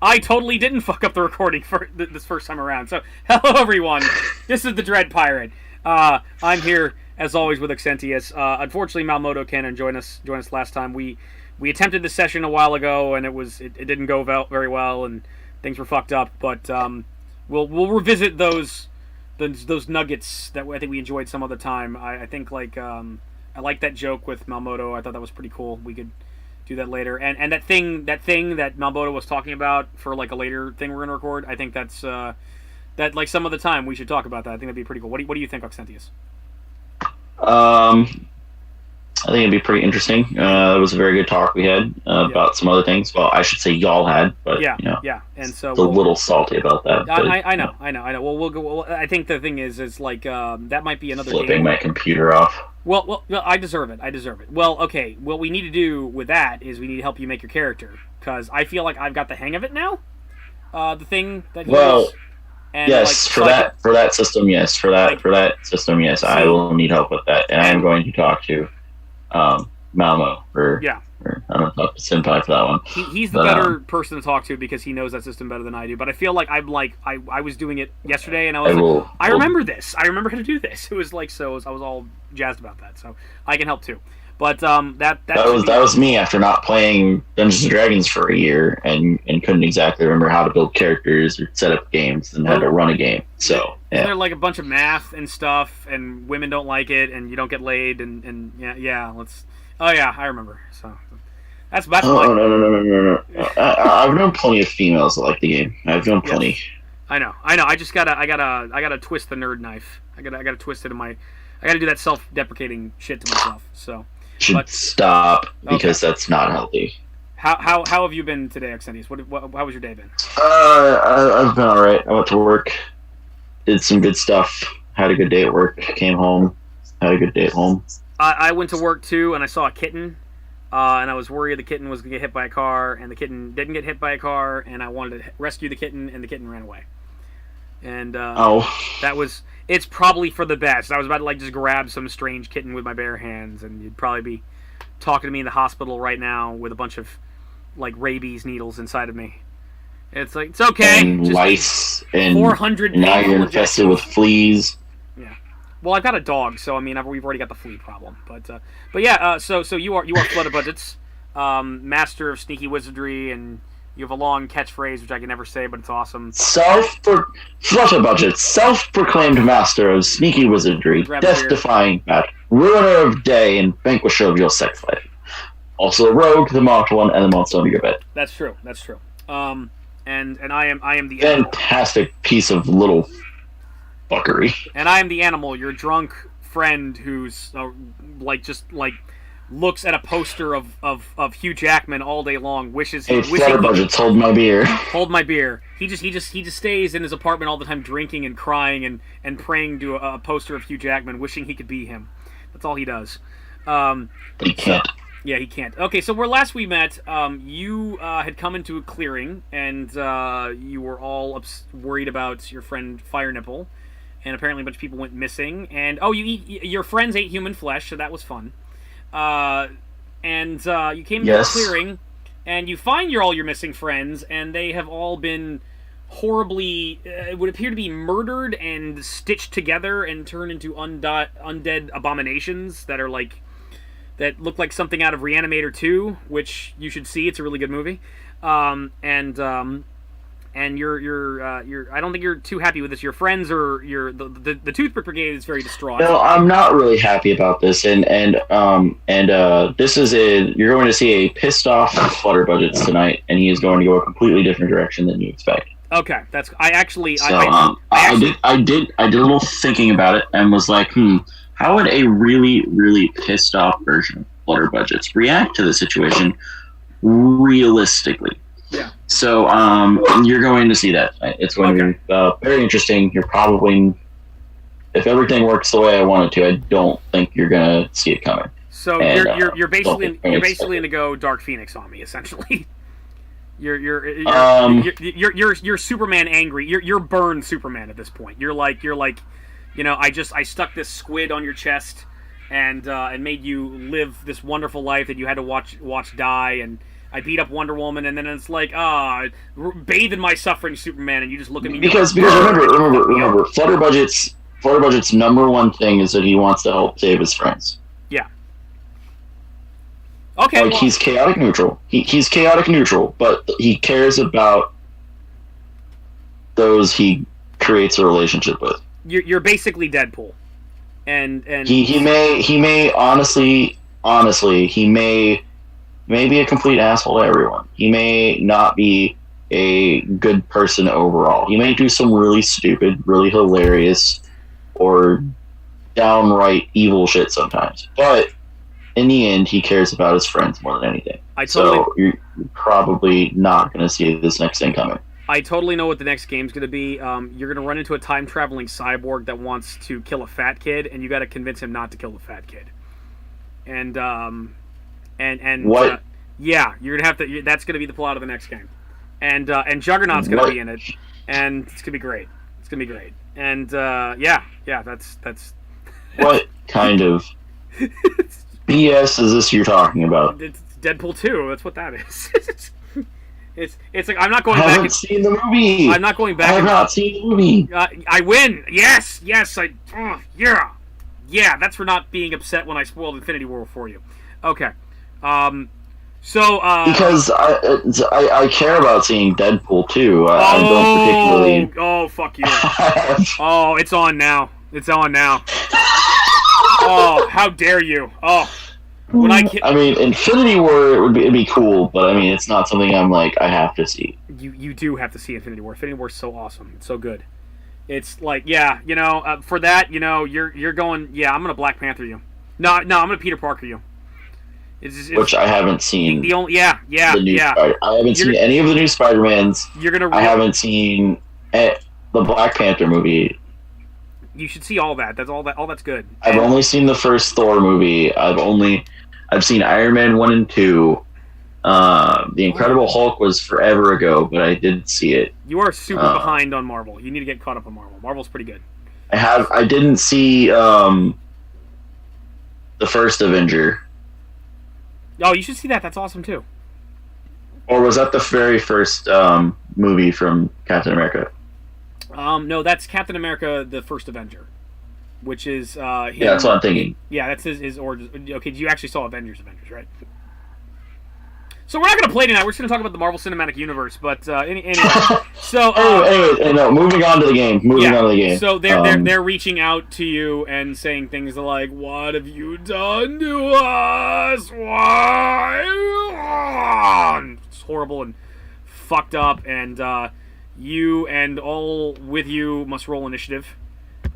I totally didn't fuck up the recording for this first time around. So, hello everyone. This is the Dread Pirate. I'm here as always with Xentius. Unfortunately, Malmodo can't join us last time. We attempted this session a while ago, and it didn't go very well, and things were fucked up. But we'll revisit those nuggets that I think we enjoyed some other time. I think I like that joke with Malmodo. I thought that was pretty cool. We could do that later. And that thing that Malmodo was talking about for like a later thing we're gonna record. I think that's that like some other time we should talk about that. I think that'd be pretty cool. What do you think, Oxentius? I think it'd be pretty interesting. It was a very good talk we had about some other things. Well, I should say y'all had, but yeah. And so it's a little salty about that. But, I know. Well, we'll go. Well, I think the thing is like that might be another flipping game. my computer off. Well, I deserve it. Well, okay. What we need to do with that is we need to help you make your character, because I feel like I've got the hang of it now. The thing that and yes, for that system, yes. For that system, yes. I will need help with that, and I am going to talk to Malmo or I don't know, Senpai for that one. He's the better person to talk to because he knows that system better than I do. But I feel like I was doing it yesterday, and I remember this. I remember how to do this. It was like I was all jazzed about that. So I can help too. But that was me after not playing Dungeons and Dragons for a year and couldn't exactly remember how to build characters or set up games and how to run a game. So isn't there like a bunch of math and stuff, and women don't like it, and you don't get laid, and I remember. So that's no. I've known plenty of females that like the game. I've known plenty. Yes. I know. I just gotta twist the nerd knife. I gotta twist it in my. I gotta do that self-deprecating shit to myself. So. Should stop because that's not healthy. How have you been today, Xentius? How was your day been? I've been all right. I went to work, did some good stuff, had a good day at work, came home, had a good day at home. I went to work too, and I saw a kitten, and I was worried the kitten was going to get hit by a car, and the kitten didn't get hit by a car, and I wanted to rescue the kitten, and the kitten ran away. And it's probably for the best. I was about to just grab some strange kitten with my bare hands, and you'd probably be talking to me in the hospital right now with a bunch of rabies needles inside of me. It's like, it's okay. And just lice and 400 now you're infested with fleas. Yeah. Well, I've got a dog, so I mean we've already got the flea problem. But yeah. So you are Flutterbudgets, master of sneaky wizardry, and you have a long catchphrase which I can never say, but it's awesome. Flutterbudgets, self-proclaimed master of sneaky wizardry, death-defying bat, ruiner of day, and vanquisher of your sex life. Also a rogue, the marked one, and the monster under your bed. That's true. And I am the fantastic animal. Piece of little fuckery. And I am the animal, your drunk friend who's looks at a poster of Hugh Jackman all day long, wishes he Flutterbudgets, hold my beer. Hold my beer. He just stays in his apartment all the time drinking and crying and praying to a poster of Hugh Jackman, wishing he could be him. That's all he does. But he can't. Yeah, he can't. Okay, so where last we met, you had come into a clearing, and you were all worried about your friend Fire Nipple, and apparently a bunch of people went missing. And your friends ate human flesh, so that was fun. And you came to a clearing, and you find all your missing friends, and they have all been horribly, it would appear to be murdered and stitched together and turned into undead abominations that are that look like something out of Reanimator 2, which you should see. It's a really good movie. And you're I don't think you're too happy with this. Your friends are the Toothpick Brigade is very distraught. No, I'm not really happy about this. And this is you're going to see a pissed off Flutterbudgets tonight, and he is going to go a completely different direction than you expect. Okay, that's I did a little thinking about it and was like, how would a really, really pissed off version of Flutterbudgets react to the situation realistically? Yeah. So you're going to see that. It's going to be very interesting. You're probably, if everything works the way I want it to, I don't think you're going to see it coming. So you're basically going to go Dark Phoenix on me, essentially. You're Superman angry. You're burned Superman at this point. You're like I stuck this squid on your chest and made you live this wonderful life that you had to watch die, and I beat up Wonder Woman, and then it's like, bathe in my suffering, Superman, and you just look at me. Because remember, Flutterbudget's number one thing is that he wants to help save his friends. Yeah. Okay. Like, he's chaotic neutral. He's chaotic neutral, but he cares about those he creates a relationship with. You're basically Deadpool, and he may honestly he may be a complete asshole to everyone. He may not be a good person overall. He may do some really stupid, really hilarious, or downright evil shit sometimes. But in the end, he cares about his friends more than anything. So you're probably not going to see this next thing coming. I totally know what the next game's going to be. You're going to run into a time-traveling cyborg that wants to kill a fat kid, and you got to convince him not to kill the fat kid. And what? Yeah, you're gonna have to. That's going to be the plot of the next game. And Juggernaut's going to be in it, and it's going to be great. It's going to be great. And yeah, that's. What kind of BS is this you're talking about? It's Deadpool 2. That's what that is. It's like I'm not going back. I haven't seen the movie. I'm not going back. I have not seen the movie. I win. Yes. Yeah. That's for not being upset when I spoiled Infinity War for you. Okay. So because I care about seeing Deadpool 2. I don't particularly. Oh fuck you. Oh, it's on now. It's on now. Oh, how dare you? Oh. I mean, Infinity War it'd be cool, but I mean, it's not something I'm like I have to see. You do have to see Infinity War. Infinity War is so awesome. It's so good. It's like, yeah, for that, you're going. Yeah, I'm gonna Black Panther you. No, I'm gonna Peter Parker you. It's which I haven't seen. The only I haven't seen any of the new Spider-Mans. I haven't seen the Black Panther movie. You should see all that. That's all that's good. I've only seen the first Thor movie. I've seen Iron Man 1 and 2. The Incredible Hulk was forever ago, but I did see it. You are super behind on Marvel. You need to get caught up on Marvel. Marvel's pretty good. I didn't see the first Avenger. Oh, you should see that. That's awesome too. Or was that the very first movie from Captain America? No, that's Captain America: The First Avenger, which is yeah, that's what I'm thinking. Yeah, that's his origin. Okay, you actually saw Avengers, right? So we're not going to play tonight. We're just going to talk about the Marvel Cinematic Universe. But anyway, so anyway, moving on to the game. So they're reaching out to you and saying things like, "What have you done to us? Why?" It's horrible and fucked up, and you and all with you must roll initiative.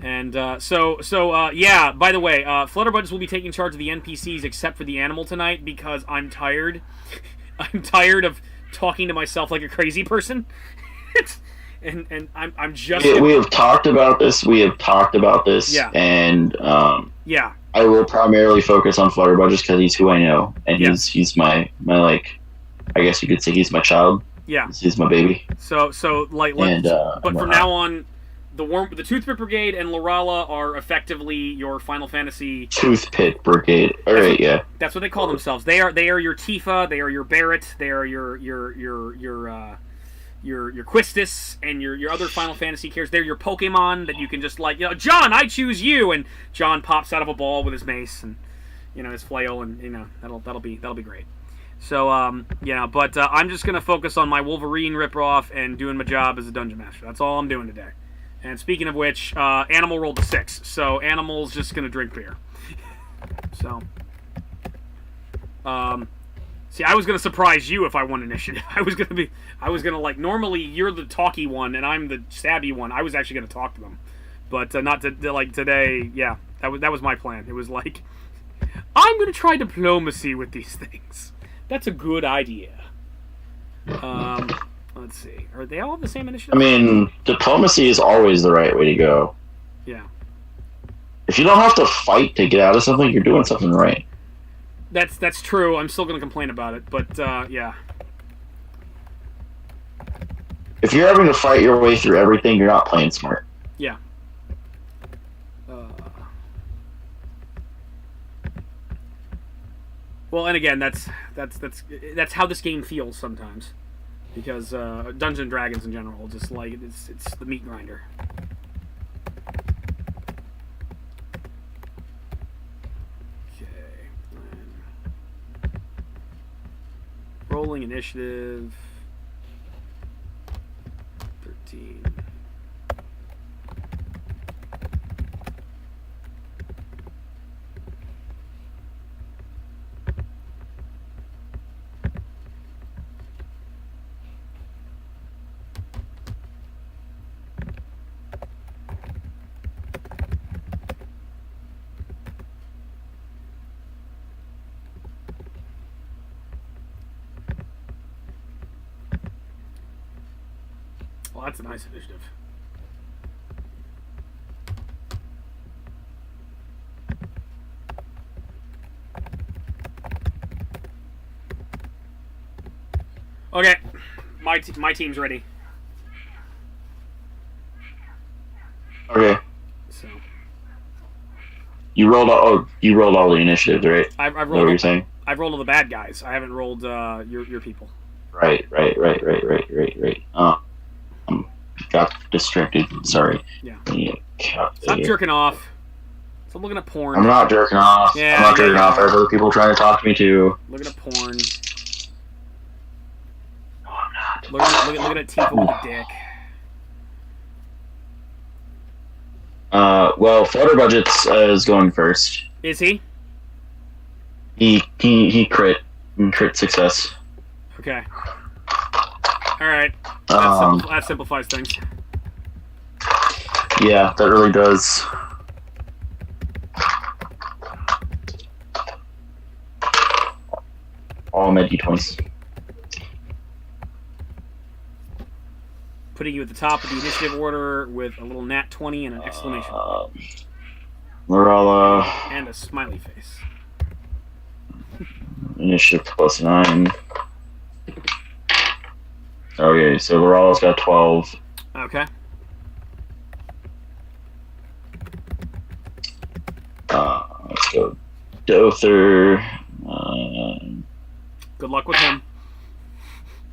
And yeah. By the way, Flutterbudgets will be taking charge of the NPCs except for the animal tonight because I'm tired. I'm tired of talking to myself like a crazy person. and I'm just. We have talked about this. Yeah. And yeah. I will primarily focus on Flutterbudgets because he's who I know, and he's my like, I guess you could say he's my child. Yeah. He's my baby. So like, but from now on, the Toothpick Brigade and Lorala are effectively your Final Fantasy Toothpick Brigade. All right, yeah. That's what they call themselves. They are your Tifa. They are your Barrett. They are your Quistis and your other Final Fantasy characters. They're your Pokemon that you can just like, John, I choose you, and John pops out of a ball with his mace and his flail, and that'll be great. So but I'm just gonna focus on my Wolverine ripoff and doing my job as a dungeon master. That's all I'm doing today. And speaking of which, Animal rolled a 6, so Animal's just gonna drink beer. So, see, I was gonna surprise you if I won initiative. I was gonna like, normally you're the talky one and I'm the stabby one. I was actually gonna talk to them, but not to like today. Yeah, that was my plan. It was like, I'm gonna try diplomacy with these things. That's a good idea. Let's see. Are they all the same initiative? I mean, diplomacy is always the right way to go. Yeah. If you don't have to fight to get out of something, you're doing something right. That's true. I'm still going to complain about it, but yeah. If you're having to fight your way through everything, you're not playing smart. Yeah. Well, and again, that's how this game feels sometimes, because Dungeons and Dragons in general, just like it's the meat grinder. Okay. Rolling initiative. 13. Well, that's a nice initiative. Okay, my team's ready. Okay. So you rolled all the initiatives, right? I've rolled. What were you saying? I've rolled all the bad guys. I haven't rolled your people. Right. Got distracted. Sorry. Yeah. Stop jerking off. Stop looking at porn. I'm not jerking off. Yeah, I'm not jerking off. I have other people trying to talk to me too. Looking at porn. No, I'm not. Looking at Tifa with a dick. Well, Flutterbudgets is going first. Is he? He crit success. Okay. All right. That simplifies things. Yeah, that really does. All med d20s. Putting you at the top of the initiative order with a little nat 20 and an exclamation. Lorella. And a smiley face. Initiative +9. Okay, so Lorella's got 12. Okay. Let's go Dother. Good luck with him.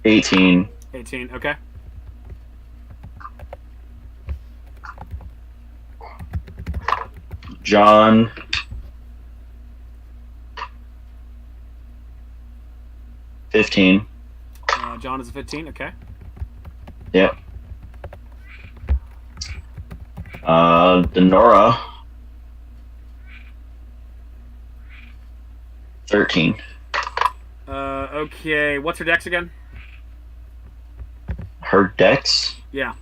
18. 18, okay. John. 15. John is a 15, okay. Yep. Denora. 13. Okay. What's her dex again? Her dex? Yeah.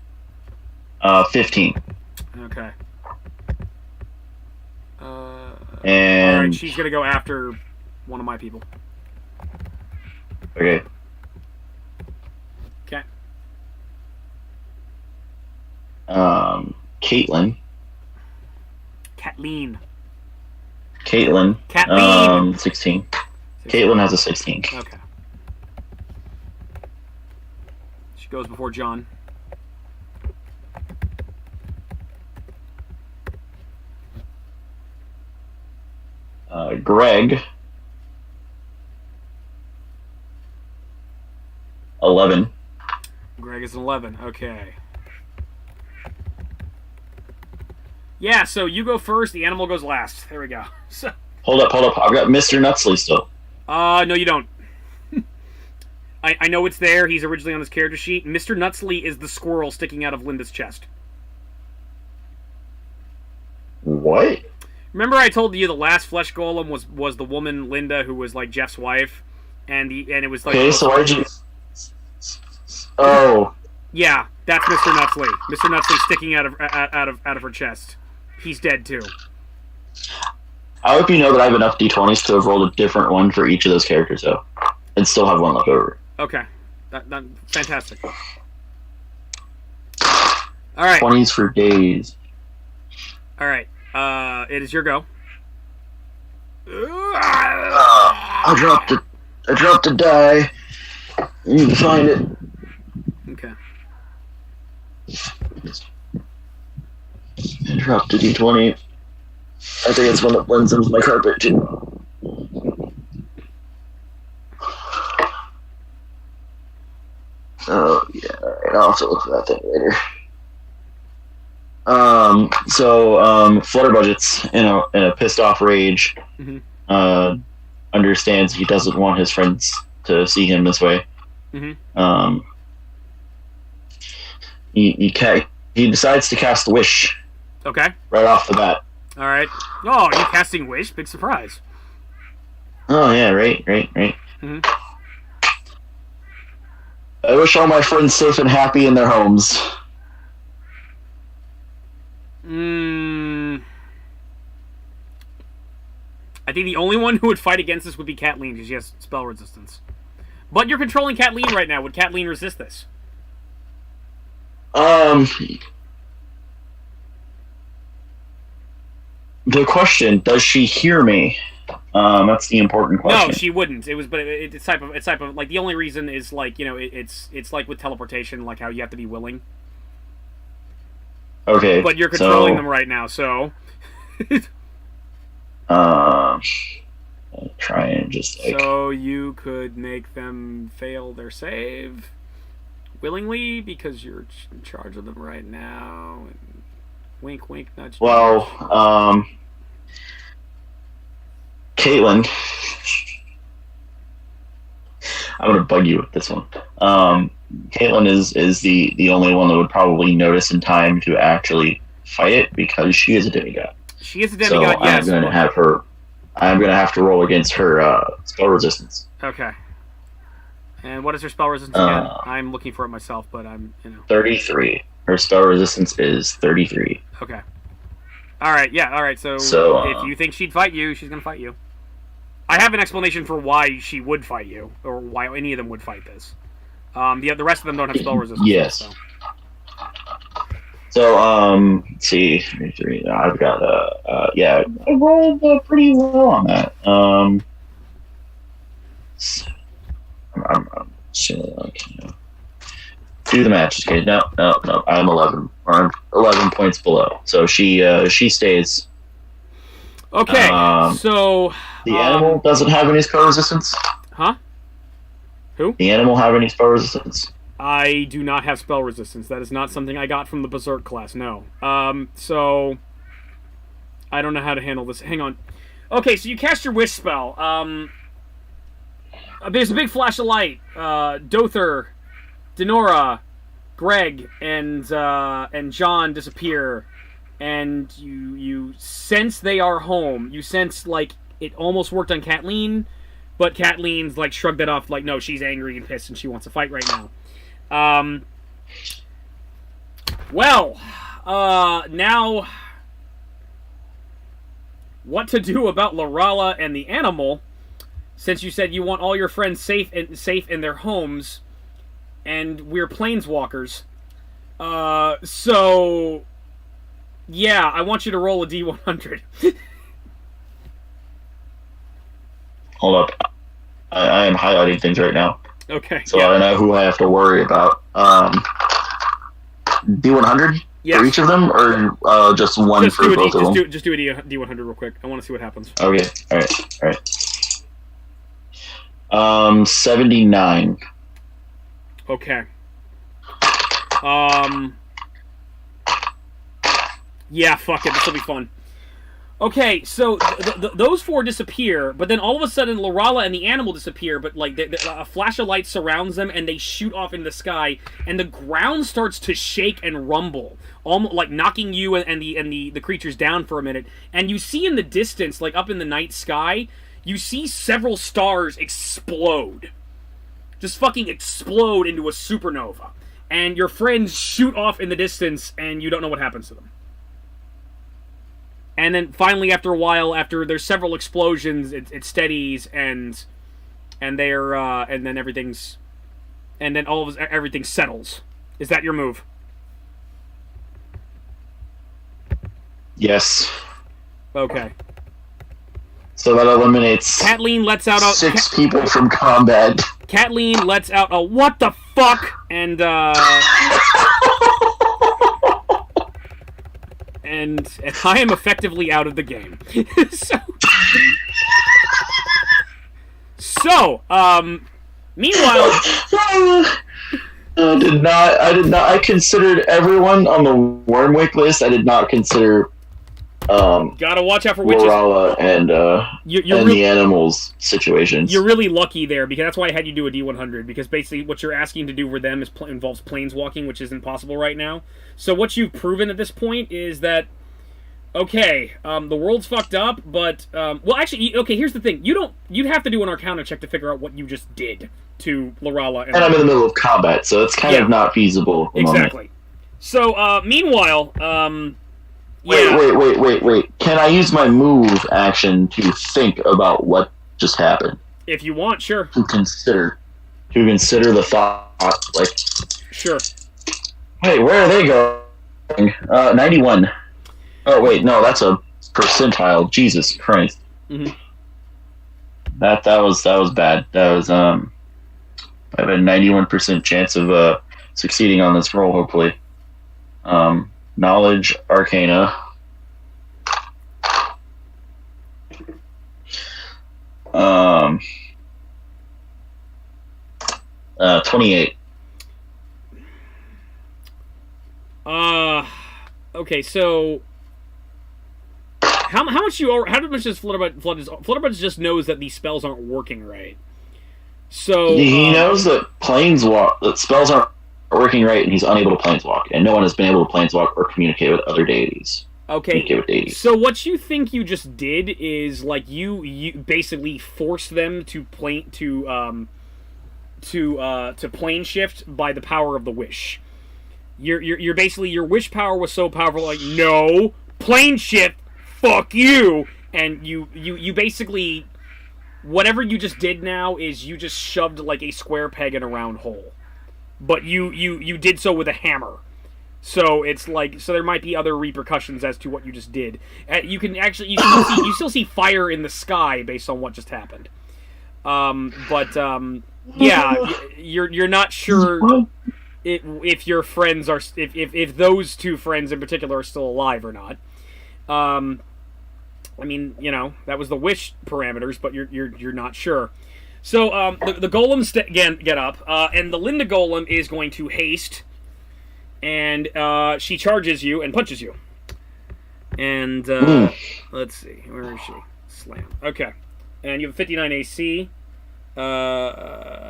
15. Okay. And alright, she's gonna go after one of my people. Okay. Okay. Caitlin. Kathleen. 16. Caitlin has a 16. Okay. She goes before John. Greg. 11. Greg is an 11. Okay. Yeah, so you go first, the animal goes last. There we go. So. Hold up. I've got Mr. Nutsley still. No, you don't. I know it's there. He's originally on his character sheet. Mr. Nutsley is the squirrel sticking out of Linda's chest. What? Remember I told you the last flesh golem was the woman Linda who was like Jeff's wife, and it was like. Okay, so why did you? Oh. Yeah, that's Mr. Nutsley. Mr. Nutsley sticking out of her chest. He's dead too. I hope you know that I have enough d20s to have rolled a different one for each of those characters, though, and still have one left over. Okay, that fantastic. All right. 20s for days. All right. It is your go. I dropped a die. You need to find it. Okay. I dropped a d20. I think it's one that blends in with my carpet too. So yeah, alright, I'll have to look for that thing later. Flutterbudgets in a pissed off rage, understands he doesn't want his friends to see him this way. He decides to cast Wish. Okay. Right off the bat. All right. Oh, you casting Wish? Big surprise. Oh yeah, right. I wish all my friends safe and happy in their homes. I think the only one who would fight against this would be Kathleen, because she has spell resistance. But you're controlling Kathleen right now. Would Kathleen resist this? The question: does she hear me? That's the important question. No, she wouldn't. It's type of like the only reason is like it's like with teleportation, like how you have to be willing. Okay. But you're controlling them right now, so. I'll try and just like. So you could make them fail their save willingly because you're in charge of them right now. And wink, wink, nudge. Well, Caitlin, I'm gonna bug you with this one. Caitlin is the only one that would probably notice in time to actually fight it because she is a demigod. She is a demigod. So yes. I'm gonna have to roll against her spell resistance. Okay. And what is her spell resistance again? I'm looking for it myself, but I'm 33. Her spell resistance is 33. Okay. All right. Yeah. All right. So if you think she'd fight you, she's gonna fight you. I have an explanation for why she would fight you, or why any of them would fight this. The rest of them don't have spell resistance. Yes. So let's see. 33. I've got I rolled pretty well on that. I'm assuming do the match. Okay, no. I'm 11. Or I'm 11 points below. So she stays. Okay, so the animal doesn't have any spell resistance. Huh? Who? The animal have any spell resistance? I do not have spell resistance. That is not something I got from the Berserk class. No. So I don't know how to handle this. Hang on. Okay, so you cast your wish spell. There's a big flash of light. Dother, Denora, Greg, and John disappear, and you sense they are home. You sense like it almost worked on Kathleen, but Kathleen's like shrugged it off, like no, she's angry and pissed and she wants to fight right now. Now what to do about Lorala and the animal? Since you said you want all your friends safe in their homes, and we're planeswalkers, so yeah, I want you to roll a D100. Hold up, I am highlighting things right now. Okay. So yeah. I know who I have to worry about. D100 for each of them, or just one for both of them? Just do a D100 real quick. I want to see what happens. Okay. All right. 79. Okay. Yeah, fuck it. This will be fun. Okay, so those four disappear, but then all of a sudden, Lorala and the animal disappear. But like a flash of light surrounds them, and they shoot off into the sky, and the ground starts to shake and rumble, almost like knocking you and the creatures down for a minute. And you see in the distance, like up in the night sky, you see several stars explode, just fucking explode into a supernova, and your friends shoot off in the distance, and you don't know what happens to them. And then finally, after a while, after there's several explosions, it steadies, and then everything settles. Is that your move? Yes. Okay. So that eliminates. Kathleen lets out six people from combat. Kathleen lets out a what the fuck, and and I am effectively out of the game. I did not. I considered everyone on the Wormwick list. I did not consider. Gotta watch out for witches. Lorala and the animals situations. You're really lucky there, because that's why I had you do a D100, because basically what you're asking to do for them involves planeswalking, which isn't possible right now. So what you've proven at this point is that, okay, the world's fucked up, but well, actually, okay, here's the thing: you'd have to do an Arcana check to figure out what you just did to Lorala. And I'm in the middle of combat, so it's kind of not feasible. Exactly. So meanwhile, Wait. Can I use my move action to think about what just happened? If you want, sure. To consider the thought, like... Sure. Wait, where are they going? 91. Oh, wait, no, that's a percentile. Jesus Christ. Mm-hmm. That was bad. That was, I have a 91% chance of, succeeding on this roll, hopefully. Knowledge, Arcana. 28. Okay, so how much does Flutterbudgets just knows that these spells aren't working right. So he knows that spells aren't working right, and he's unable to planeswalk, and no one has been able to planeswalk or communicate with other deities. Okay. So what you think you just did is like you basically forced them to plane shift by the power of the wish. You're basically, your wish power was so powerful, like, no, plane shift, fuck you, and you basically, whatever you just did now is you just shoved like a square peg in a round hole. But you did so with a hammer. So it's like, so there might be other repercussions as to what you just did. You still see fire in the sky based on what just happened. Yeah, you're not sure if your friends are, if those two friends in particular are still alive or not. I mean, you know, that was the wish parameters, but you're not sure. So the golems get up, and the Linda golem is going to haste, and she charges you and punches you. And let's see, where is she? Slam. Okay, and you have 59 AC.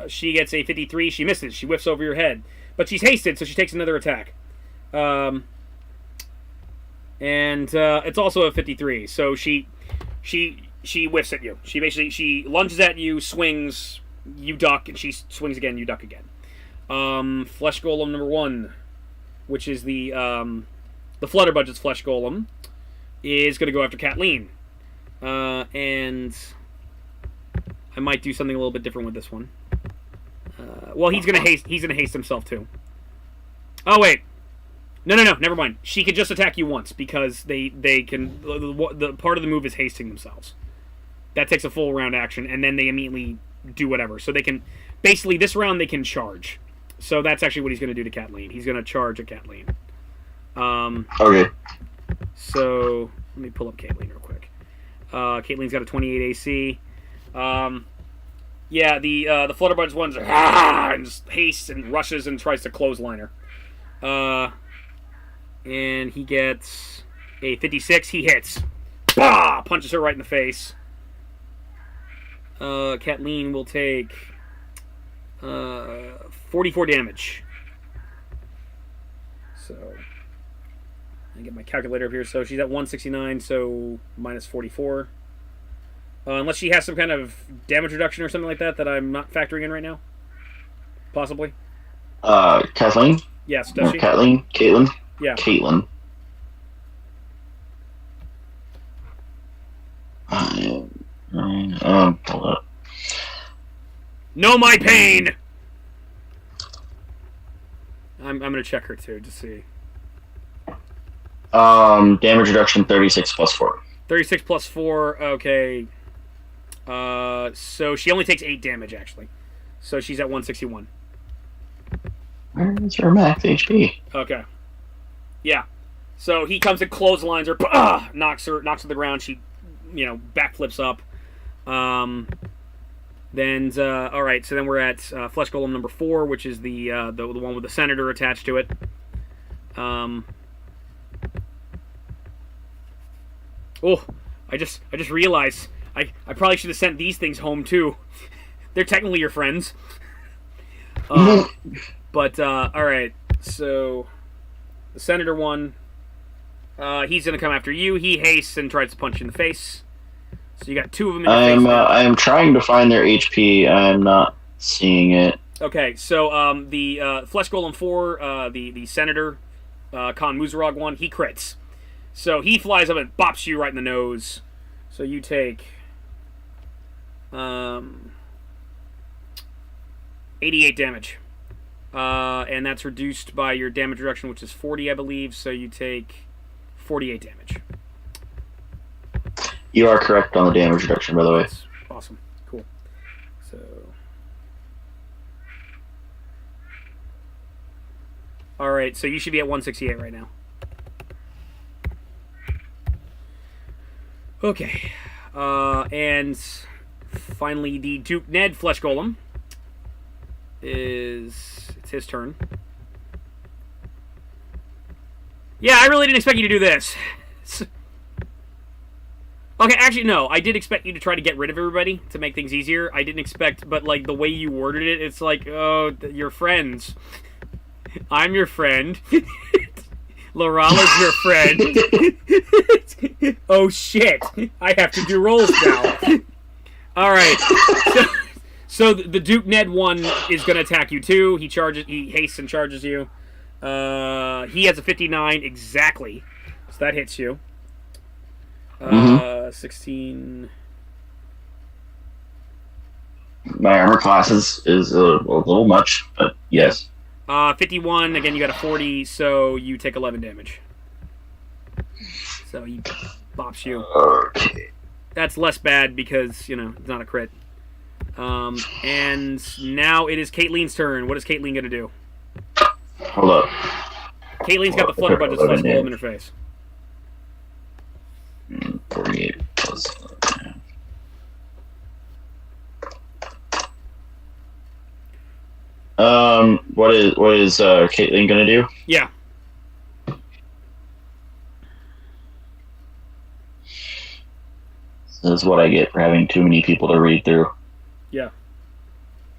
She gets a 53. She misses. She whiffs over your head, but she's hasted, so she takes another attack. And it's also a 53. So she whiffs at you. She lunges at you, swings, you duck, and she swings again, you duck again. Flesh Golem number 1, which is the Flutterbudgets Flesh Golem, is going to go after Kathleen. And I might do something a little bit different with this one. Well, he's going to haste himself too. Oh, wait. No, never mind. She could just attack you once, because they can... The part of the move is hasting themselves. That takes a full round action, and then they immediately do whatever. So they can... Basically, this round they can charge. So that's actually what he's going to do to Kathleen. He's going to charge at Kathleen. Okay. So, let me pull up Kathleen real quick. Kathleen's got a 28 AC. Yeah, the Flutterbudgets one's and just hastes and rushes and tries to clothesline her. And he gets a 56. He hits. Bah! Punches her right in the face. Kathleen will take 44 damage. So I get my calculator up here. So she's at 169, so minus 44. Unless she has some kind of damage reduction or something like that I'm not factoring in right now. Possibly. Kathleen? Yes, does she? Caitlin? Yeah. Caitlin. Hold up. Know my pain! I'm gonna check her too, to see. Damage reduction 36 plus 4. 36 plus 4, okay. So she only takes 8 damage, actually. So she's at 161. Where's her max HP? Okay. Yeah. So he comes and clotheslines her, knocks her to the ground. She, backflips up. Then, all right, so then we're at Flesh Golem number 4, which is the one with the Senator attached to it. Oh, I just realized I probably should have sent these things home too. They're technically your friends. But all right, so the Senator one, he's gonna come after you. He hastes and tries to punch you in the face. So you got 2 of them in your face. I am trying to find their HP. I'm not seeing it. Okay, so the Flesh Golem 4, the Senator, Khan Muzarog one, he crits. So he flies up and bops you right in the nose. So you take 88 damage. And that's reduced by your damage reduction, which is 40, I believe. So you take 48 damage. You are correct on the damage reduction, by the way. That's awesome. Cool. So... Alright, so you should be at 168 right now. Okay. And finally, the Duke Ned Flesh Golem it's his turn. Yeah, I really didn't expect you to do this. Okay, actually, no. I did expect you to try to get rid of everybody to make things easier. I didn't expect, but, like, the way you worded it, it's like, oh, you're friends. I'm your friend. Lorala's your friend. Oh, shit. I have to do rolls now. Alright. So the Duke Ned one is going to attack you, too. He hastes and charges you. He has a 59 exactly. So that hits you. 16. My armor class is a little much, but yes. 51, again, you got a 40, so you take 11 damage. So he bops you. Okay. That's less bad because, you know, it's not a crit. And now it is Caitlin's turn. What is Caitlin going to do? Hold up. Caitlin's got the Flutterbudgets Flesh Golem in her face. 48 plus. What is Caitlin gonna do? Yeah. This is what I get for having too many people to read through. Yeah.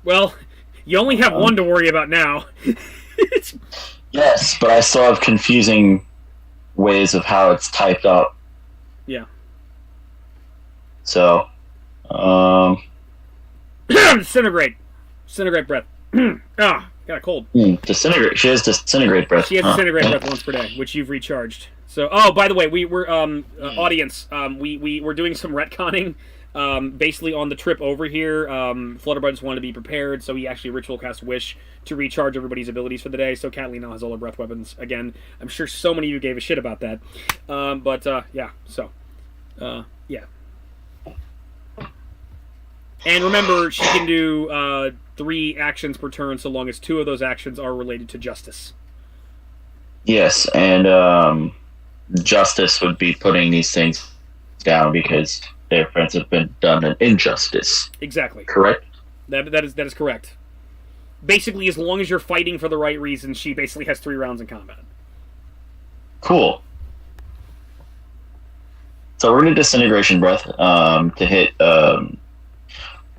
Well, you only have one to worry about now. Yes, but I still have confusing ways of how it's typed up. Yeah. So, Disintegrate. Disintegrate breath. Got a cold. Disintegrate. She has disintegrate breath. She has disintegrate breath once per day, which you've recharged. So, oh, by the way, we're audience. We're doing some retconning. Basically, on the trip over here, Flutterbudgets wanted to be prepared, so he actually ritual cast Wish to recharge everybody's abilities for the day. So Catelyn now has all her breath weapons again. I'm sure so many of you gave a shit about that, yeah. So, yeah. And remember, she can do 3 actions per turn, so long as 2 of those actions are related to justice. Yes, and justice would be putting these things down because their friends have been done an injustice. Exactly. Correct? That is correct. Basically, as long as you're fighting for the right reasons, she basically has 3 rounds in combat. Cool. So we're going to Disintegration Breath to hit... are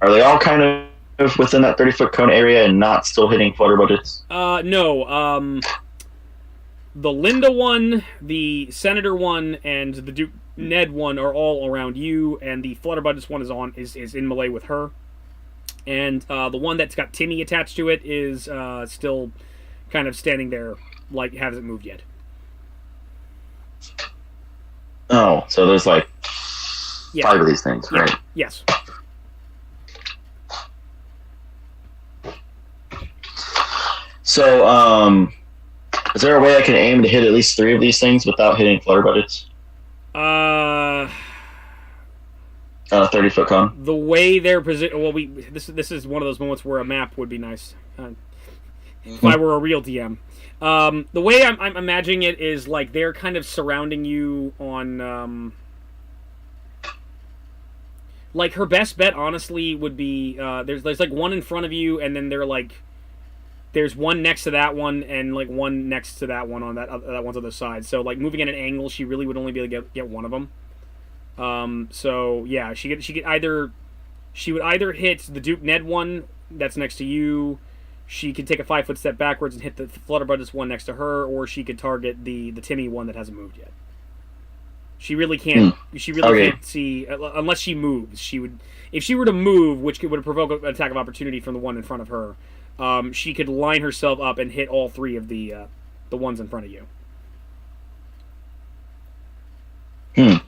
they all kind of within that 30-foot cone area and not still hitting Flutterbudgets? No. The Linda one, the Senator one, and the Duke Ned one are all around you, and the Flutterbudgets one is in melee with her. And the one that's got Timmy attached to it is still kind of standing there, like hasn't moved yet. Oh, so there's like 5 of these things, right? Yes. So, is there a way I can aim to hit at least 3 of these things without hitting Flutterbudgets? On a 30-foot cone? The way they're positioned... Well, this is one of those moments where a map would be nice. If I were a real DM. The way I'm imagining it is like they're kind of surrounding you on... Like, her best bet, honestly, would be there's like one in front of you, and then there's one next to that one, and like one next to that one on that one's other side. So like moving at an angle, she really would only be able to get one of them. So yeah, she would either hit the Duke Ned one that's next to you. She could take a 5-foot step backwards and hit the Flutterbudgets one next to her, or she could target the Timmy one that hasn't moved yet. She really can't. She really can't see unless she moves. She would, if she were to move, which would provoke an attack of opportunity from the one in front of her. She could line herself up and hit all three of the ones in front of you. Which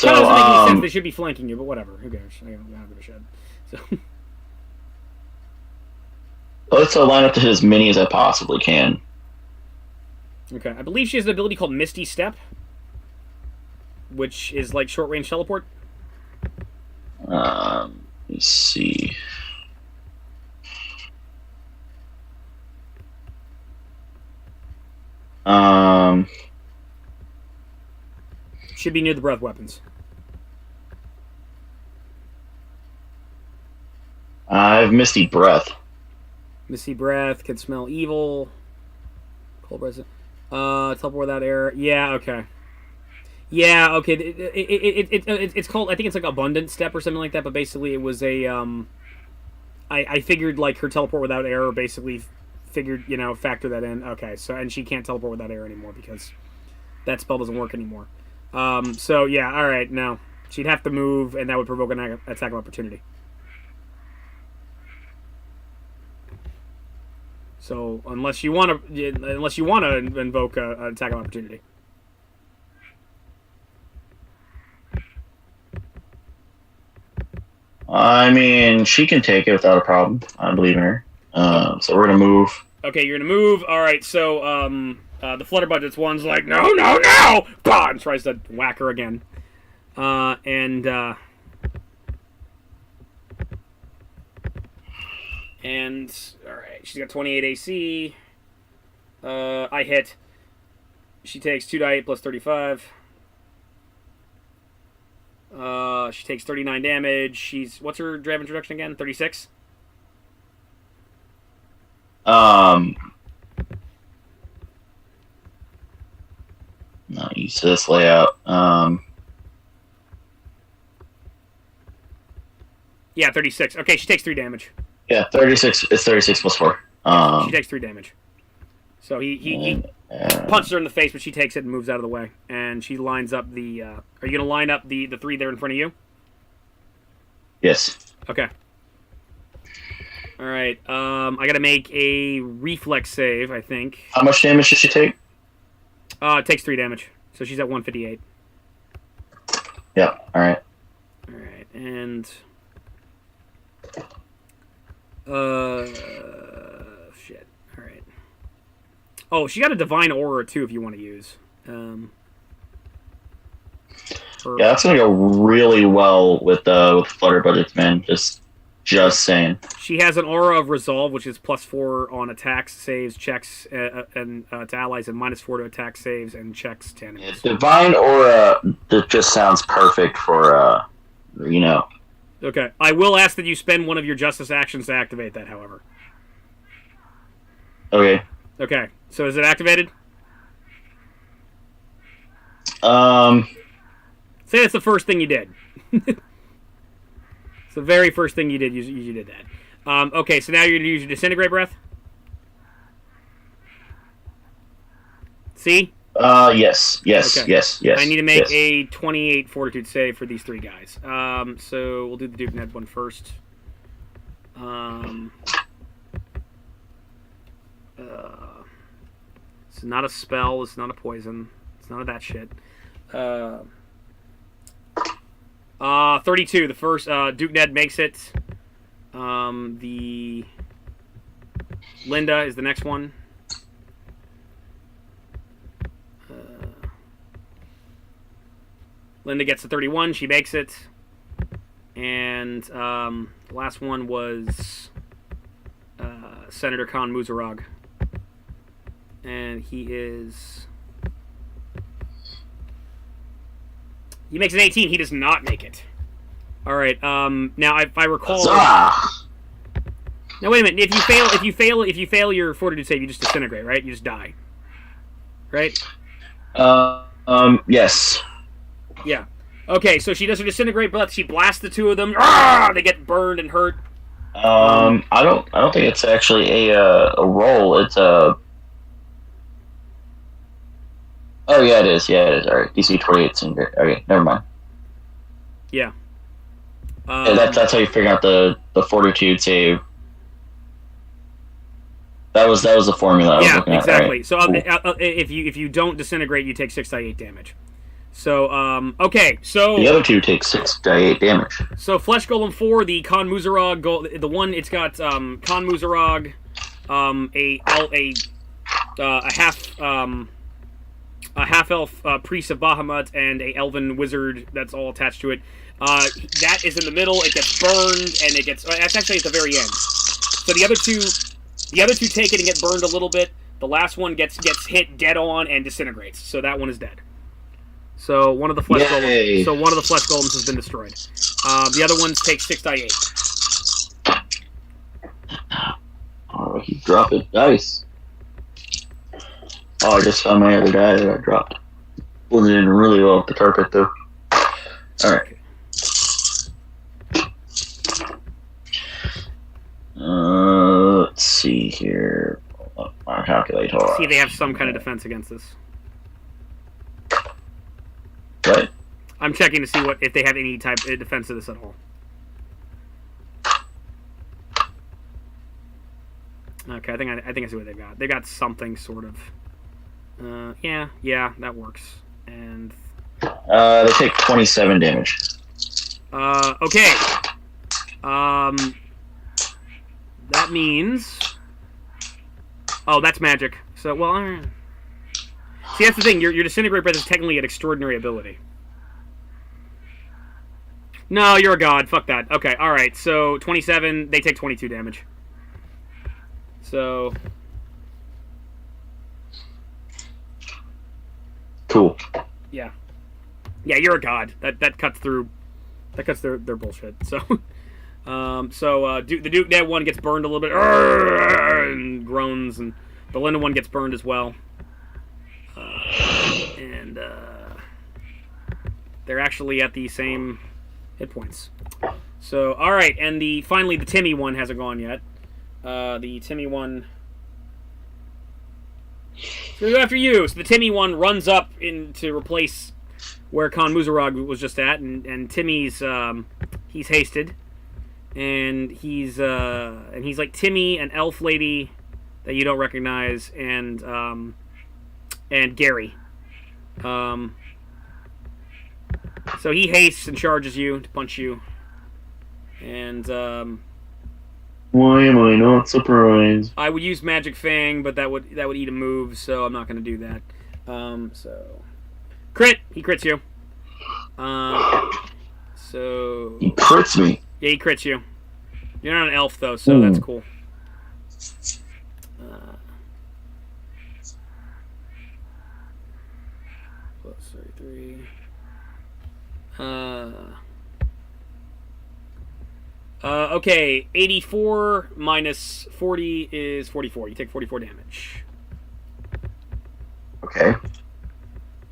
kind of doesn't make any sense. They should be flanking you, but whatever. Who cares? I don't give a shit. So. Let's line up to hit as many as I possibly can. Okay, I believe she has an ability called Misty Step, which is like short range teleport. Let's see. Should be near the breath weapons. I have Misty Breath. Misty Breath can smell evil. Cold breath. Teleport without error. Yeah. Okay. Yeah. Okay. It's called. I think it's like Abundant Step or something like that. But basically, it was a. I figured like her teleport without error. Basically, figured factor that in. Okay. So and she can't teleport without error anymore because that spell doesn't work anymore. So yeah. All right. No, she'd have to move, and that would provoke an attack of opportunity. So unless you want to invoke an attack of opportunity. I mean, she can take it without a problem. I believe in her. So we're gonna move. Okay, you're gonna move. All right. So the Flutterbudgets one's like, no, bah, and tries to whack her again. And all right, she's got 28 AC. I hit. She takes 2d8 plus 35. She takes 39 damage. What's her drive introduction again? 36. Not used to this layout. Yeah, 36. Okay, she takes 3 damage. Yeah, 36. It's 36 plus 4. She takes 3 damage. So he punches her in the face, but she takes it and moves out of the way. And she lines up the... are you going to line up the 3 there in front of you? Yes. Okay. All right. I got to make a reflex save, I think. How much damage does she take? It takes 3 damage. So she's at 158. Yeah, all right. All right, and... shit. All right. Oh, she got a divine aura too. If you want to use. Yeah, that's gonna go really well with Flutterbudgets, man. Just saying. She has an aura of resolve, which is +4 on attacks, saves, checks, and to allies, and -4 to attack, saves, and checks to enemies. Yeah, divine aura. That just sounds perfect for Okay, I will ask that you spend one of your justice actions to activate that, however. Okay. Okay, so is it activated? Say it's the first thing you did. It's the very first thing you did. You did that. Okay, so now you're going to use your Disintegrate Breath? See? Yes. Okay. Yes. I need to make a 28 Fortitude save for these 3 guys. So we'll do the Duke Ned one first. It's not a spell. It's not a poison. It's none of that shit. 32. The first Duke Ned makes it. The Linda is the next one. Linda gets to 31. She makes it. And the last one was Senator Khan Muzarag. And he is... He makes an 18. He does not make it. All right. Now, if I recall. Now wait a minute. If you fail your fortitude save, you just disintegrate, right? You just die. Right? Yes. Yeah. Okay, so she does her disintegrate breath. She blasts the two of them. They get burned and hurt. I don't think it's actually a roll. It's a. Oh yeah, it is. Yeah, it is. All right, DC 28. Okay, never mind. Yeah. Yeah, that's how you figure out the fortitude save. That was the formula. Yeah, exactly. Right. So if you don't disintegrate, you take 6d8 damage. So okay, so the other two take 6d8 damage. So Flesh Golem 4, the Khan Muzarag, the one it's got Khan Muzarag, a half elf priest of Bahamut, and a elven wizard that's all attached to it. That is in the middle. It gets burned, and it gets. That's actually at the very end. So the other two take it and get burned a little bit. The last one gets hit dead on and disintegrates. So that one is dead. So one of the flesh golems has been destroyed. The other ones take 6d8. Oh, he's dropping dice. Oh, I just found my other die that I dropped. Blended in really well with the carpet, though. Alright. Let's see here. Pull up my calculator. See if they have some kind of defense against this. What? I'm checking to see if they have any type of defense to this at all. Okay, I think I see what they've got. They've got something sort of. Yeah, that works. And they take 27 damage. Okay. That means. Oh, that's magic. So, well, see, that's the thing. Your disintegrate breath is technically an extraordinary ability. No, you're a god. Fuck that. Okay, all right. So 27. They take 22 damage. So. Cool. Yeah, you're a god. That cuts through. That cuts their bullshit. So, the Duke Dead one gets burned a little bit and groans, and the Linda one gets burned as well. And they're actually at the same hit points. So, all right, and finally the Timmy one hasn't gone yet. The Timmy one. So after you. So the Timmy one runs up to replace where Khan Muzarag was just at, and Timmy's he's hasted, and he's like Timmy, an elf lady that you don't recognize, and Gary. So he hastes and charges you to punch you, and why am I not surprised? I would use Magic Fang, but that would eat a move, so I'm not going to do that. So crit, he crits you. So he crits me. Yeah, he crits you. You're not an elf though, so that's cool. +3. Okay, 84 minus 40 is 44. You take 44 damage. Okay.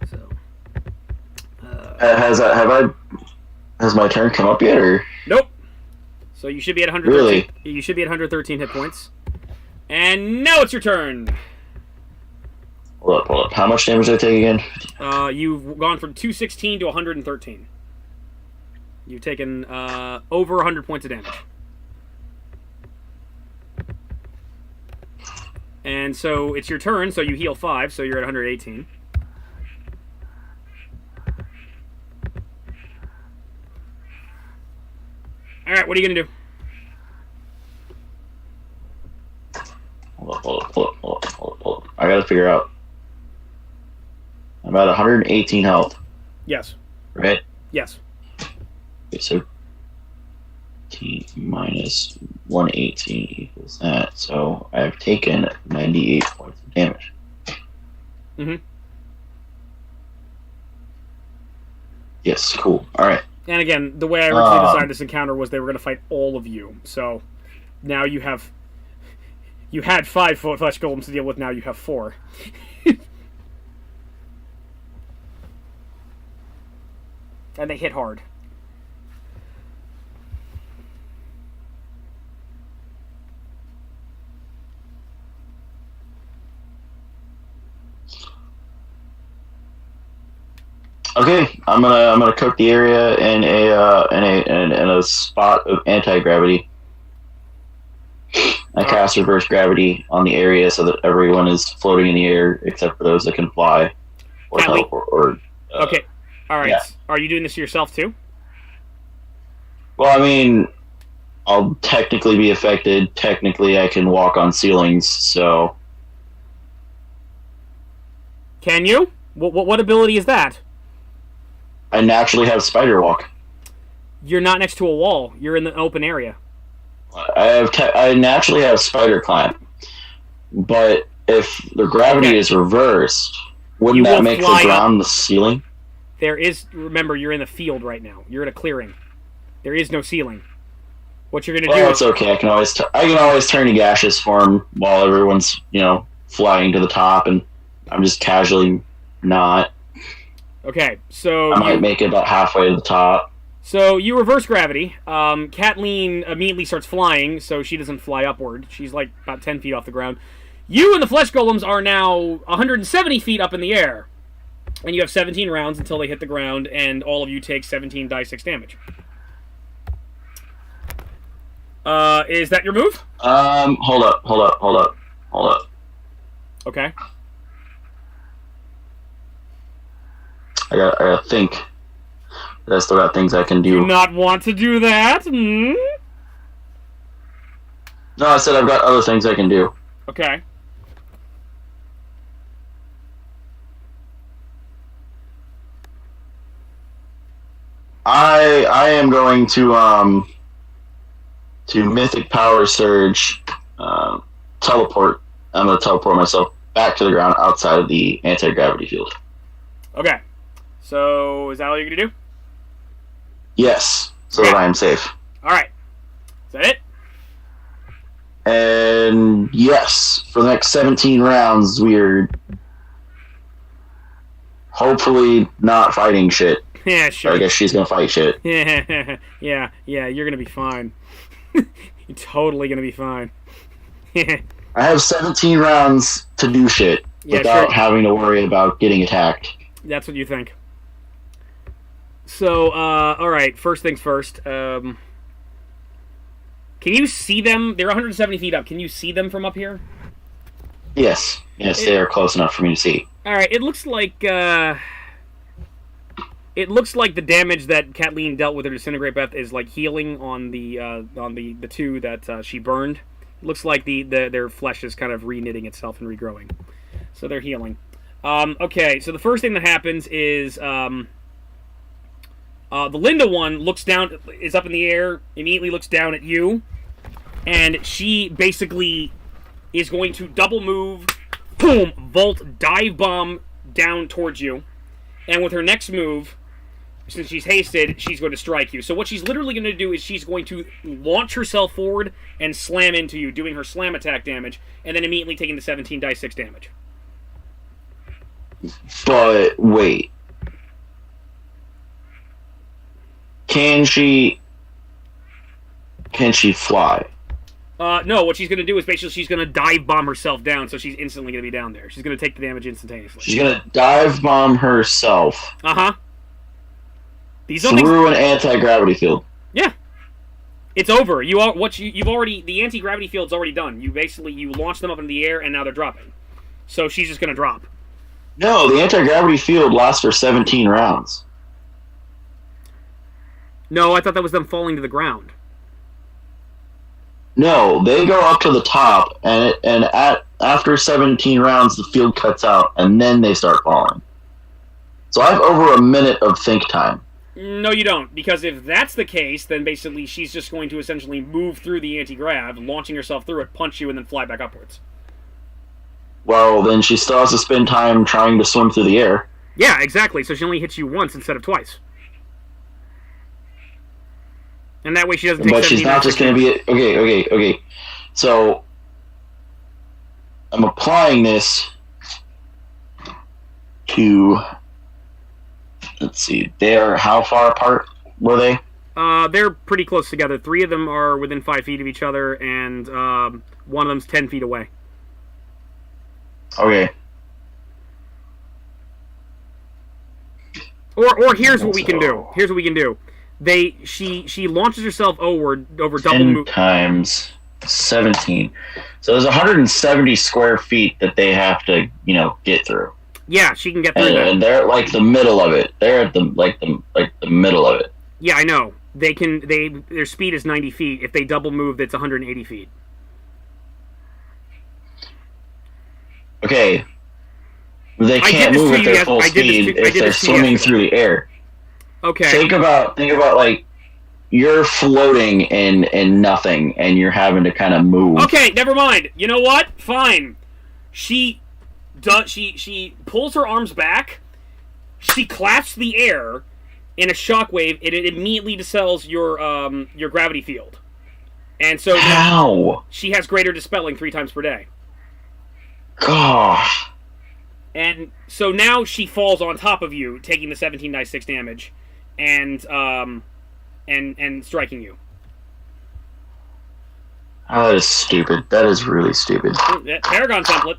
So, has my turn come up yet, or? Nope. So you should be at 113. Really? You should be at 113 hit points. And now it's your turn. Hold up. How much damage did I take again? You've gone from 216 to 113. You've taken over 100 points of damage. And so it's your turn, so you heal 5, so you're at 118. Alright, what are you going to do? Hold up. I gotta figure out. I'm at 118 health. Yes. Right? Yes. Okay, so T minus 118 equals that. So I've taken 98 points of damage. Yes, cool. All right. And again, the way I originally designed this encounter was they were going to fight all of you. So now you had 5 flesh golems to deal with. Now you have 4. And they hit hard. Okay, I'm gonna cook the area in a spot of anti-gravity. I cast reverse gravity on the area so that everyone is floating in the air except for those that can fly or teleport. Okay, all right. Yeah. Are you doing this yourself too? Well, I mean, I'll technically be affected. Technically, I can walk on ceilings. So, can you? What ability is that? I naturally have spider walk. You're not next to a wall. You're in the open area. I naturally have spider climb, but if the gravity is reversed, wouldn't that make the ground the ceiling? Remember, you're in the field right now. You're in a clearing. There is no ceiling. What you're gonna do? Well, it's okay. I can always turn to gaseous form while everyone's flying to the top, and I'm just casually not. Okay, so I might make it about halfway to the top. So you reverse gravity. Kathleen immediately starts flying, so she doesn't fly upward. She's like about 10 feet off the ground. You and the flesh golems are now 170 feet up in the air. And you have 17 rounds until they hit the ground, and all of you take 17 die 6 damage. Is that your move? Hold up. Okay. I gotta think. I still got things I can do. Do not want to do that? Hmm? No, I said I've got other things I can do. Okay. I am going to Mythic Power Surge, teleport. I'm gonna teleport myself back to the ground outside of the anti-gravity field. Okay. So, is that all you're gonna do? Yes, so that I am safe. Alright. Is that it? And yes, for the next 17 rounds, we're hopefully not fighting shit. Yeah, sure. I guess she's gonna fight shit. Yeah, you're gonna be fine. You're totally gonna be fine. I have 17 rounds to do shit without having to worry about getting attacked. That's what you think. So, alright, first things first. Can you see them? They're 170 feet up. Can you see them from up here? Yes, they are close enough for me to see. Alright, it looks like the damage that Kathleen dealt with her disintegrate breath is like healing on the two that she burned. It looks like their flesh is kind of re-knitting itself and regrowing. So they're healing. Okay, so the first thing that happens is the Linda one looks down, is up in the air, immediately looks down at you, and she basically is going to double move, boom, vault, dive bomb down towards you, and with her next move, since she's hasted, she's going to strike you. So what she's literally going to do is she's going to launch herself forward and slam into you, doing her slam attack damage, and then immediately taking the 17 die 6 damage. But wait. Can she fly? No, what she's going to do is basically she's going to dive bomb herself down, so she's instantly going to be down there. She's going to take the damage instantaneously. She's going to dive bomb herself. Uh-huh. Through an anti-gravity field. Yeah. It's over. The anti-gravity field's already done. You launch them up into the air, and now they're dropping. So she's just going to drop. No, the anti-gravity field lasts for 17 rounds. No, I thought that was them falling to the ground. No, they go up to the top, and after 17 rounds, the field cuts out, and then they start falling. So I have over a minute of think time. No, you don't, because if that's the case, then basically she's just going to essentially move through the anti-grav, launching herself through it, punch you, and then fly back upwards. Well, then she still has to spend time trying to swim through the air. Yeah, exactly, so she only hits you once instead of twice. And that way she doesn't take But she's not just going to be... Okay. So, I'm applying this to... Let's see. How far apart were they? They're pretty close together. 3 of them are within 5 feet of each other, and one of them's 10 feet away. Okay. Or here's what we can do. She launches herself over double 10 times 17. So there's 170 square feet that they have to, get through. Yeah, she can get through that. And they're at like the middle of it. They're at the middle of it. Yeah, I know. Their speed is 90 feet. If they double move, it's 180 feet. Okay. They can't move at their full speed if they're swimming through the air. Okay. Think about like you're floating in nothing and you're having to kind of move. Okay, never mind. You know what? Fine. She pulls her arms back. She claps the air in a shockwave. It immediately dispels your gravity field. And so how? She has greater dispelling 3 times per day. Gosh. And so now she falls on top of you, taking the 17 dice 6 damage, and striking you. Oh, that is stupid. That is really stupid. Paragon template.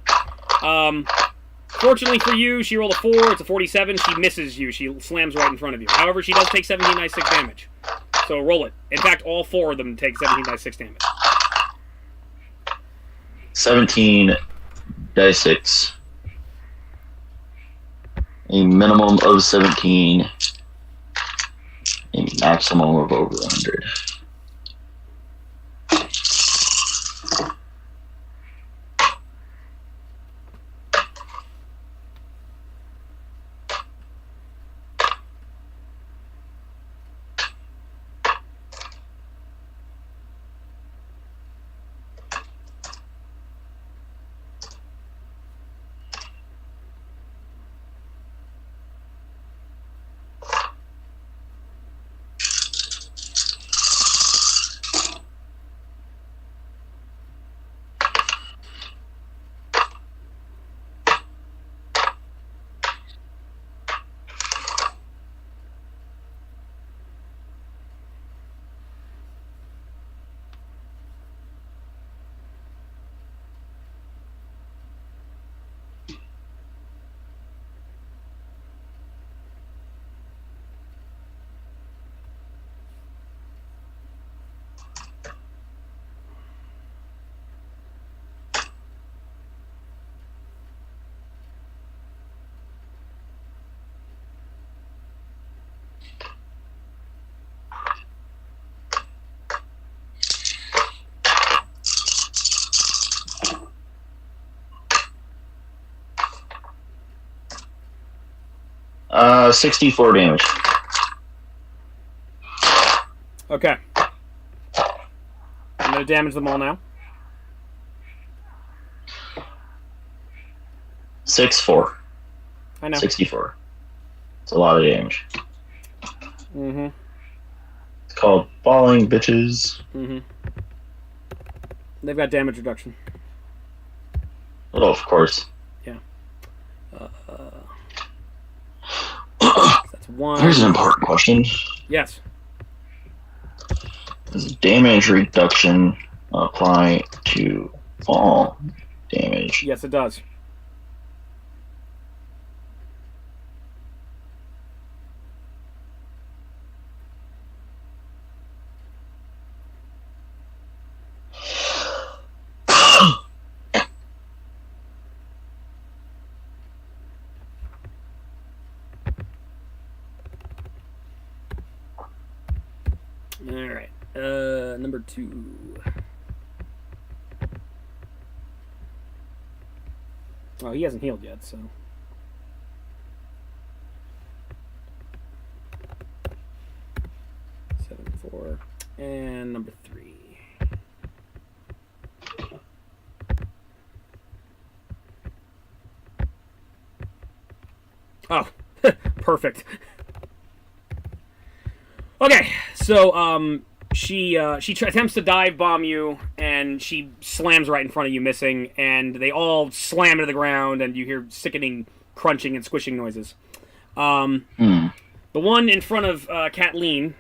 Fortunately for you, she rolled a 4. It's a 47. She misses you. She slams right in front of you. However, she does take 17 dice 6 damage. So roll it. In fact, all 4 of them take 17 dice 6 damage. 17 dice 6. A minimum of 17. A maximum of over 100. Uh, 64 damage. Okay. I'm going to damage them all now. 6-4. I know. 64. It's a lot of damage. Mm-hmm. It's called falling, bitches. Mm-hmm. They've got damage reduction. Oh, of course. Yeah. That's 1. Here's an important question. Yes. Does damage reduction apply to fall damage? Yes, it does. Alright. Number 2. Oh, he hasn't healed yet, so. Seven, 4. And number 3. Oh, perfect. Okay, so she attempts to dive bomb you, and she slams right in front of you, missing. And they all slam into the ground, and you hear sickening crunching and squishing noises. The one in front of Kathleen,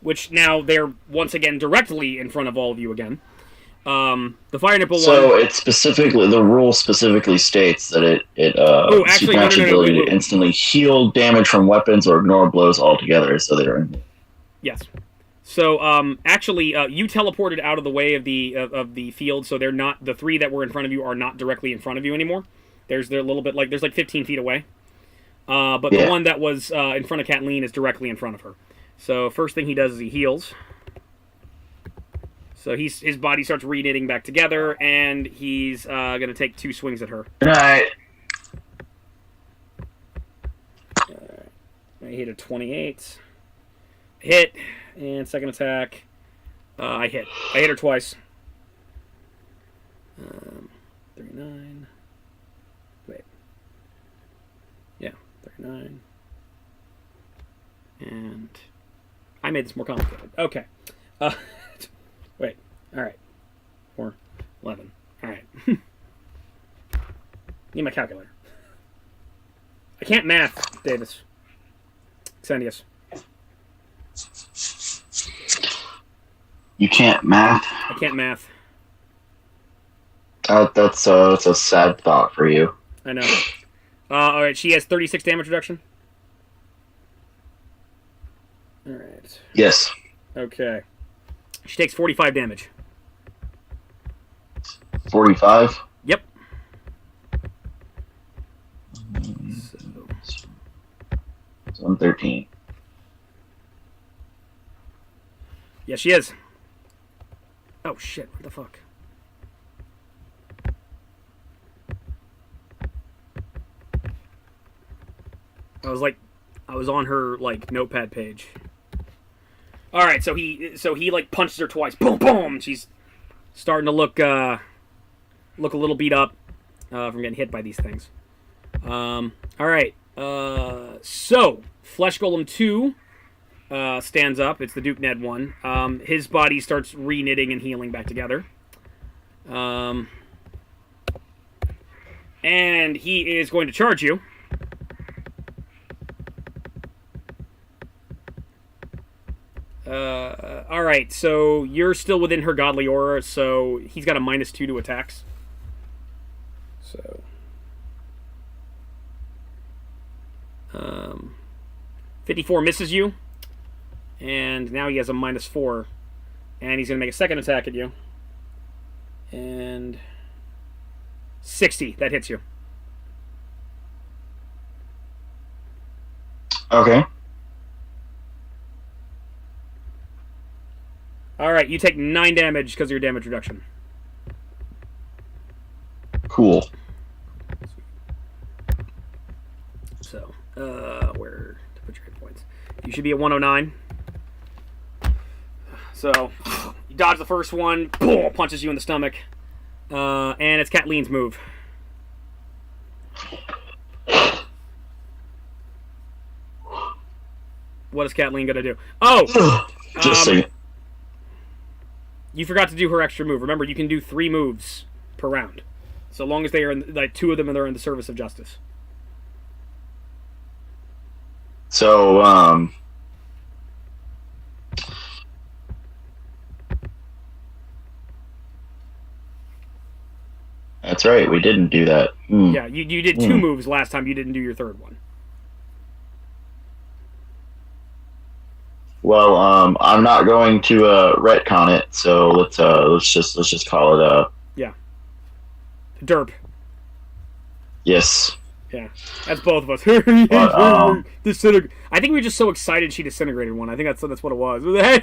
which now they're once again directly in front of all of you again. The fire nipple one. So it specifically, the rule specifically states that it supernatural ability to instantly heal damage from weapons or ignore blows altogether. So they're yes. So actually, you teleported out of the way of the field, so they're not, the three that were in front of you are not directly in front of you anymore. They're a little bit like, there's like 15 feet away. But the one that was in front of Kathleen is directly in front of her. So first thing he does is he heals. So his body starts reknitting back together, and he's going to take 2 swings at her. All right. I hit a 28. Hit, and second attack. I hit. I hit her twice. 39. Wait. Yeah, 39. And I made this more complicated. Okay. Wait. All right. 4, 11. All right. Need my calculator. I can't math, Davis. Xendius. You can't math? I can't math. That's a sad thought for you. I know. All right, she has 36 damage reduction. All right. Yes. Okay. She takes 45 damage. 45? Yep. So I'm 13. Yes, she is. Oh, shit. What the fuck? I was on her, like, notepad page. Alright, so he, like, punches her twice. Boom, boom! She's starting to look a little beat up from getting hit by these things. Alright. So, Flesh Golem 2 stands up. It's the Duke Ned one. His body starts re-knitting and healing back together. And he is going to charge you. Alright, so you're still within her godly aura, so he's got a -2 to attacks. So... 54 misses you. And now he has a -4. And he's going to make a second attack at you. And... 60, that hits you. Okay. Alright, you take 9 damage because of your damage reduction. Cool. So, where to put your hit points? You should be at 109. So, you dodge the first one, boom, punches you in the stomach. And it's Kathleen's move. What is Kathleen gonna do? Oh! Just say it. You forgot to do her extra move. Remember, you can do 3 moves per round. So long as they are in, like, 2 of them are in the service of justice. So, that's right, we didn't do that. Yeah, you did 2 moves last time, you didn't do your third one. Well, I'm not going to retcon it, so let's just call it yeah. Derp. Yes. Yeah, that's both of us. But, I think we were just so excited she disintegrated one. I think that's what it was. Yeah,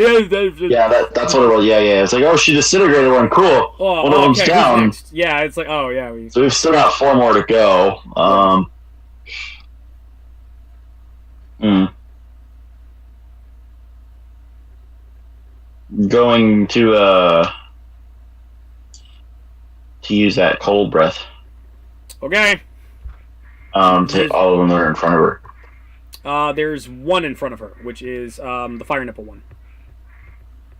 that's what it was. Yeah. It's like, oh, she disintegrated one. Cool. Oh, one of them's down. Yeah, it's like, oh yeah. So we've still got 4 more to go. Going to use that cold breath. Okay. To hit all of them that are in front of her. There's one in front of her, which is the fire nipple one.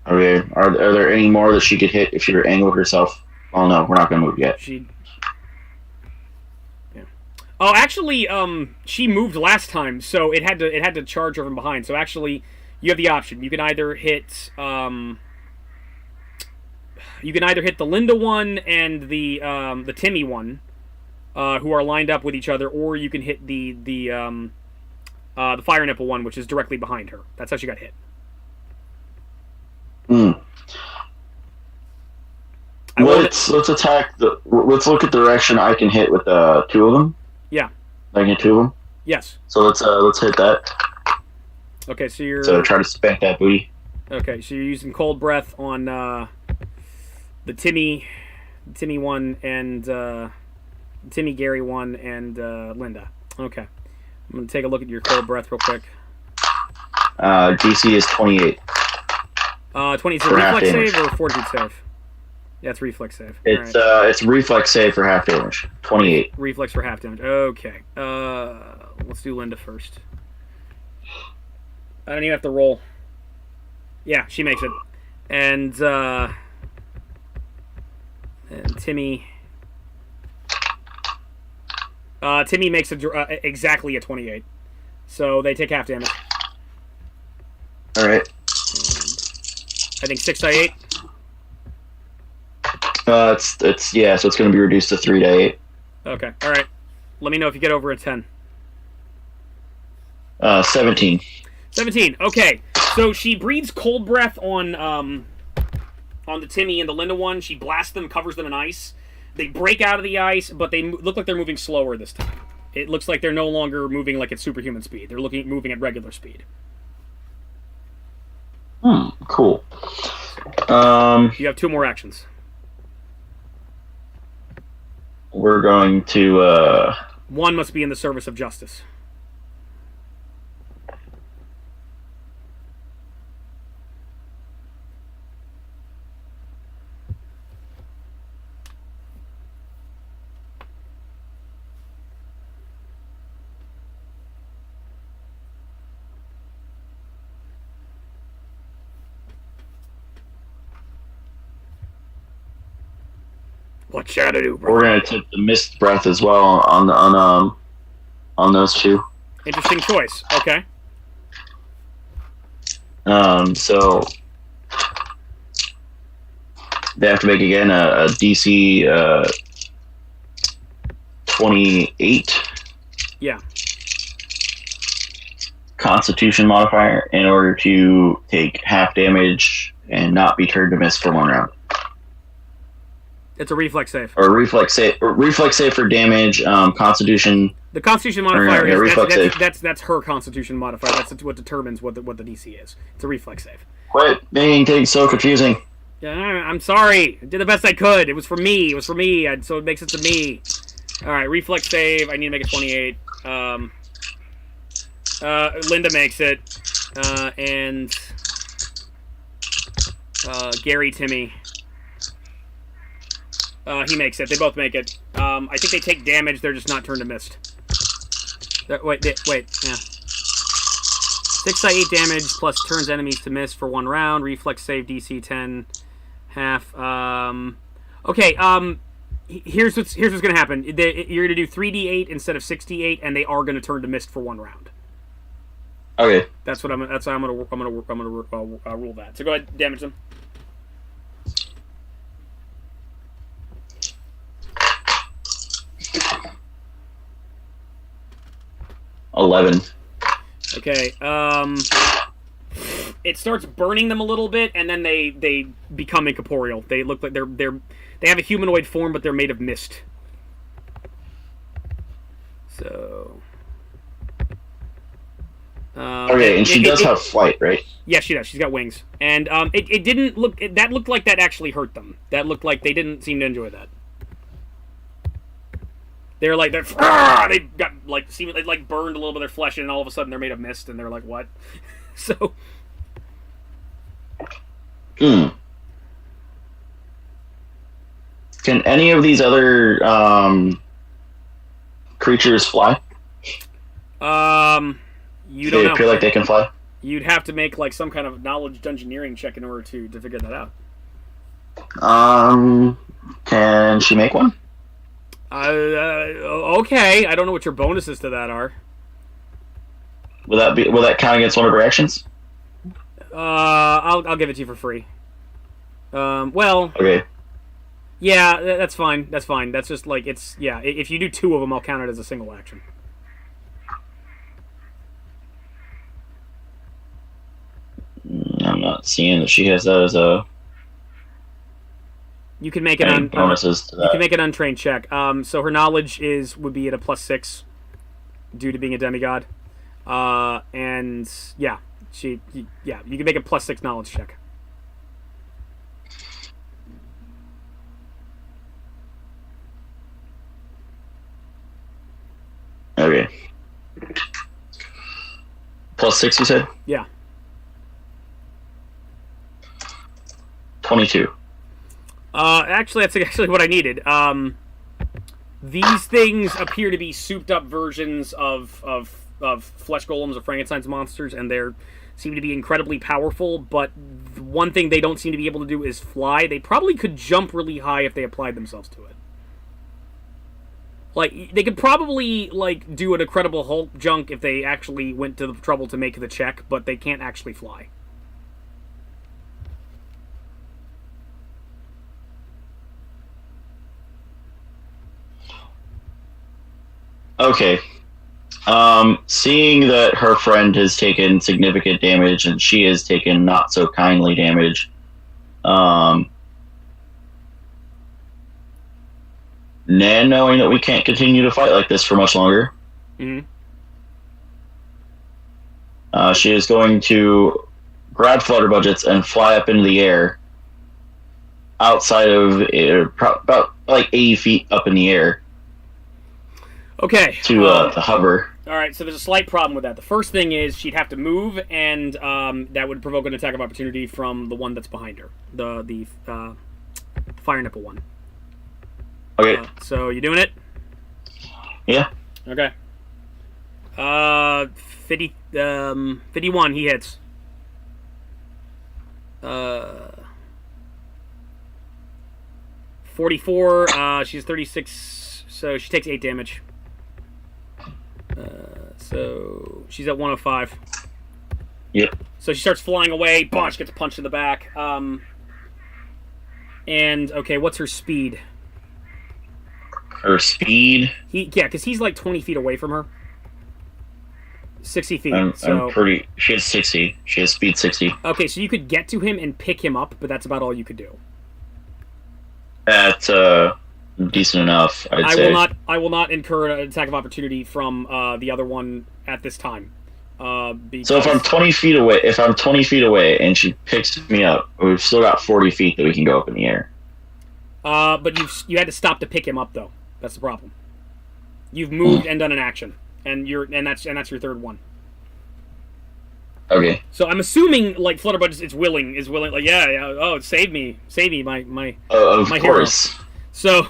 Okay. Are there any more that she could hit if she were angled herself? Oh no, we're not gonna move yet. Oh, actually, she moved last time, so it had to charge her from behind. So actually, you have the option. You can either hit the Linda one and the Timmy one, who are lined up with each other, or you can hit the Fire Nipple one, which is directly behind her. That's how she got hit. Let's attack let's look at the direction I can hit with two of them. Yeah. I can hit two of them. Yes. So let's hit that. Okay, so try to spank that booty. Okay, so you're using cold breath on the Timmy one and Timmy Gary one and Linda. Okay, I'm gonna take a look at your cold breath real quick. DC is 28. 20 is a reflex save or fortitude save? Yeah, it's reflex save. It's right. It's reflex save for half damage. 28. Reflex for half damage. Okay. Let's do Linda first. I don't even have to roll. Yeah, she makes it. And Timmy. Timmy makes exactly a 28. So they take half damage. All right. I think 6 die 8. It's yeah, so it's going to be reduced to 3 to 8. Okay, all right. Let me know if you get over a 10. 17. 17. Okay, so she breathes cold breath on the Timmy and the Linda one. She blasts them, covers them in ice. They break out of the ice, but they look like they're moving slower this time. It looks like they're no longer moving like at superhuman speed. They're moving at regular speed. Cool. You have 2 more actions. We're going to... One must be in the service of justice. What should I do, bro? We're gonna take the mist breath as well on those 2. Interesting choice. Okay. So they have to make again a DC 28. Yeah. Constitution modifier in order to take half damage and not be turned to mist for 1 round. It's a reflex save. Or reflex save for damage. Constitution. The Constitution modifier is that's her Constitution modifier. That's what determines what the DC is. It's a reflex save. Quit making things so confusing. Yeah, I'm sorry. I did the best I could. It was for me. So it makes it to me. All right, reflex save. I need to make a 28. Linda makes it, and Gary, Timmy. He makes it. They both make it. I think they take damage. They're just not turned to mist. Wait. Yeah. 6 die 8 damage plus turns enemies to mist for 1 round. Reflex save DC 10. Half. Okay. Here's what's gonna happen. You're gonna do 3d8 instead of 6d8, and they are gonna turn to mist for 1 round. Okay. That's how I'm gonna rule that. So go ahead, damage them. Okay. It starts burning them a little bit, and then they become incorporeal. They look like they have a humanoid form, but they're made of mist. So. Okay, and she does have flight, right? Yeah, she does. She's got wings, and it didn't look. That looked like that actually hurt them. That looked like they didn't seem to enjoy that. They got like burned a little bit of their flesh, and all of a sudden they're made of mist, and they're like, what? So. Can any of these other creatures fly? You don't know. They appear like they can fly? You'd have to make like some kind of knowledge dungeoneering check in order to figure that out. Can she make one? Okay. I don't know what your bonuses to that are. Will that count against one of her actions? I'll give it to you for free. Well. Okay. Yeah, that's fine. That's fine. That's just like it's if you do 2 of them, I'll count it as a single action. I'm not seeing that she has that as a. You can make it bonuses to that. You can make an untrained check. So her knowledge would be at a +6 due to being a demigod. And yeah, you can make a +6 knowledge check. Okay. +6, you said? Yeah. 22. Actually, that's actually what I needed. These things appear to be souped-up versions of flesh golems or Frankenstein's monsters, and they seem to be incredibly powerful, but one thing they don't seem to be able to do is fly. They probably could jump really high if they applied themselves to it. Like, they could probably, like, do an Incredible Hulk junk if they actually went to the trouble to make the check, but they can't actually fly. Okay. Seeing that her friend has taken significant damage and she has taken not so kindly damage, Nan, knowing that we can't continue to fight like this for much longer, she is going to grab Flutterbudgets and fly up into the air outside of about like 80 feet up in the air. Okay. To hover. Alright, so there's a slight problem with that. The first thing is she'd have to move, and that would provoke an attack of opportunity from the one that's behind her. The fire nipple one. Okay. So, you doing it? Yeah. Okay. 51, he hits. 44, she's 36, so she takes 8 damage. So she's at 105. Yep. So she starts flying away. She gets punched in the back. And okay, what's her speed? Her speed? Because he's like 20 feet away from her. 60 feet. I'm pretty. She has 60. She has speed 60. Okay, so you could get to him and pick him up, but that's about all you could do. That's decent enough, I'd say. I will not incur an attack of opportunity from the other one at this time. So if I'm 20 feet away, and she picks me up, we've still got 40 feet that we can go up in the air. But you had to stop to pick him up, though. That's the problem. You've moved and done an action, and that's your third one. Okay. So I'm assuming like Flutterbudgets is willing. Like oh, save me, my of my course. Hero. So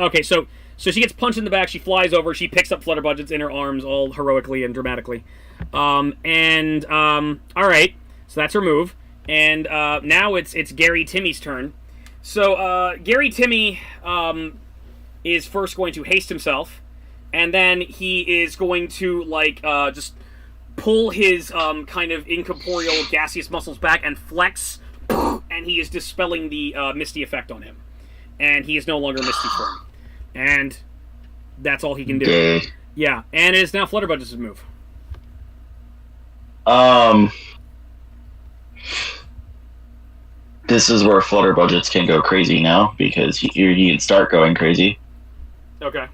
okay, so she gets punched in the back. She flies over. She picks up Flutterbudgets in her arms, all heroically and dramatically. All right, so that's her move. And now it's Gary Timmy's turn. So Gary Timmy is first going to haste himself, and then he is going to like just pull his kind of incorporeal gaseous muscles back and flex, and he is dispelling the misty effect on him. And he is no longer misty form. And that's all he can do. Okay. Yeah, and it is now Flutterbudgets' move. This is where Flutterbudgets can go crazy now, because he can start going crazy. Okay.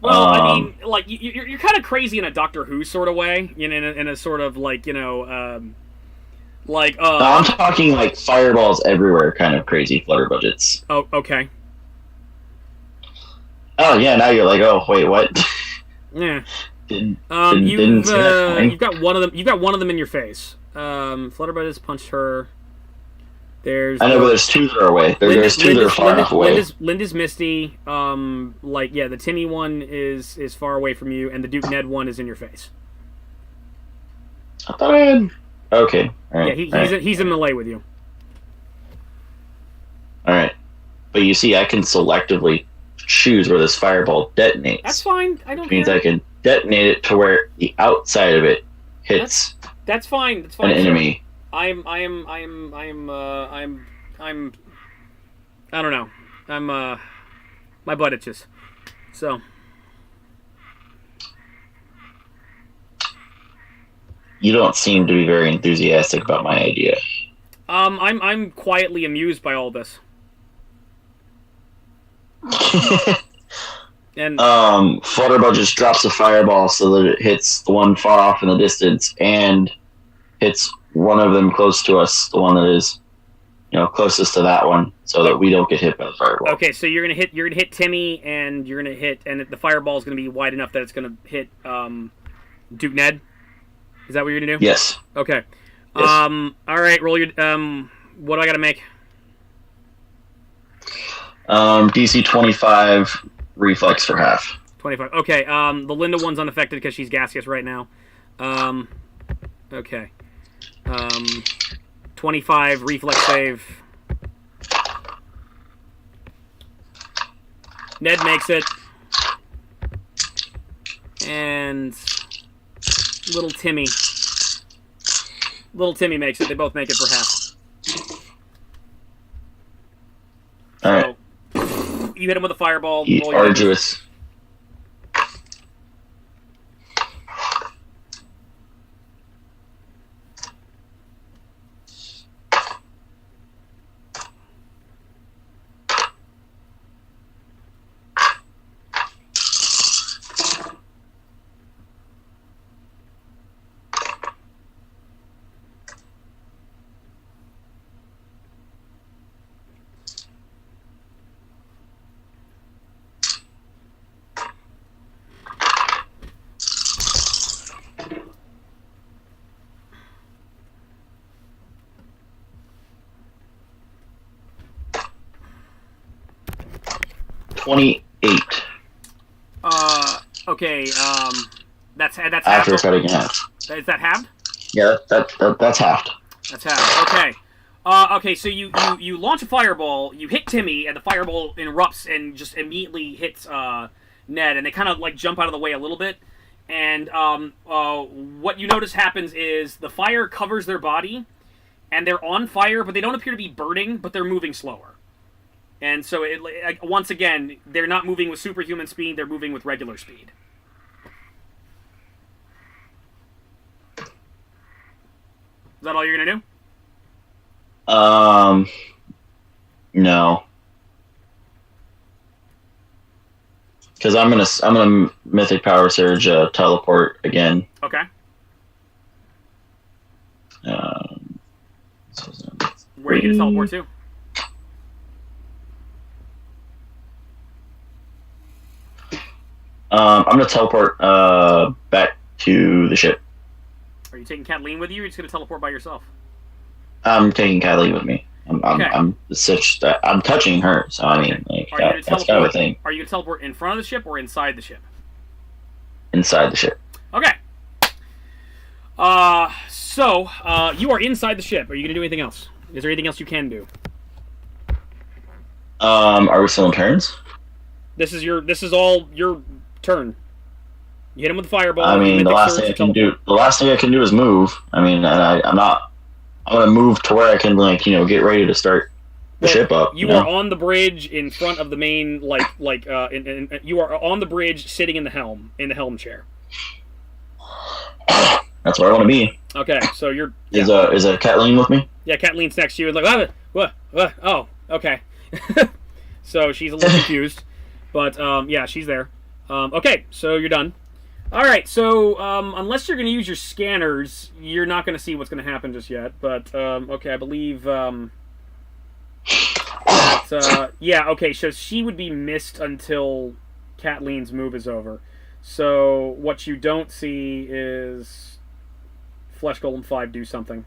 Well, I mean, like, you're kind of crazy in a Doctor Who sort of way, in a sort of, like, no, I'm talking, like, fireballs everywhere kind of crazy Flutterbudgets. Oh, okay. Oh, yeah, now you're like, oh, wait, what? Yeah. You've got one of them. You've got one of them in your face. Flutterbudgets punched her. I know, but there's two that are away. There's two that are far enough away. Linda's misty. The Timmy one is far away from you, and the Duke Ned one is in your face. I thought I had... Okay. All right. Yeah, he's in melee with you. All right. But you see, I can selectively choose where this fireball detonates. That's fine. I don't care. Which means I can detonate it to where the outside of it hits. That's fine. That's fine. An enemy. I'm I don't know. My butt itches. So. You don't seem to be very enthusiastic about my idea. I'm quietly amused by all this. And Flutterbudgets drops a fireball so that it hits the one far off in the distance and hits one of them close to us, the one that is, closest to that one, so that we don't get hit by the fireball. Okay, so you're gonna hit Timmy, and the fireball is gonna be wide enough that it's gonna hit Duke Ned. Is that what you're gonna do? Yes. Okay. Yes. All right. Roll your. What do I gotta make? DC 25 reflex for half. 25. Okay. The Linda one's unaffected because she's gaseous right now. Okay. 25 reflex save. Ned makes it. And little Timmy makes it. They both make it for half. All right. You hit him with a fireball. Arduous. Okay. That's after half. cutting in half. Is that halved? Yeah, that's halved. That's halved. Okay. Okay. So you launch a fireball. You hit Timmy, and the fireball erupts and just immediately hits Ned, and they kind of like jump out of the way a little bit. And what you notice happens is the fire covers their body, and they're on fire, but they don't appear to be burning, but they're moving slower. And so, once again, they're not moving with superhuman speed, they're moving with regular speed. Is that all you're going to do? No. Because I'm gonna Mythic Power Surge teleport again. Okay. Where are you going to teleport to? I'm going to teleport back to the ship. Are you taking Kathleen with you, or are you just going to teleport by yourself? I'm taking Kathleen with me. I'm touching her, so I mean, that's kind of a thing. Are you going to teleport in front of the ship or inside the ship? Inside the ship. Okay. So you are inside the ship. Are you going to do anything else? Is there anything else you can do? Are we still in turns? This is all your turn. You hit him with the fireball. I mean, the last thing I can do is move. I mean, I'm gonna move to where I can get ready to start the ship up. You are on the bridge in front of the main you are on the bridge sitting in the helm chair. That's where I want to be. Okay, so you're is Kathleen with me? Yeah, Kathleen's next to you. Like what? Oh, okay. So she's a little confused, but yeah, she's there. Okay, so you're done. All right, so unless you're going to use your scanners, you're not going to see what's going to happen just yet. But okay, I believe yeah. Okay, so she would be missed until Kathleen's move is over. So what you don't see is Flesh Golem 5 do something.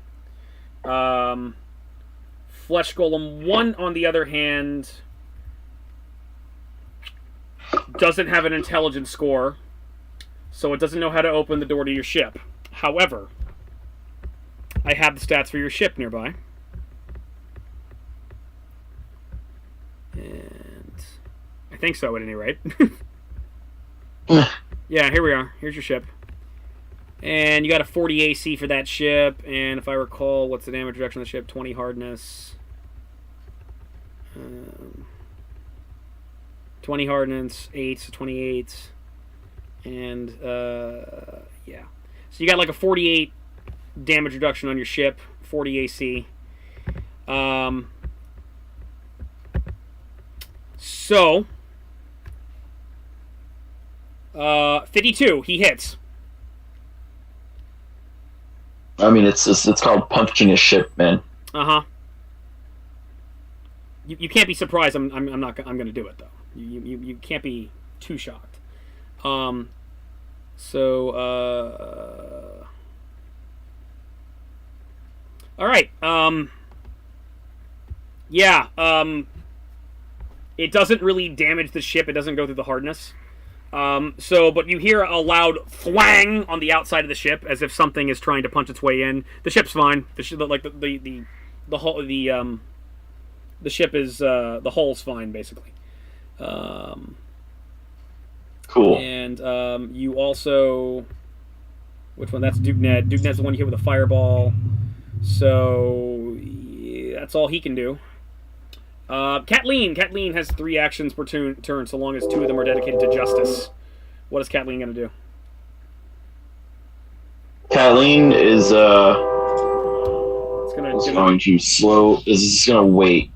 Flesh Golem 1, on the other hand, doesn't have an intelligence score, so it doesn't know how to open the door to your ship. However, I have the stats for your ship nearby. And I think so, at any rate. Yeah, here we are. Here's your ship. And you got a 40 AC for that ship. And if I recall, what's the damage reduction of the ship? 20 hardness. 20 hardness, 8, so 28. And, yeah. So you got like a 48 damage reduction on your ship. 40 AC. So, 52, he hits. I mean, it's called punching a ship, man. Uh-huh. You can't be surprised. I'm gonna do it though. You can't be too shocked. So all right. Yeah. It doesn't really damage the ship. It doesn't go through the hardness. But you hear a loud thwang on the outside of the ship, as if something is trying to punch its way in. The ship's fine. The ship is the hull's fine, basically. Cool. And you also, which one? That's Duke Ned. Duke Ned's the one you hit with a fireball. So yeah, that's all he can do. Kathleen has 3 actions per turn, so long as 2 of them are dedicated to justice. What is Kathleen going to do? Kathleen is going to slow. Is just going to wait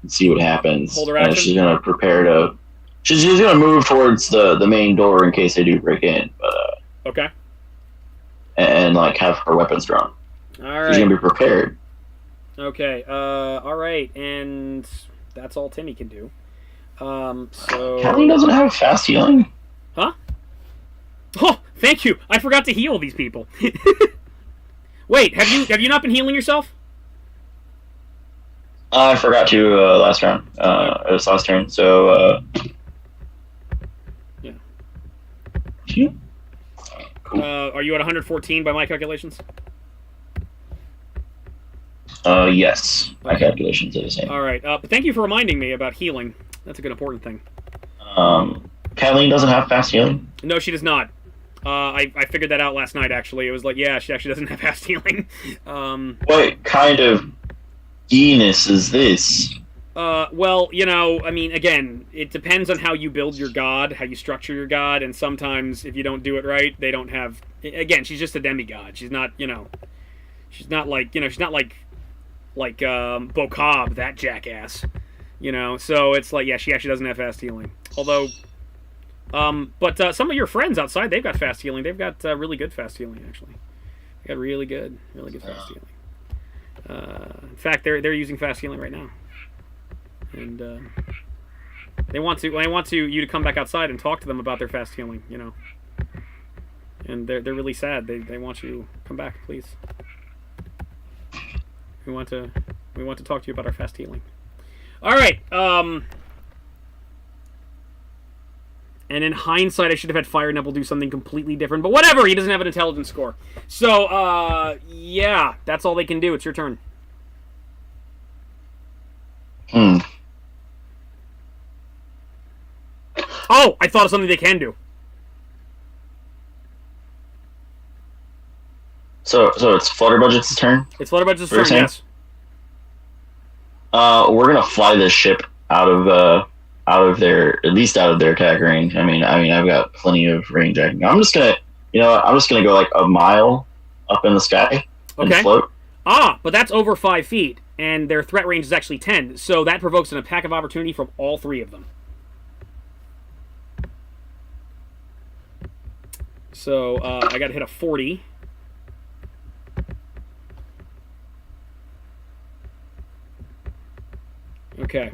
and see what happens. Hold her action. And she's going to prepare to. She's going to move towards the main door in case they do break in. But okay. And like have her weapons drawn. All right. She's going to be prepared. Okay. All right, and that's all Timmy can do. So Kathleen doesn't have fast healing. Huh? Oh, thank you. I forgot to heal these people. Wait, have you not been healing yourself? I forgot to last round. It was last turn. So yeah. Cool. Are you at 114 by my calculations? Yes. My calculations are the same. All right. But thank you for reminding me about healing. That's a good important thing. Kathleen doesn't have fast healing? No, she does not. I figured that out last night, actually. It was like, yeah, she actually doesn't have fast healing. What kind of genus is this? Well, I mean, again, it depends on how you build your god, how you structure your god, and sometimes if you don't do it right, they don't have... Again, she's just a demigod. She's not, she's not like Bokab, that jackass. So it's like, yeah, she actually doesn't have fast healing. Although, but some of your friends outside, they've got fast healing. They've got really good fast healing, actually. They got really good fast healing. In fact, they're using fast healing right now, and they want you to come back outside and talk to them about their fast healing. And they're really sad. They want you to come back, please. We want to talk to you about our fast healing. All right. And in hindsight, I should have had Fire Nipple do something completely different. But whatever, he doesn't have an intelligence score. So, yeah, that's all they can do. It's your turn. Oh, I thought of something they can do. So it's Flutterbudgets' turn? It's Flutterbudgets' turn, yes. We're gonna fly this ship out of their attack range. I mean, I've got plenty of range. I'm just gonna go like a mile up in the sky and float. But that's over 5 feet, and their threat range is actually 10. So that provokes an attack of opportunity from all 3 of them. So I got to hit a 40. Okay.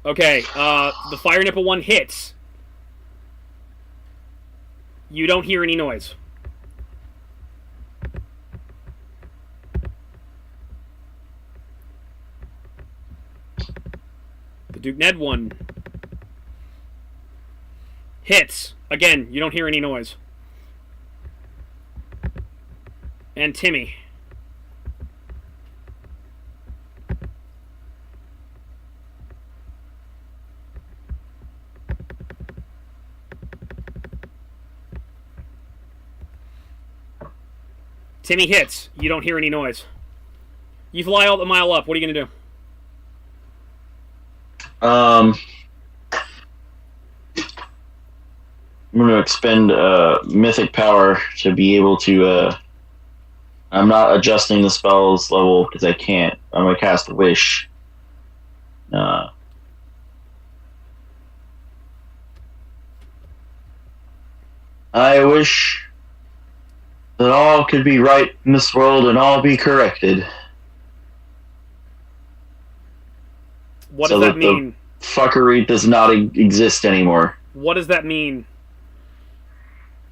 Okay, the Fire Nipple one hits. You don't hear any noise. The Duke Ned one hits. Again, you don't hear any noise. And Timmy. Timmy hits. You don't hear any noise. You fly all the mile up. What are you going to do? I'm going to expend mythic power to be able to... I'm not adjusting the spell's level because I can't. I'm going to cast Wish. I wish that all could be right in this world and all be corrected. What does that mean? The fuckery does not exist anymore. What does that mean?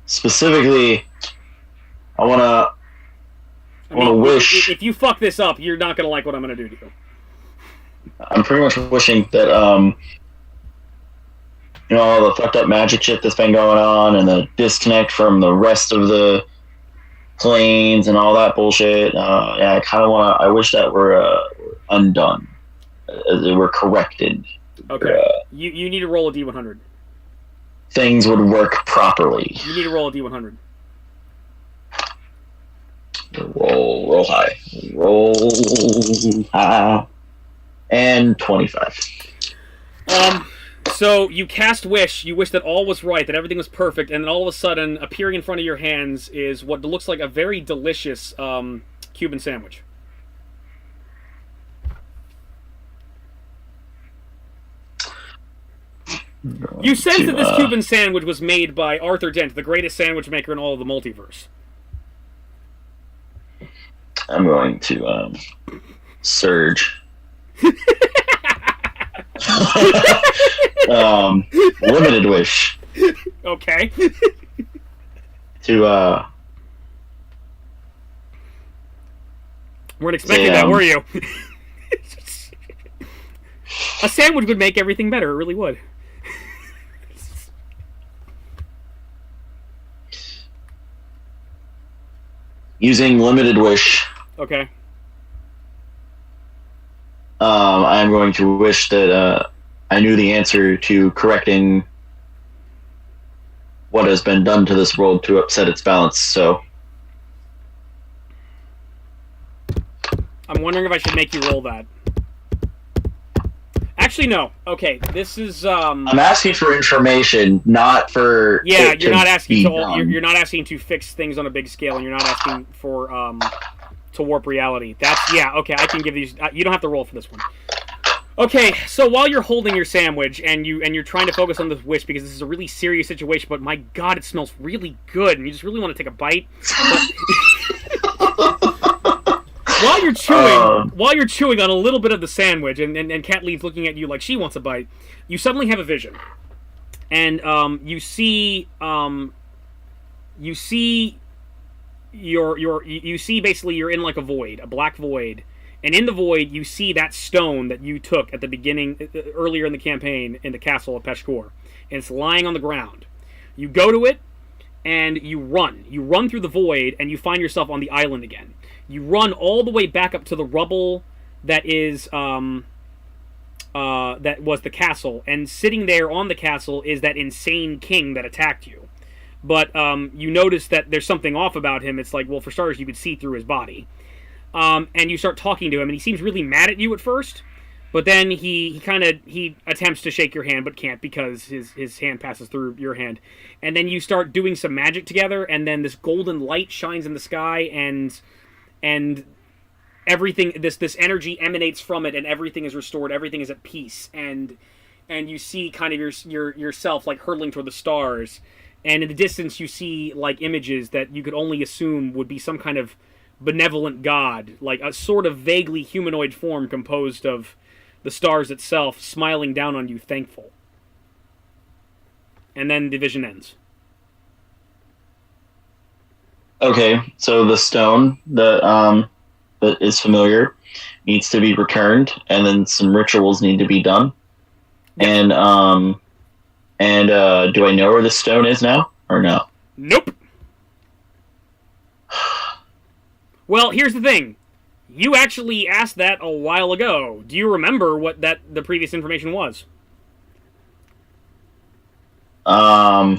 Specifically, I want to wish... If you fuck this up, you're not going to like what I'm going to do to you. I'm pretty much wishing that, all the fucked up magic shit that's been going on and the disconnect from the rest of the planes and all that bullshit. I kind of want to... I wish that were undone. They were corrected. Okay. You need to roll a D100. Things would work properly. You need to roll a D100. Roll high. Roll high. And 25. So you cast Wish. You wish that all was right, that everything was perfect, and then all of a sudden, appearing in front of your hands is what looks like a very delicious Cuban sandwich. You sense that this Cuban sandwich was made by Arthur Dent, the greatest sandwich maker in all of the multiverse. I'm going to surge. Limited wish. Okay. To weren't expecting that, were you? A sandwich would make everything better. It really would. Using limited wish. Okay. I am going to wish that I knew the answer to correcting what has been done to this world to upset its balance, so... I'm wondering if I should make you roll that. Actually, no. Okay, this is... I'm asking for information, not for... Yeah, you're not asking to... You're not asking to fix things on a big scale, and you're not asking for... to warp reality. That's... Yeah, okay, I can give these... you don't have to roll for this one. Okay, so while you're holding your sandwich, and you're trying to focus on this wish, because this is a really serious situation, but my god, it smells really good, and you just really want to take a bite. While you're chewing on a little bit of the sandwich, and Cat Lee's looking at you like she wants a bite, you suddenly have a vision, and you see basically you're in like a void, a black void, and in the void you see that stone that you took at the beginning, earlier in the campaign, in the castle of Peshkor, and it's lying on the ground. You go to it, and you run through the void, and you find yourself on the island again. You run all the way back up to the rubble that is that was the castle, and sitting there on the castle is that insane king that attacked you. But you notice that there's something off about him. It's like, well, for starters, you could see through his body. And you start talking to him, and he seems really mad at you at first, but then he attempts to shake your hand, but can't because his hand passes through your hand. And then you start doing some magic together, and then this golden light shines in the sky, and everything, this energy emanates from it, and everything is restored, everything is at peace, and you see kind of yourself like hurtling toward the stars, and in the distance you see like images that you could only assume would be some kind of benevolent god, like a sort of vaguely humanoid form composed of the stars itself, smiling down on you, thankful. And then the vision ends. Okay, so the stone that is familiar needs to be returned, and then some rituals need to be done. And do I know where the stone is now, or no? Nope. Well, here's the thing. You actually asked that a while ago. Do you remember what the previous information was? I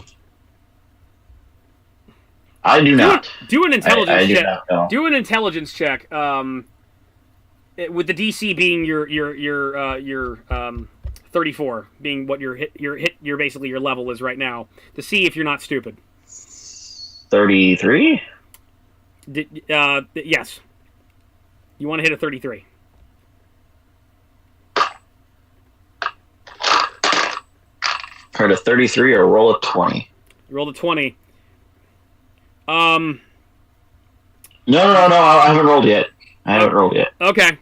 do not. Do an intelligence check. Do not know. Do an intelligence check. With the DC being your 34 being what your basically your level is right now, to see if you're not stupid. 33? Yes. You want to hit a 33. Heard a 33 or roll a 20. Roll a 20. No, I haven't rolled yet. Okay.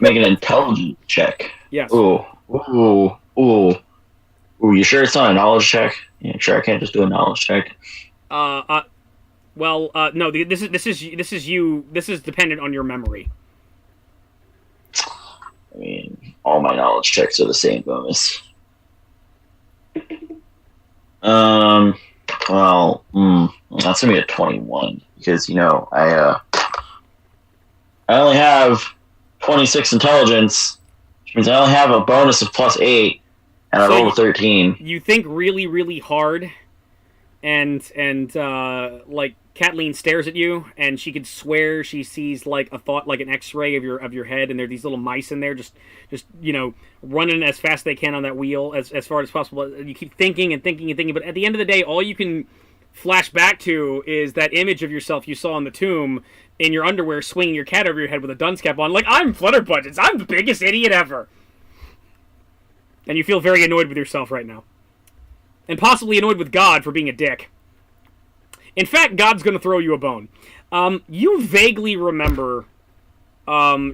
Make an intelligence check. Yes. Ooh. You sure it's not a knowledge check? Yeah, sure I can't just do a knowledge check. Well, no. This is dependent on your memory. I mean, all my knowledge checks are the same bonus. Well, that's gonna be a 21 because I only have 26 intelligence, which means I only have a bonus of +8, and I rolled a 13. You think really, really hard, and like Kathleen stares at you, and she could swear she sees like an X-ray of your head, and there are these little mice in there, just running as fast as they can on that wheel as far as possible. You keep thinking and thinking and thinking, but at the end of the day, all you can flash back to is that image of yourself you saw in the tomb in your underwear, swinging your cat over your head with a dunce cap on, like, I'm Flutterbudgets, I'm the biggest idiot ever. And you feel very annoyed with yourself right now, and possibly annoyed with God for being a dick. In fact, God's going to throw you a bone. You vaguely remember,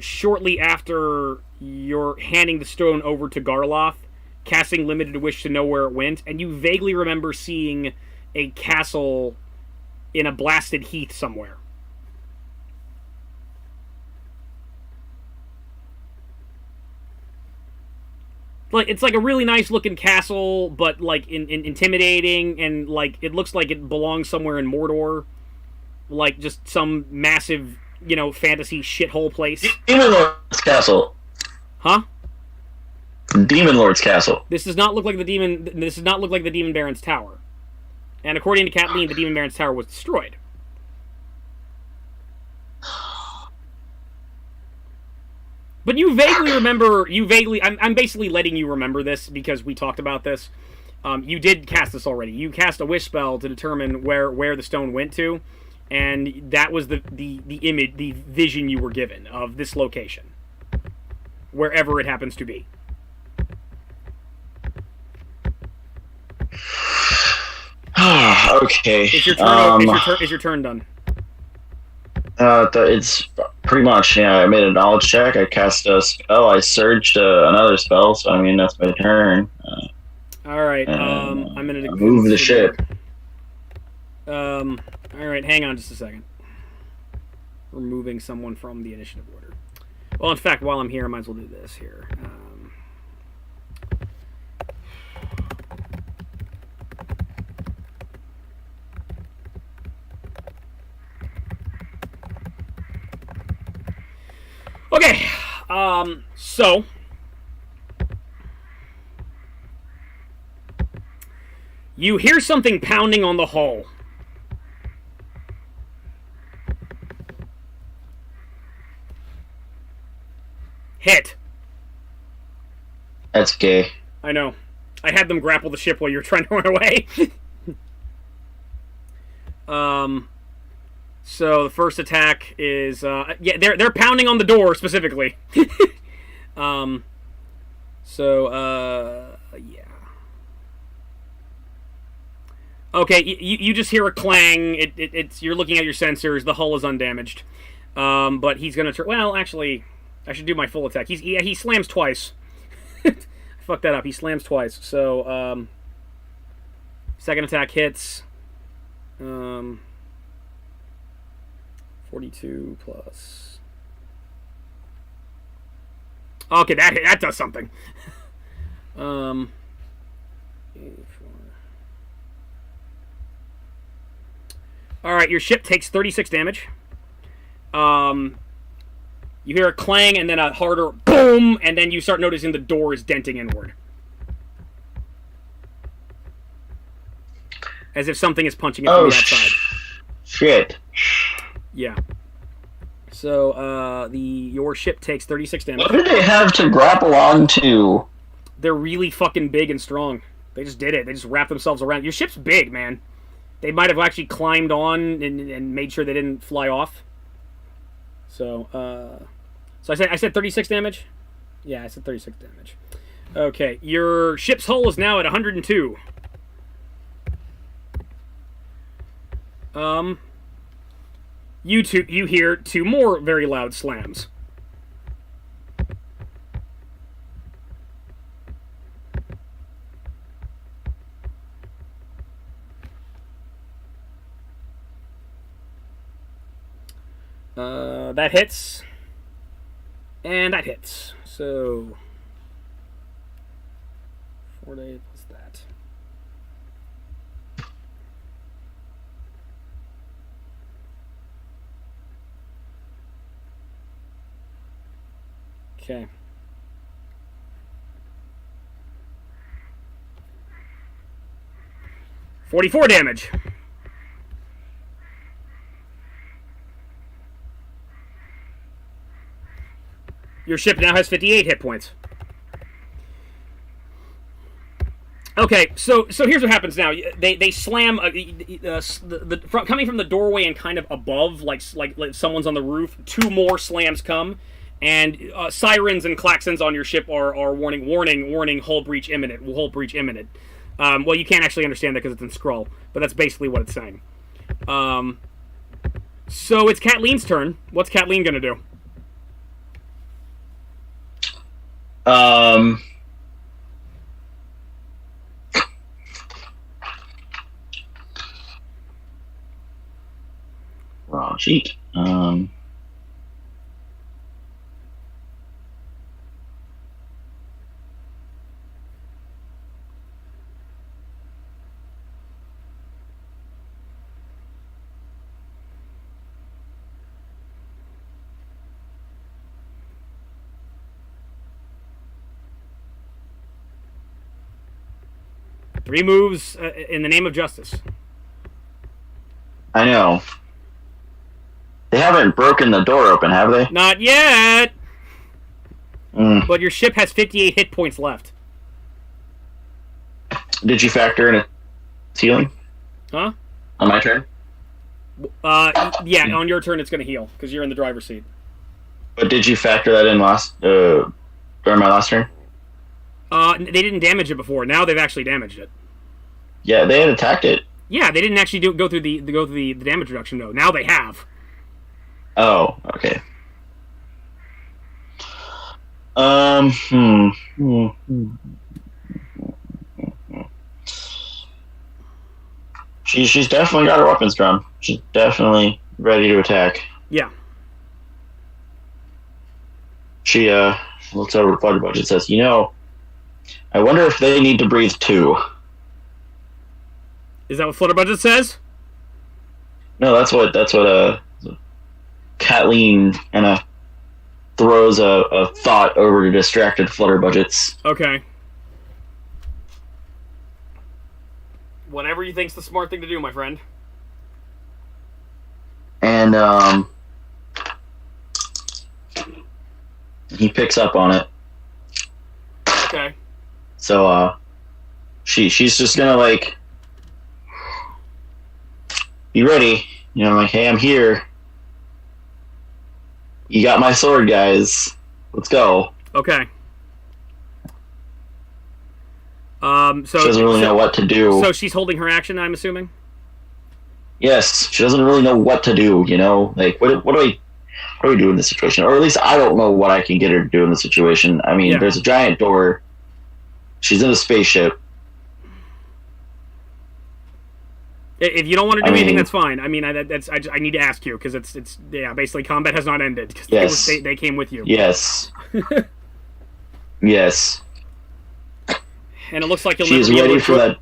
shortly after you're handing the stone over to Garloth, casting Limited Wish to know where it went, and you vaguely remember seeing a castle in a blasted heath somewhere. Like, it's like a really nice looking castle, but like intimidating, and like it looks like it belongs somewhere in Mordor, like just some massive, fantasy shithole place. Demon Lord's castle. Huh? Demon Lord's castle. This does not look like the Demon Baron's tower. And according to Kathleen, the Demon Baron's tower was destroyed. But you vaguely remember. I'm basically letting you remember this because we talked about this. You did cast this already. You cast a wish spell to determine where the stone went to, and that was the image, the vision you were given of this location, wherever it happens to be. Okay. Is your turn done? It's pretty much, I made a knowledge check, I cast a spell, I surged another spell, so I mean, that's my turn. Alright, I'm gonna move the ship. Alright, hang on just a second. Removing someone from the initiative order. Well, in fact, while I'm here, I might as well do this here. Okay, so you hear something pounding on the hull. Hit. That's gay. I know. I had them grapple the ship while you were trying to run away. So the first attack is they're pounding on the door specifically. Yeah. Okay, you just hear a clang. It's you're looking at your sensors. The hull is undamaged. But he's gonna turn. Well, actually, I should do my full attack. He slams twice. I fucked that up. He slams twice. So second attack hits. 42 plus. Okay, that does something. All right, your ship takes 36 damage. You hear a clang and then a harder boom, and then you start noticing the door is denting inward. As if something is punching it from the outside. Shit. Yeah. So, your ship takes 36 damage. What do they have to grapple onto? They're really fucking big and strong. They just did it. They just wrapped themselves around. Your ship's big, man. They might have actually climbed on and made sure they didn't fly off. So I said 36 damage? Yeah, I said 36 damage. Okay, your ship's hull is now at 102. You hear 2 more very loud slams. That hits. And that hits. So 4 to 8 plus that. Okay. $44 damage. Your ship now has 58 hit points. Okay, so here's what happens now. They slam coming from the doorway and kind of above, like someone's on the roof. 2 more slams come, and sirens and klaxons on your ship are warning, hull breach imminent. Hull breach imminent. Well, you can't actually understand that because it's in Skrull, but that's basically what it's saying. So it's Kathleen's turn. What's Kathleen gonna do? Wrong sheet. Three moves in the name of justice. I know. They haven't broken the door open, have they? Not yet! But your ship has 58 hit points left. Did you factor in a healing? Huh? On my turn? Yeah, on your turn it's going to heal, because you're in the driver's seat. But did you factor that in during my last turn? They didn't damage it before. Now they've actually damaged it. Yeah, they had attacked it. Yeah, they didn't actually go through the damage reduction though. Now they have. Oh, okay. She's definitely got her weapons drawn. She's definitely ready to attack. Yeah. She looks over to Flutterbudget and says, I wonder if they need to breathe too. Is that what Flutterbudget says? No, that's what Kathleen kind of throws a thought over to distracted Flutterbudgets. Okay. Whatever you think's the smart thing to do, my friend. And he picks up on it. Okay. So she's just gonna be ready. Hey, I'm here. You got my sword, guys. Let's go. Okay. So she doesn't really know what to do. So she's holding her action, I'm assuming? Yes, she doesn't really know what to do, what do we do in this situation? Or at least I don't know what I can get her to do in this situation. I mean, There's a giant door. She's in a spaceship. If you don't want to do anything, that's fine. I mean, I need to ask you because it's basically combat has not ended. Yes. They came with you. Yes. Yes. And it looks like she's ready for that.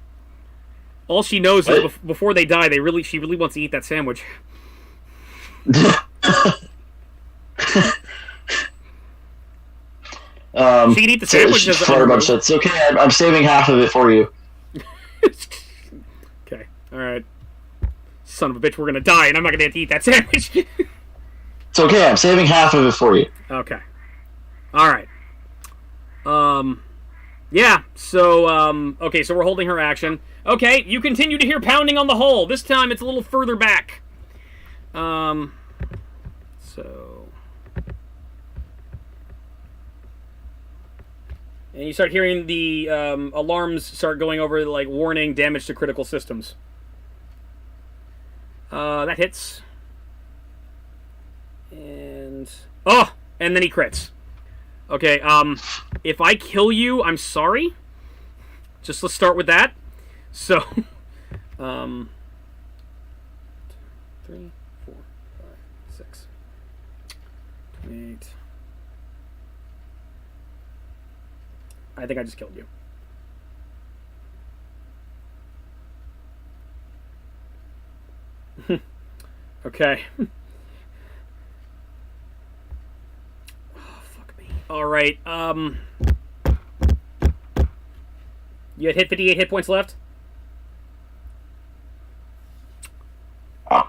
All she knows is before they die, she really wants to eat that sandwich. She can eat the sandwich. Flutterbudgets. It's okay. I'm saving half of it for you. Okay. All right. Son of a bitch, we're gonna die, and I'm not gonna have to eat that sandwich. It's okay. I'm saving half of it for you. Okay. All right. Yeah. So okay. So we're holding her action. Okay. You continue to hear pounding on the hole. This time it's a little further back. So. And you start hearing the alarms start going over, like, warning damage to critical systems. That hits. And... Oh! And then he crits. Okay, if I kill you, I'm sorry. Just let's start with that. So, 3, 4, 5, 6, 28... I think I just killed you. Okay. Oh, fuck me. Alright, you had hit 58 hit points left?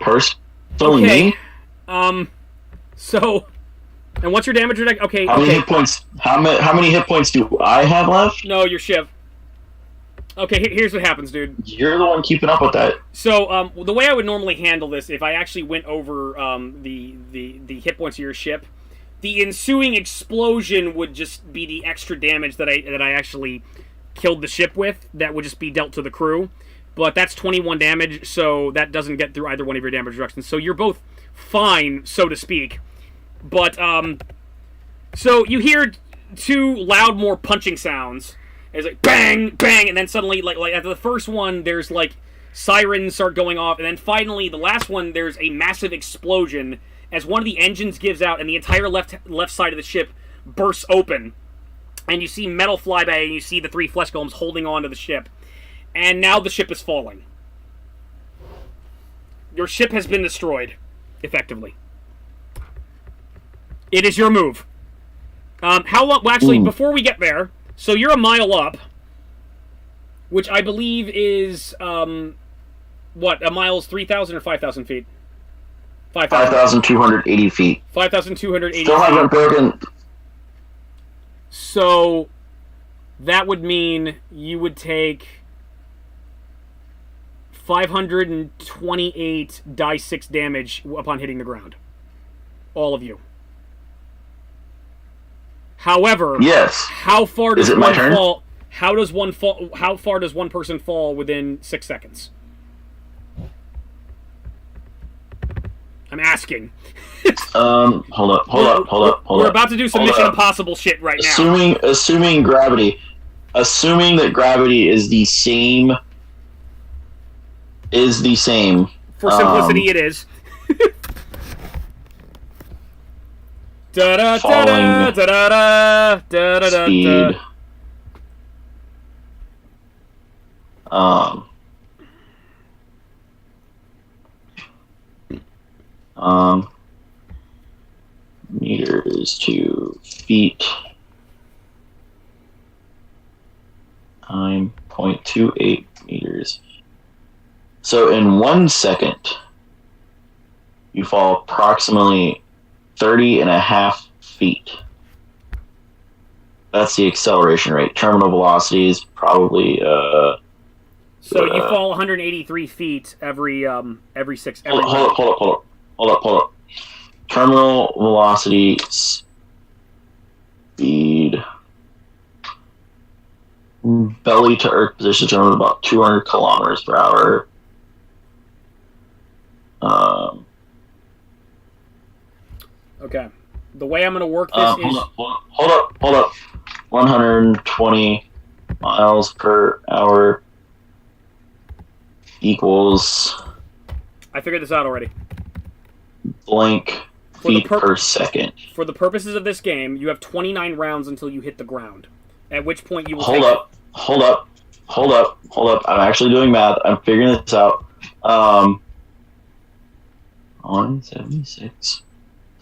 Personally, me? So... And what's your damage reduction? Okay. How many hit points? How many hit points do I have left? No, you're Shiv. Okay, here's what happens, dude. You're the one keeping up with that. So, the way I would normally handle this, if I actually went over the hit points of your ship, the ensuing explosion would just be the extra damage that I actually killed the ship with. That would just be dealt to the crew. But that's 21 damage, so that doesn't get through either one of your damage reductions. So you're both fine, so to speak. But, so you hear two loud, more punching sounds. It's like, bang, bang, and then suddenly, like after the first one, there's, like, sirens start going off, and then finally, the last one, there's a massive explosion as one of the engines gives out, and the entire left side of the ship bursts open. And you see metal fly by, and you see the 3 flesh golems holding on to the ship. And now the ship is falling. Your ship has been destroyed, effectively. It is your move. How long... Well, actually, before we get there... So you're a mile up. Which I believe is... what? A mile is 3,000 or 5,000 feet? 5,280 feet. 5,280 feet. Still haven't broken... So... That would mean you would take... 528 die 6 damage upon hitting the ground. All of you. However, yes. How far does one fall? How does one fall? How far does one person fall within 6 seconds? I'm asking. Hold up. We're about to do some Mission Impossible shit right now. Assuming gravity. Assuming that gravity is the same. For simplicity, it is. Da da da da da da da da speed. Meters to feet. Time 0.28 meters. So in 1 second, you fall approximately 30.5 feet. That's the acceleration rate. Terminal velocity is probably so you fall 183 feet every 6. Hold up. Terminal velocity speed. Belly to Earth position terminal about 200 kilometers per hour. Okay. The way I'm going to work this is... Hold up. 120 miles per hour equals... I figured this out already. Blank feet per second. For the purposes of this game, you have 29 rounds until you hit the ground. At which point you will Hold up. hold up. I'm actually doing math. I'm figuring this out. 176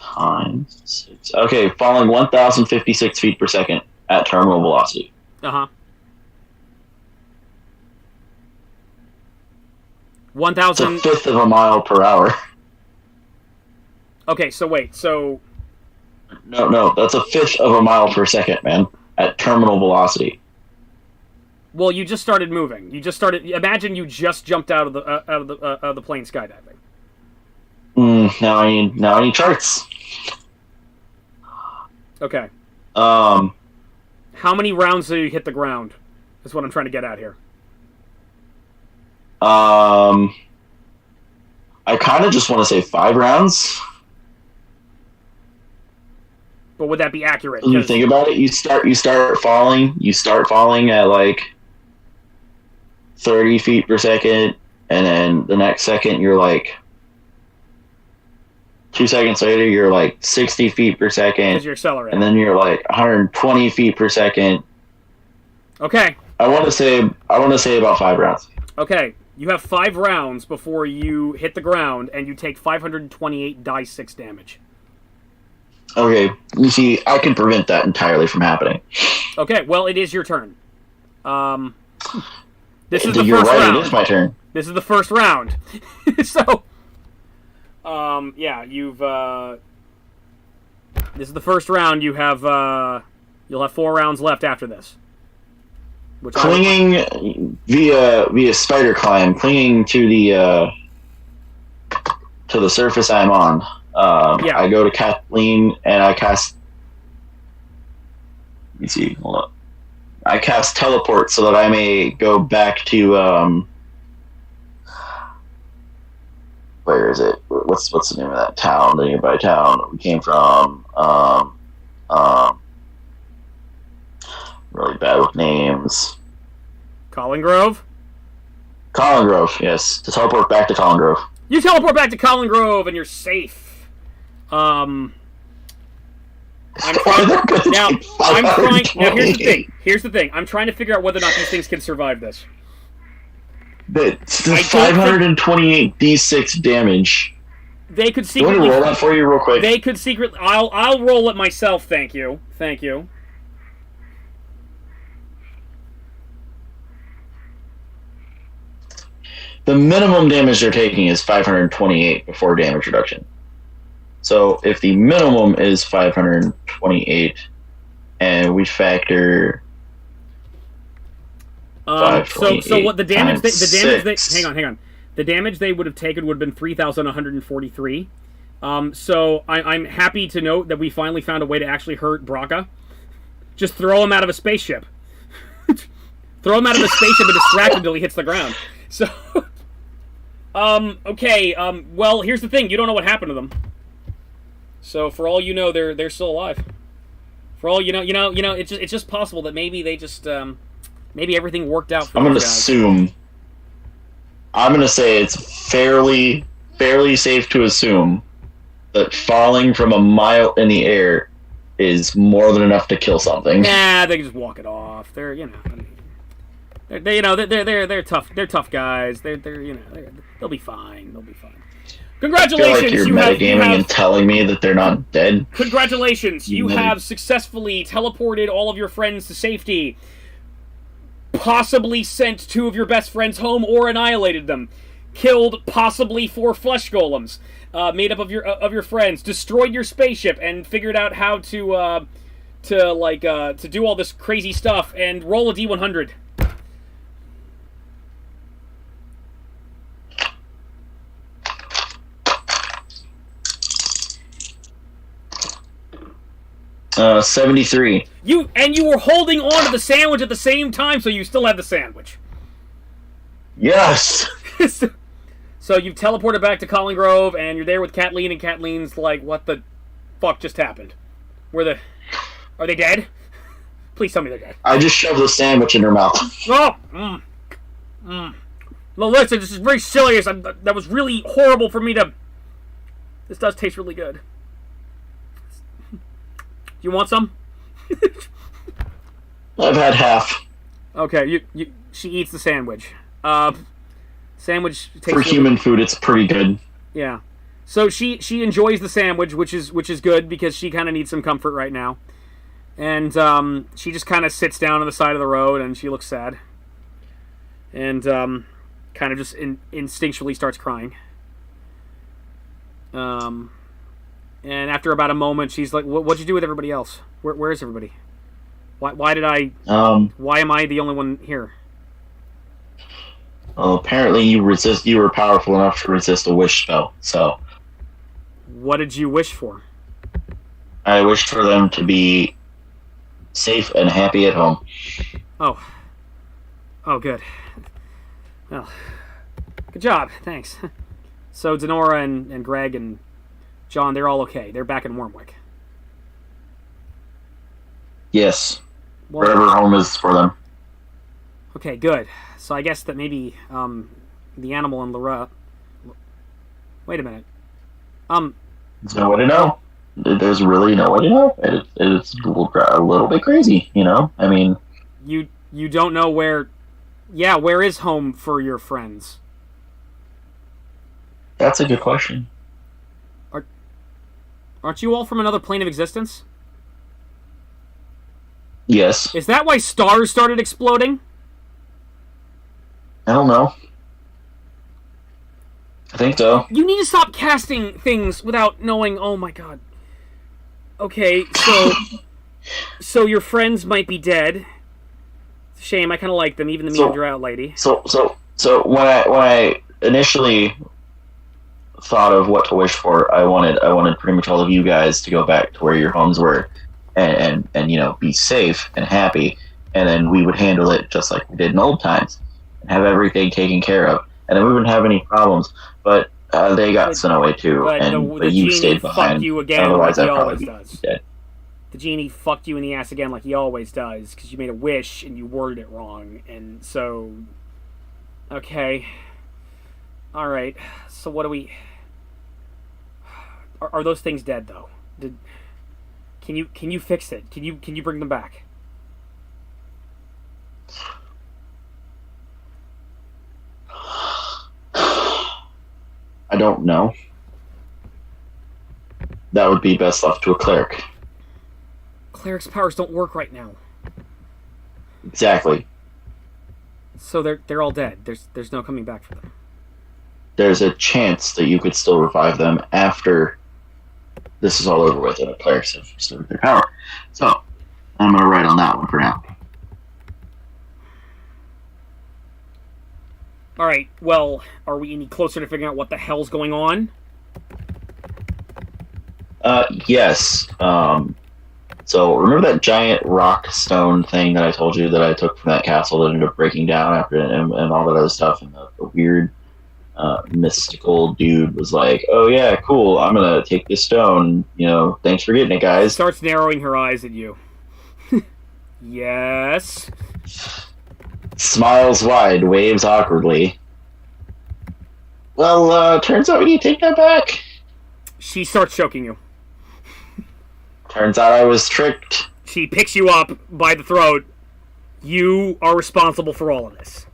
times 6. Okay, falling 1,056 feet per second at terminal velocity. Uh-huh. 1,000... It's a fifth of a mile per hour. Okay, so wait, so... No, that's a fifth of a mile per second, man, at terminal velocity. Well, you just started moving. You just started... Imagine you just jumped out of the plane skydiving. Now I need charts. Okay. How many rounds do you hit the ground? That's what I'm trying to get at here. I kind of just want to say 5 rounds. But would that be accurate? When you think about it, you start falling at like 30 feet per second, and then the next second you're like 2 seconds later you're like 60 feet per second. Because you're accelerating. And then you're like 120 feet per second. Okay. I want to say about 5 rounds. Okay. You have 5 rounds before you hit the ground, and you take 528 die 6 damage. Okay, you see, I can prevent that entirely from happening. Okay, well, it is your turn. This is the You're first right, round. It is my turn. This is the first round. So, yeah, you've, this is the first round. You have, you'll have 4 rounds left after this. Which clinging via spider climb, clinging to the surface I'm on. Yeah. I go to Kathleen and I cast. Let me see. Hold up. I cast teleport so that I may go back to where is it? What's the name of that town? The nearby town we came from. Really bad with names. Colin Grove? Colin Grove, yes. To teleport back to Colin Grove. You teleport back to Colin Grove and you're safe. I'm trying. Now, here's the thing. I'm trying to figure out whether or not these things can survive this. It's 528 d6 damage. They could secretly. Do you want to roll that for you real quick? They could secretly. I'll roll it myself. Thank you. The minimum damage they're taking is 528 before damage reduction. So if the minimum is 528, and we factor so what the damage they hang on. The damage they would have taken would have been 3,143. So I'm happy to note that we finally found a way to actually hurt Braca. Just throw him out of a spaceship. Throw him out of a spaceship and distract him until he hits the ground. So, okay. Well, here's the thing. You don't know what happened to them. So, for all you know, they're still alive. For all you know, it's just possible that maybe they just maybe everything worked out for I'm those gonna guys. assume. I'm gonna say it's fairly safe to assume that falling from a mile in the air is more than enough to kill something. Nah, they can just walk it off. They're they're tough. They're tough guys. They'll be fine. They'll be fine. Congratulations! I feel like you're metagaming and telling me that they're not dead. Congratulations! You have successfully teleported all of your friends to safety. Possibly sent 2 of your best friends home or annihilated them. Killed possibly 4 flesh golems made up of your friends. Destroyed your spaceship and figured out how to do all this crazy stuff. And roll a d100. Uh, 73. You were holding on to the sandwich at the same time, so you still have the sandwich. Yes. So you've teleported back to Colin Grove, and you're there with Kathleen, and Kathleen's like, "What the fuck just happened? Are they dead? Please tell me they're dead." I just shoved the sandwich in her mouth. Oh, Well, listen, this is very serious. That was really horrible for me to. This does taste really good. Do you want some? I've had half. Okay, she eats the sandwich. Sandwich takes for human food. It's pretty good. Yeah, so she enjoys the sandwich, which is good because she kind of needs some comfort right now, and she just kind of sits down on the side of the road and she looks sad, and kind of just instinctually starts crying. And after about a moment, she's like, "What'd you do with everybody else? Where is everybody? Why did I? Why am I the only one here?" Well, apparently you were powerful enough to resist a wish spell. So, what did you wish for? I wished for them to be safe and happy at home. Oh, good. Well, good job. Thanks. So Denora and Greg and John, they're all okay. They're back in Wormwick. Yes. Well, wherever home is for them. Okay, good. So I guess that maybe the animal and Laura... Wait a minute. There's no way to know. There's really no way to know. It's a little bit crazy, you know? I mean... You don't know where... Yeah, where is home for your friends? That's a good question. Aren't you all from another plane of existence? Yes. Is that why stars started exploding? I don't know. I think so. You need to stop casting things without knowing. Oh my god. Okay, so your friends might be dead. It's a shame. I kind of like them, even the mean drought lady. So when I initially thought of what to wish for, I wanted pretty much all of you guys to go back to where your homes were, and you know, be safe and happy, and then we would handle it just like we did in old times, and have everything taken care of, and then we wouldn't have any problems. But they got sent away too, but you stayed behind. Fucked you again, otherwise, like I'd he always probably does. be dead. The genie fucked you in the ass again, like he always does, because you made a wish and you worded it wrong, and so. Okay. All right. So what do we? Are those things dead though? Can you fix it? Can you bring them back? I don't know. That would be best left to a cleric. Cleric's powers don't work right now. Exactly. So they're all dead. There's no coming back for them. There's a chance that you could still revive them after this is all over with and the clerics have restored their power. So I'm going to write on that one for now. All right. Well, are we any closer to figuring out what the hell's going on? Yes. So remember that giant rock stone thing that I told you that I took from that castle that ended up breaking down after and all that other stuff, and the weird mystical dude was like, "Oh yeah, cool. I'm gonna take this stone. You know, thanks for getting it, guys." Starts narrowing her eyes at you. Yes. Smiles wide, waves awkwardly. Well, turns out we need to take that back. She starts choking you. Turns out I was tricked. She picks you up by the throat. You are responsible for all of this.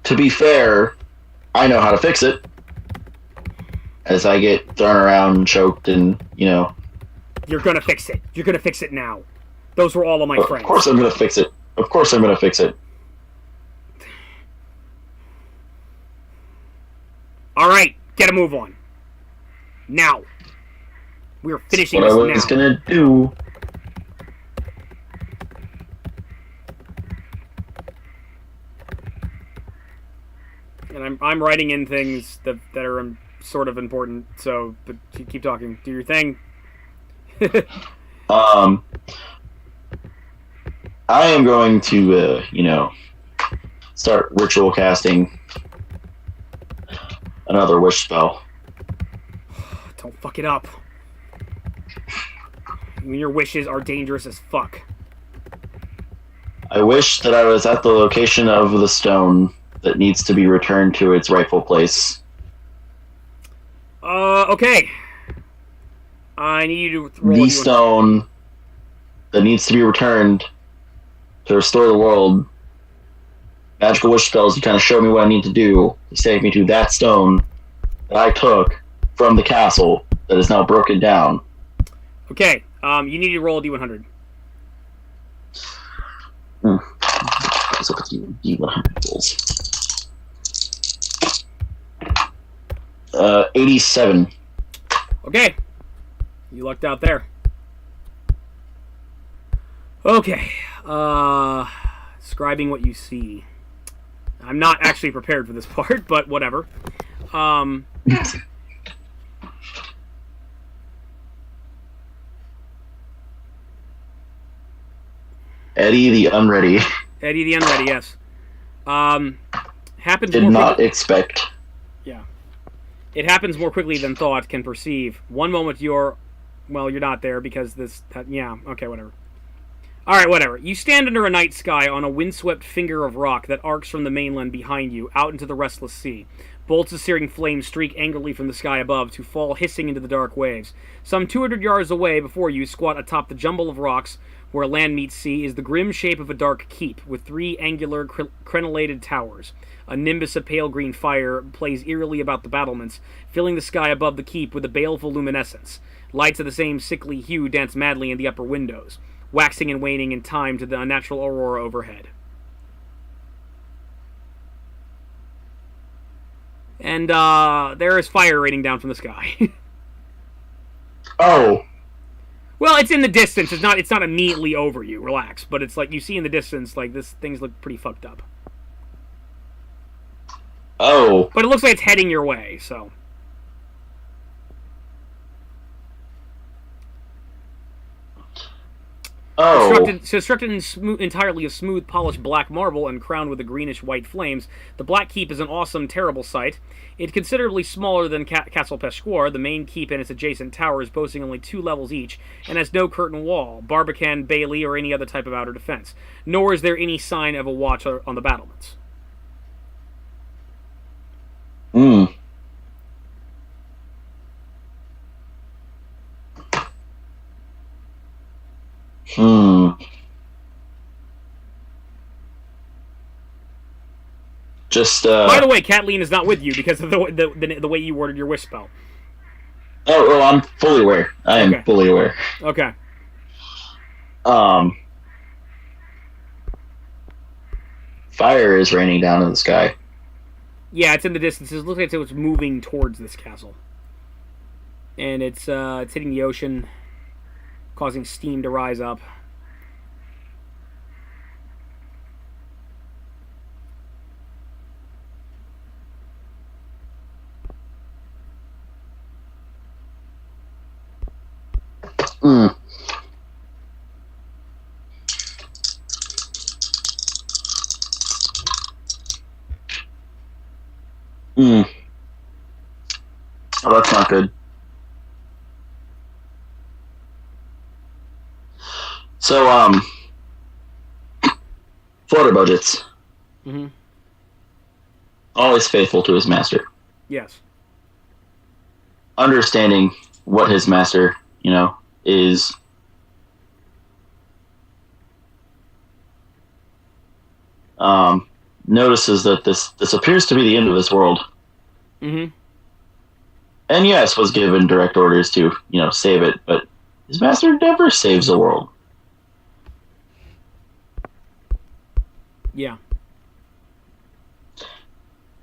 To be fair, I know how to fix it. As I get thrown around, choked, and, you know... You're gonna fix it. You're gonna fix it now. Those were all of my friends. Of course I'm gonna fix it. Of course I'm gonna fix it. Alright, get a move on. Now. We're finishing this now. What I was gonna do... And I'm writing in things that are sort of important, so but keep talking. Do your thing. I am going to, start ritual casting another wish spell. Don't fuck it up. Your wishes are dangerous as fuck. I wish that I was at the location of the stone that needs to be returned to its rightful place. Okay. I need you to roll the stone that needs to be returned to restore the world. Magical wish spells to kind of show me what I need to do to save me to that stone that I took from the castle that is now broken down. Okay, you need to roll a D100. So it's D100 rolls. 87. Okay, you lucked out there. Okay, describing what you see. I'm not actually prepared for this part, but whatever. Eddie the Unready. Eddie the Unready, yes. Happens Did more not quickly. expect. Yeah. It happens more quickly than thought can perceive. One moment you're not there because yeah, okay, whatever. Alright, whatever. You stand under a night sky on a windswept finger of rock that arcs from the mainland behind you out into the restless sea. Bolts of searing flame streak angrily from the sky above to fall hissing into the dark waves. Some 200 yards away before you, squat atop the jumble of rocks where land meets sea, is the grim shape of a dark keep with 3 angular crenellated towers. A nimbus of pale green fire plays eerily about the battlements, filling the sky above the keep with a baleful luminescence. Lights of the same sickly hue dance madly in the upper windows, waxing and waning in time to the unnatural aurora overhead. And there is fire raining down from the sky. Oh. Well, it's in the distance. It's not immediately over you. Relax. But it's like you see in the distance, like things look pretty fucked up. Oh. But it looks like it's heading your way, so. Oh. Constructed entirely of smooth, polished black marble and crowned with the greenish-white flames, the Black Keep is an awesome, terrible sight. It's considerably smaller than Castle Pesquor, the main keep and its adjacent towers boasting only 2 levels each, and has no curtain wall, barbican, bailey, or any other type of outer defense. Nor is there any sign of a watch on the battlements. Just, By the way, Kathleen is not with you because of the way you worded your wish spell. Oh, I'm fully aware. I am fully aware. Okay. Fire is raining down in the sky. Yeah, it's in the distance. It looks like it's moving towards this castle. And it's hitting the ocean, causing steam to rise up. Oh, that's not good. So, Flutterbudgets. Always faithful to his master. Yes. Understanding what his master, is. Notices that this appears to be the end of this world. And yes, was given direct orders to, save it, but his master never saves the world. Yeah.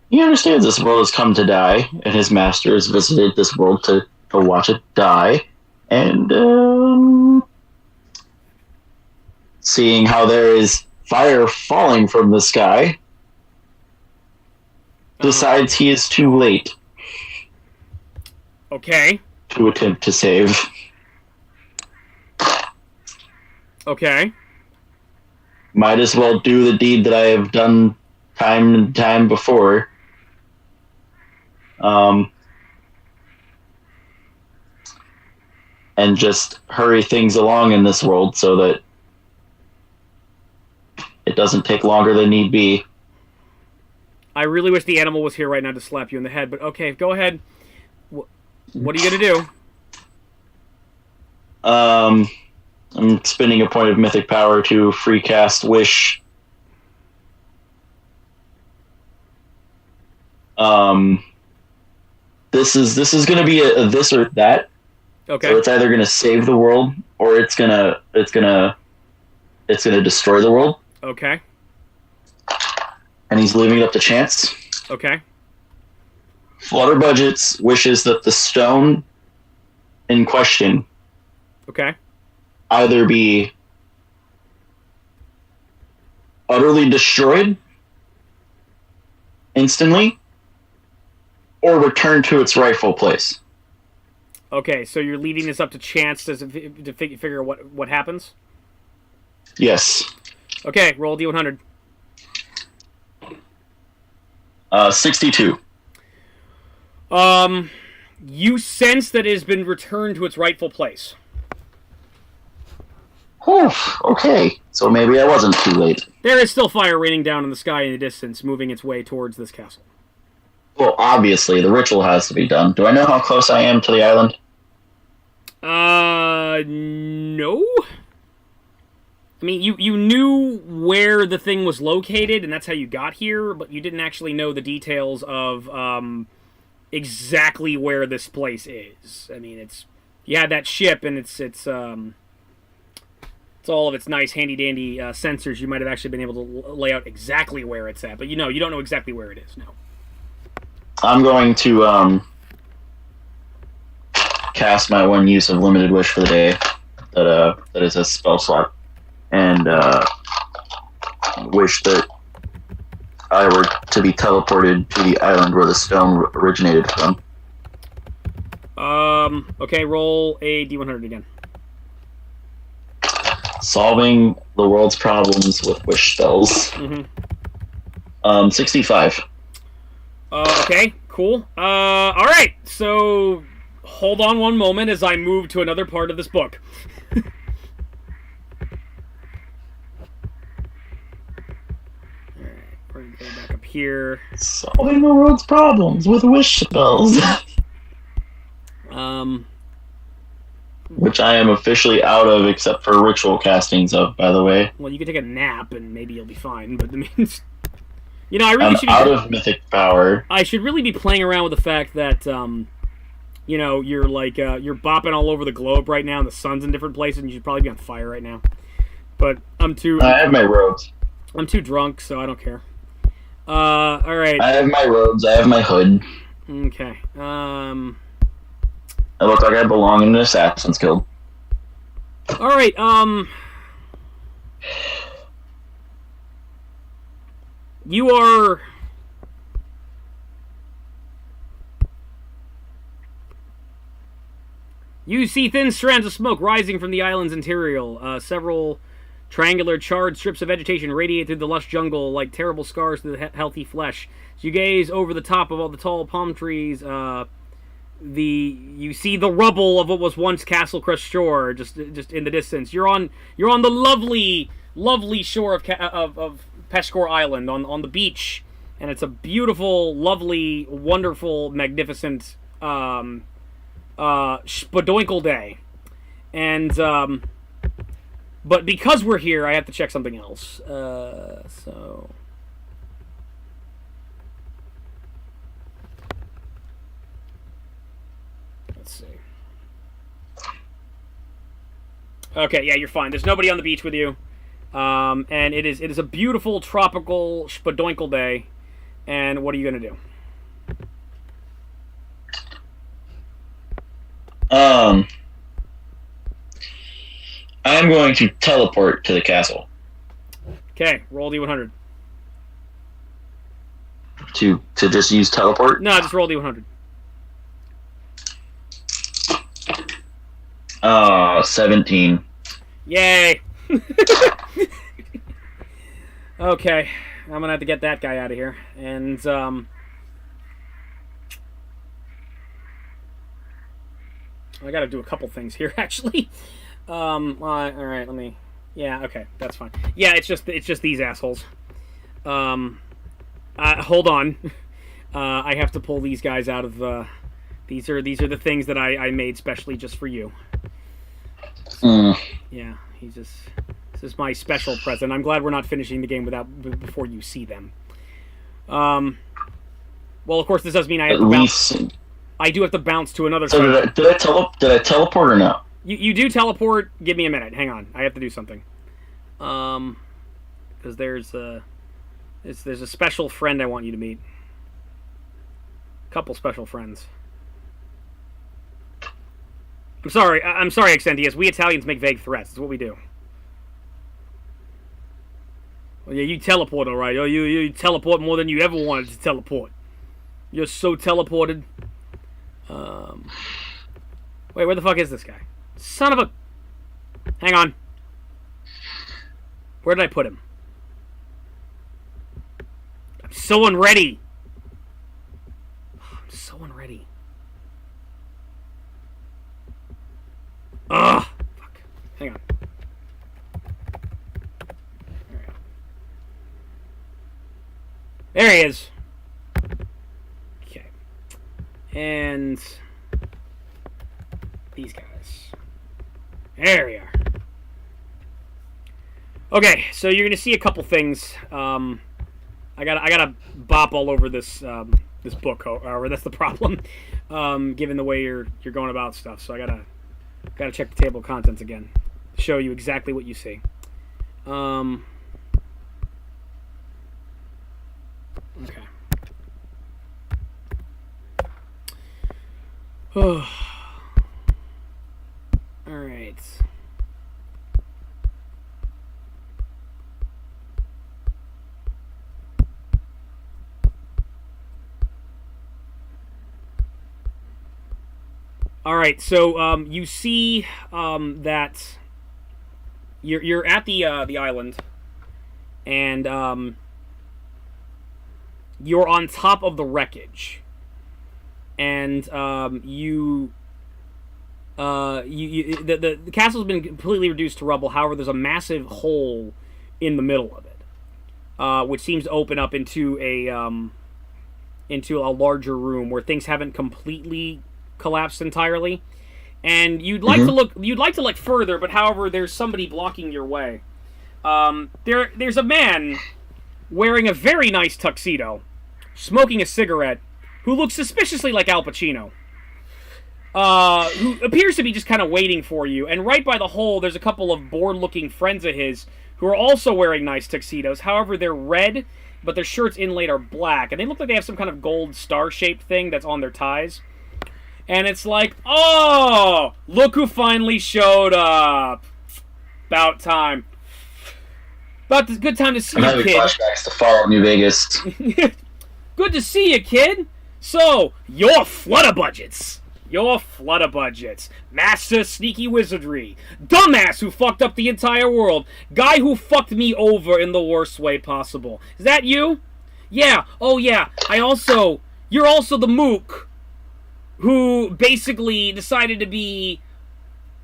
He understands this world has come to die, and his master has visited this world to watch it die, and seeing how there is fire falling from the sky, decides he is too late. Okay. To attempt to save. Okay. Might as well do the deed that I have done time and time before. And just hurry things along in this world so that it doesn't take longer than need be. I really wish the animal was here right now to slap you in the head, but okay, go ahead. What are you going to do? I'm spending a point of mythic power to free cast Wish. This is going to be a this or that. Okay. So it's either going to save the world or it's gonna destroy the world. Okay. And he's leaving it up to chance. Okay. Flutterbudgets wishes that the stone in question either be utterly destroyed instantly or return to its rightful place. Okay, so you're leaving this up to chance to figure what happens? Yes. Okay, roll D100. 62. You sense that it has been returned to its rightful place. Okay, so maybe I wasn't too late. There is still fire raining down in the sky in the distance, moving its way towards this castle. Well, obviously, the ritual has to be done. Do I know how close I am to the island? No. I mean, you knew where the thing was located, and that's how you got here, but you didn't actually know the details of, exactly where this place is. I mean, you had that ship, and it's all of its nice handy-dandy sensors. You might have actually been able to lay out exactly where it's at, but you don't know exactly where it is, no. I'm going to cast my one use of limited wish for the day. That is a spell slot, and wish that I were to be teleported to the island where the stone originated from. Okay, roll a D100 again. Solving the world's problems with wish spells. 65. Okay, cool. Alright, so hold on one moment as I move to another part of this book. Alright, we're gonna go back up here. Solving the world's problems with wish spells. Which I am officially out of, except for ritual castings of, by the way. Well, you can take a nap and maybe you'll be fine, but I mean, I really I'm should out of mythic power. I should really be playing around with the fact that, you're like, you're bopping all over the globe right now, and the sun's in different places, and you should probably be on fire right now. But I have my robes. I'm too drunk, so I don't care. Alright. I have my robes, I have my hood. Okay. I look like I belong in an Assassin's Guild. Alright, you are... You see thin strands of smoke rising from the island's interior. Several triangular charred strips of vegetation radiate through the lush jungle like terrible scars to the healthy flesh. As you gaze over the top of all the tall palm trees, you see the rubble of what was once Castle Crest Shore, just in the distance. You're on the lovely shore of Peshkor Island on the beach, and it's a beautiful, lovely, wonderful, magnificent Spadoinkle day. And but because we're here, I have to check something else. So. Let's see. Okay, yeah, you're fine. There's nobody on the beach with you. And it is a beautiful tropical Spadoinkle day. And what are you going to do? I'm going to teleport to the castle. Okay, roll D100. To just use teleport? No, just roll D100. 17. Yay! Okay, I'm gonna have to get that guy out of here. And, I gotta do a couple things here, actually. Alright, let me... Yeah, okay, that's fine. Yeah, it's just these assholes. Hold on. I have to pull these guys out of, these are the things that I made specially just for you. Yeah, he's just... This is my special present. I'm glad we're not finishing the game before you see them. Well, of course, this does mean I have to bounce. I do have to bounce to another. So did I teleport or no? You do teleport. Give me a minute. Hang on. I have to do something. Because there's a special friend I want you to meet. Couple special friends. I'm sorry, Exentius. We Italians make vague threats. It's what we do. Well, yeah, you teleport, all right. Oh, you teleport more than you ever wanted to teleport. You're so teleported. Wait, where the fuck is this guy? Son of a... Hang on. Where did I put him? I'm so unready. I'm so unready. Ugh. Fuck. Hang on. Alright. There he is. Okay. And... these guys. There we are. Okay, so you're gonna see a couple things. I gotta bop all over this this book, or that's the problem. Given the way you're going about stuff, so I gotta check the table of contents again, show you exactly what you see. Okay. Oh. All right. All right, so you see that you're at the island, and you're on top of the wreckage, and the castle's been completely reduced to rubble. However, there's a massive hole in the middle of it, which seems to open up into a larger room where things haven't completely collapsed entirely, and you'd like to look further, but however, there's somebody blocking your way. There's a man wearing a very nice tuxedo, smoking a cigarette, who looks suspiciously like Al Pacino. Who appears to be just kind of waiting for you, and right by the hole, there's a couple of bored-looking friends of his who are also wearing nice tuxedos. However, they're red, but their shirts inlaid are black, and they look like they have some kind of gold star-shaped thing that's on their ties. And it's like, oh, look who finally showed up. About time. Good time to see you, kid. I'm having flashbacks to Fall New Vegas. Good to see you, kid. So, you're Flutterbudgets. You're Flutterbudgets. Master Sneaky Wizardry. Dumbass who fucked up the entire world. Guy who fucked me over in the worst way possible. Is that you? Yeah. Oh, yeah. You're also the mook who basically decided to be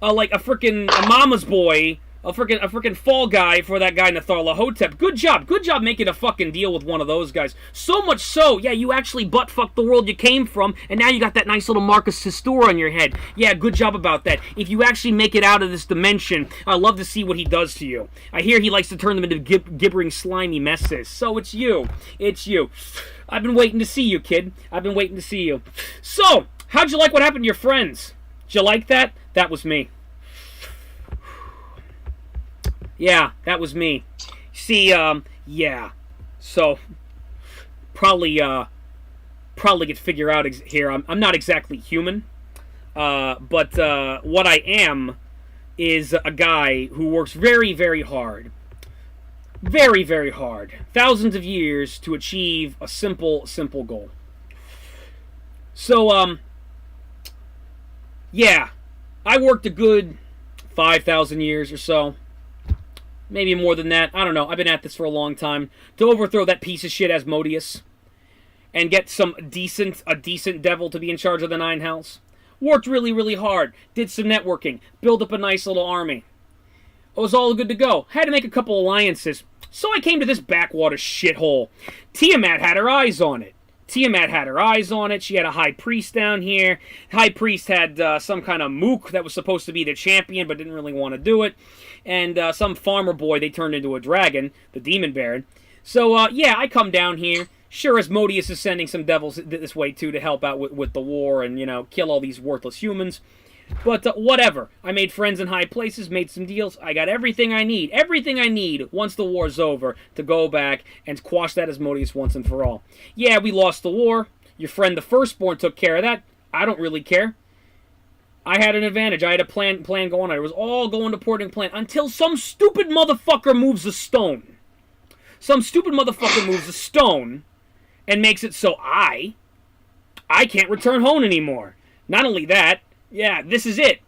a mama's boy, a frickin' fall guy for that guy Natharla-Hotep. Good job making a fucking deal with one of those guys. So much so, yeah, you actually butt-fucked the world you came from, and now you got that nice little Marcus Sistora on your head. Yeah, good job about that. If you actually make it out of this dimension, I'd love to see what he does to you. I hear he likes to turn them into gibbering, slimy messes. So it's you. I've been waiting to see you, kid. I've been waiting to see you. So, how'd you like what happened to your friends? Did you like that? That was me. Yeah, that was me. See, yeah. So, probably could figure out here. I'm not exactly human, but what I am is a guy who works very, very hard. Very, very hard. Thousands of years to achieve a simple goal. So, yeah, I worked a good 5,000 years or so. Maybe more than that. I don't know. I've been at this for a long time. To overthrow that piece of shit Asmodeus. And get a decent devil to be in charge of the Nine Hells. Worked really, really hard. Did some networking. Built up a nice little army. It was all good to go. Had to make a couple alliances. So I came to this backwater shithole. Tiamat had her eyes on it. Tiamat had her eyes on it. She had a high priest down here. High priest had some kind of mook that was supposed to be the champion, but didn't really want to do it. And some farmer boy they turned into a dragon, the demon baron. So, yeah, I come down here. Sure, Asmodeus is sending some devils this way, too, to help out with the war and, kill all these worthless humans. But whatever. I made friends in high places, made some deals. I got everything I need. Everything I need once the war's over to go back and quash that Asmodeus once and for all. Yeah, we lost the war. Your friend the Firstborn took care of that. I don't really care. I had an advantage. I had a plan going on. It was all going to porting plan until some stupid motherfucker moves a stone. Some stupid motherfucker moves a stone and makes it so I can't return home anymore. Not only that, yeah, this is it.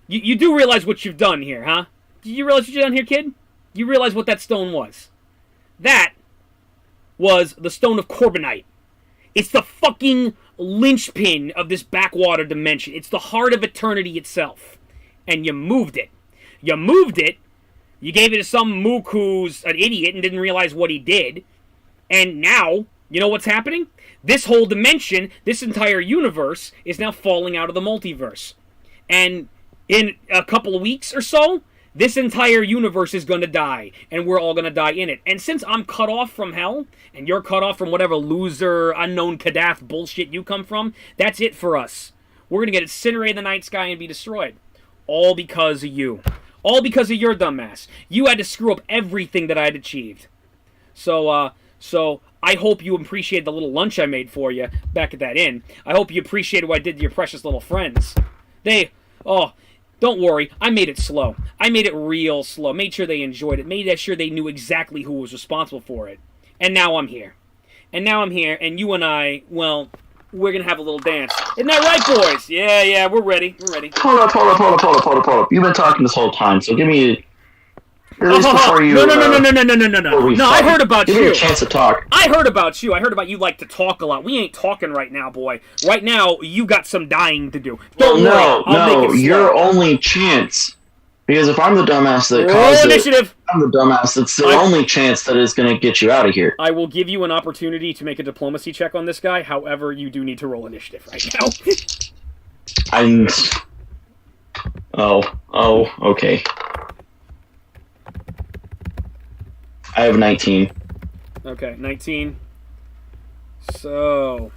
You do realize what you've done here, huh? Do you realize what you've done here, kid? You realize what that stone was? That was the Stone of Corbinite. It's the fucking linchpin of this backwater dimension. It's the heart of eternity itself. And you moved it. You moved it. You gave it to some mook who's an idiot and didn't realize what he did. And now, you know what's happening? This whole dimension, this entire universe, is now falling out of the multiverse. And in a couple of weeks or so, this entire universe is going to die. And we're all going to die in it. And since I'm cut off from hell, and you're cut off from whatever loser, unknown Kadath bullshit you come from, that's it for us. We're going to get incinerated in the night sky and be destroyed. All because of you. All because of your dumbass. You had to screw up everything that I had achieved. So I hope you appreciate the little lunch I made for you back at that inn. I hope you appreciated what I did to your precious little friends. Don't worry, I made it slow. I made it real slow. Made sure they enjoyed it. Made sure they knew exactly who was responsible for it. And now I'm here. And you and I, well, we're gonna have a little dance. Isn't that right, boys? Yeah, we're ready. Hold up. You've been talking this whole time, so give me... At least before you... No. No, I heard about you. Give me a chance to talk. I heard about you. I heard about you like to talk a lot. We ain't talking right now, boy. Right now, you got some dying to do. Don't worry. I'll make it your only chance. Because if I'm the dumbass that caused initiative. I'm the dumbass that's the only chance that is going to get you out of here. I will give you an opportunity to make a diplomacy check on this guy. However, you do need to roll initiative right now. Okay. I have 19. Okay, 19. So...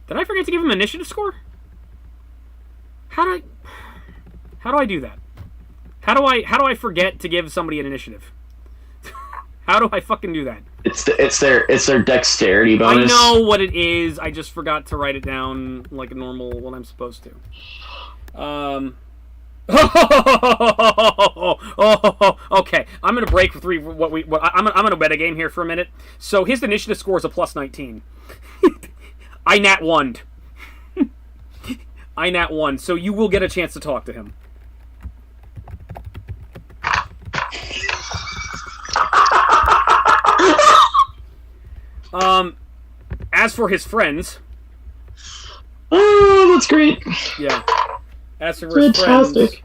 Did I forget to give him an initiative score? How do I do that? How do I forget to give somebody an initiative? How do I fucking do that? It's their dexterity bonus. I know what it is. I just forgot to write it down like a normal what I'm supposed to. Okay. I'm gonna break for three. I'm gonna bet a game here for a minute. So his initiative score is a plus 19. I nat 1'd. I nat 1. So you will get a chance to talk to him. As for his friends. Oh, that's great. Yeah. As for his fantastic.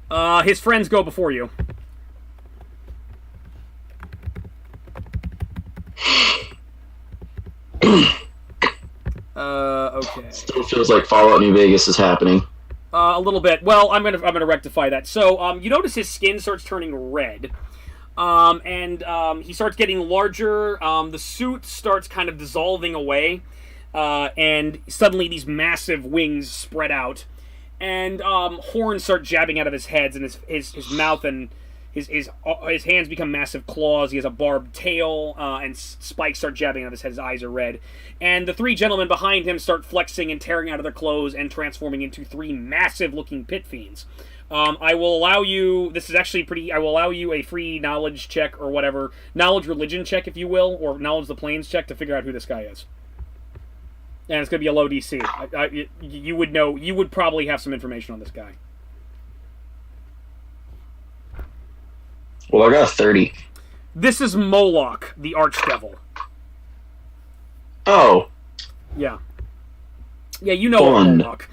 Friends, his friends go before you. Okay. Still feels like Fallout New Vegas is happening. A little bit. Well, I'm gonna rectify that. So, you notice his skin starts turning red. And he starts getting larger. The suit starts kind of dissolving away. And suddenly these massive wings spread out. And horns start jabbing out of his head, and his mouth and his hands become massive claws. He has a barbed tail, and spikes start jabbing out of his head. His eyes are red. And the three gentlemen behind him start flexing and tearing out of their clothes and transforming into three massive-looking pit fiends. I will allow you... This is actually pretty... I will allow you a free knowledge check or whatever. Knowledge religion check, if you will, or knowledge of the planes check to figure out who this guy is. And it's going to be a low DC. You would know... You would probably have some information on this guy. Well, I got a 30. This is Moloch, the Archdevil. Oh. Yeah. Yeah, you know Moloch.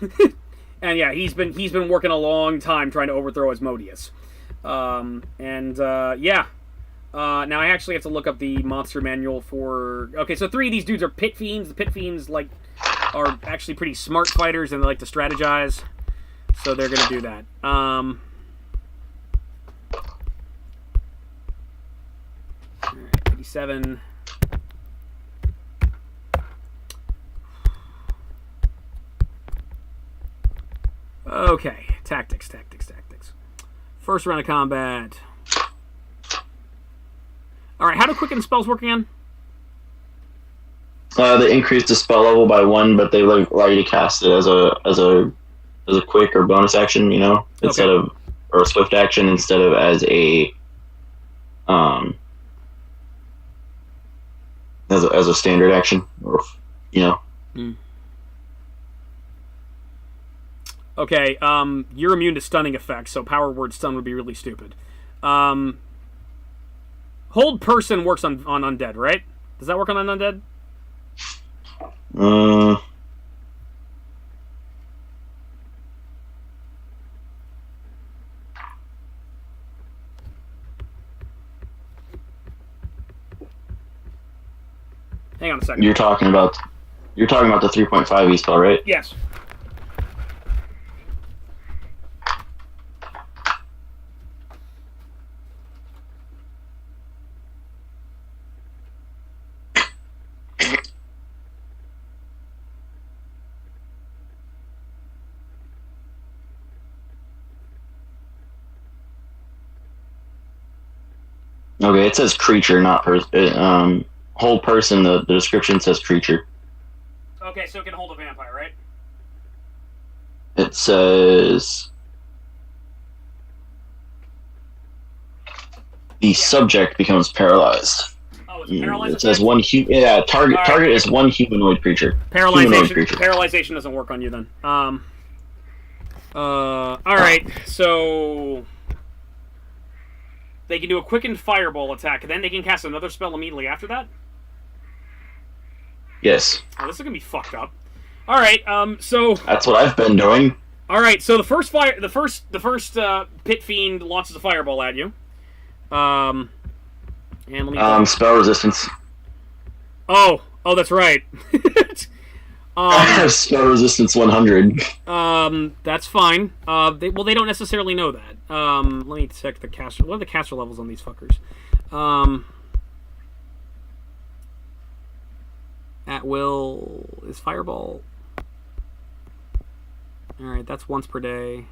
And yeah, he's been working a long time trying to overthrow Asmodeus. Yeah. Now I actually have to look up the monster manual for... Okay, so 3 of these dudes are Pit Fiends. The Pit Fiends, like, are actually pretty smart fighters, and they like to strategize. So they're going to do that. Alright, 87. Okay, tactics. First round of combat. Alright, how do quicken spells work again? They increase the spell level by 1, but they allow you to cast it as a quick or bonus action, instead of, or a swift action instead of as a as a standard action, or Okay, you're immune to stunning effects, so power word stun would be really stupid. Hold person works on undead, right? Does that work on undead? Hang on a second. You're talking about the 3.5 E spell, right? Yes. Okay, it says creature, not person. Hold person. The description says creature. Okay, so it can hold a vampire, right? It says the subject becomes paralyzed. Oh, it's a paralyzed. It says target is one humanoid creature. Paralyzation doesn't work on you then. All right, so they can do a quickened fireball attack, and then they can cast another spell immediately after that? Yes. Oh, this is gonna be fucked up. All right, so that's what I've been doing. All right, so the first pit fiend launches a fireball at you. And let me spell resistance. Oh, that's right. Spell resistance 100. That's fine. They don't necessarily know that. Let me check the caster. What are the caster levels on these fuckers? At will is fireball. All right, that's once per day.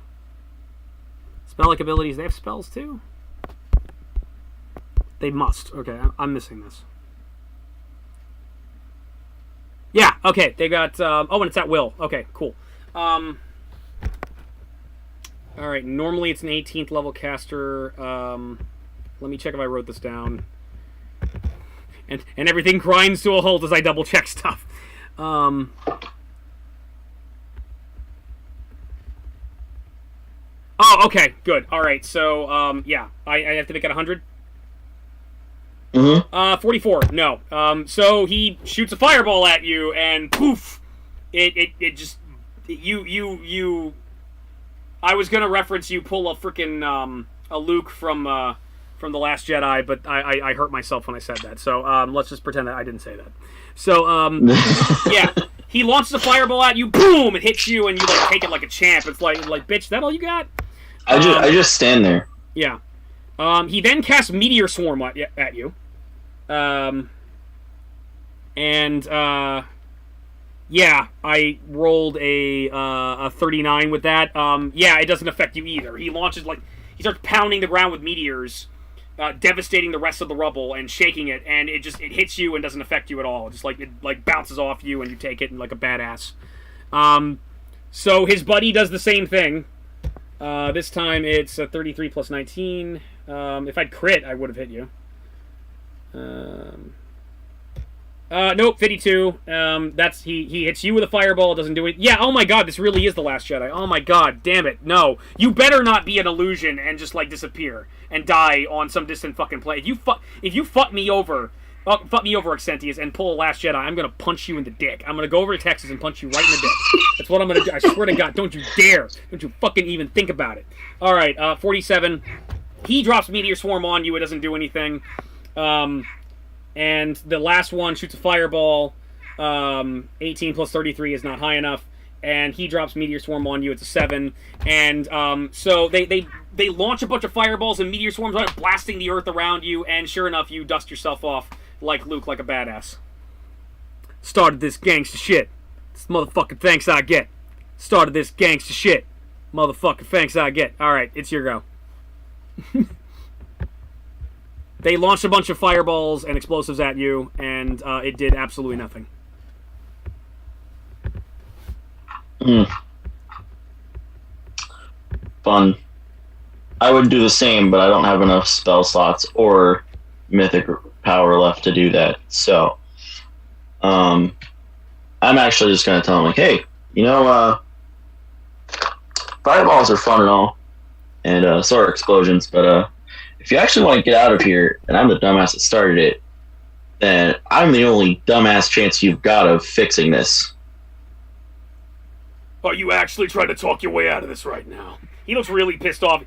Spell-like abilities. They have spells too. They must. Okay, I'm missing this. Yeah, okay, they got... and it's at will. Okay, cool. Alright, normally it's an 18th level caster. Let me check if I wrote this down. And everything grinds to a halt as I double-check stuff. Oh, okay, good. Alright, so, yeah. I have to make it 100? Mm-hmm. 44. No. So he shoots a fireball at you, and poof! It just... You... I was gonna reference you pull a freaking, a Luke from The Last Jedi, but I hurt myself when I said that. So, let's just pretend that I didn't say that. So, yeah. He launches a fireball at you, boom! It hits you, and you, like, take it like a champ. It's like, bitch, that all you got? I just stand there. Yeah. He then casts Meteor Swarm at you. Yeah, I rolled a 39 with that. Yeah, it doesn't affect you either. He launches, he starts pounding the ground with meteors, devastating the rest of the rubble and shaking it, and it hits you and doesn't affect you at all. Just, it bounces off you and you take it like a badass. So his buddy does the same thing. This time it's a 33 plus 19. If I'd crit, I would have hit you. Nope, 52. He hits you with a fireball, doesn't do it. Yeah, oh my god, this really is The Last Jedi. Oh my god, damn it, no. You better not be an illusion and just, disappear and die on some distant fucking planet. If you fuck me over, Exentius, and pull a Last Jedi, I'm gonna punch you in the dick. I'm gonna go over to Texas and punch you right in the dick. That's what I'm gonna do. I swear to God, don't you dare. Don't you fucking even think about it. Alright, 47. He drops Meteor Swarm on you. It doesn't do anything. And the last one shoots a fireball. 18 plus 33 is not high enough. And he drops Meteor Swarm on you. It's a 7. And so they launch a bunch of fireballs and Meteor Swarms on it, blasting the earth around you. And sure enough, you dust yourself off like Luke, like a badass. Started this gangsta shit. This motherfucking thanks I get. Started this gangsta shit. Motherfucking thanks I get. Alright, it's your go. They launched a bunch of fireballs and explosives at you, and it did absolutely nothing. Fun. I would do the same, but I don't have enough spell slots or mythic power left to do that. So, I'm actually just going to tell him, like, hey, fireballs are fun and all, and so are explosions, but if you actually want to get out of here, and I'm the dumbass that started it, then I'm the only dumbass chance you've got of fixing this. Are you actually trying to talk your way out of this right now? He looks really pissed off.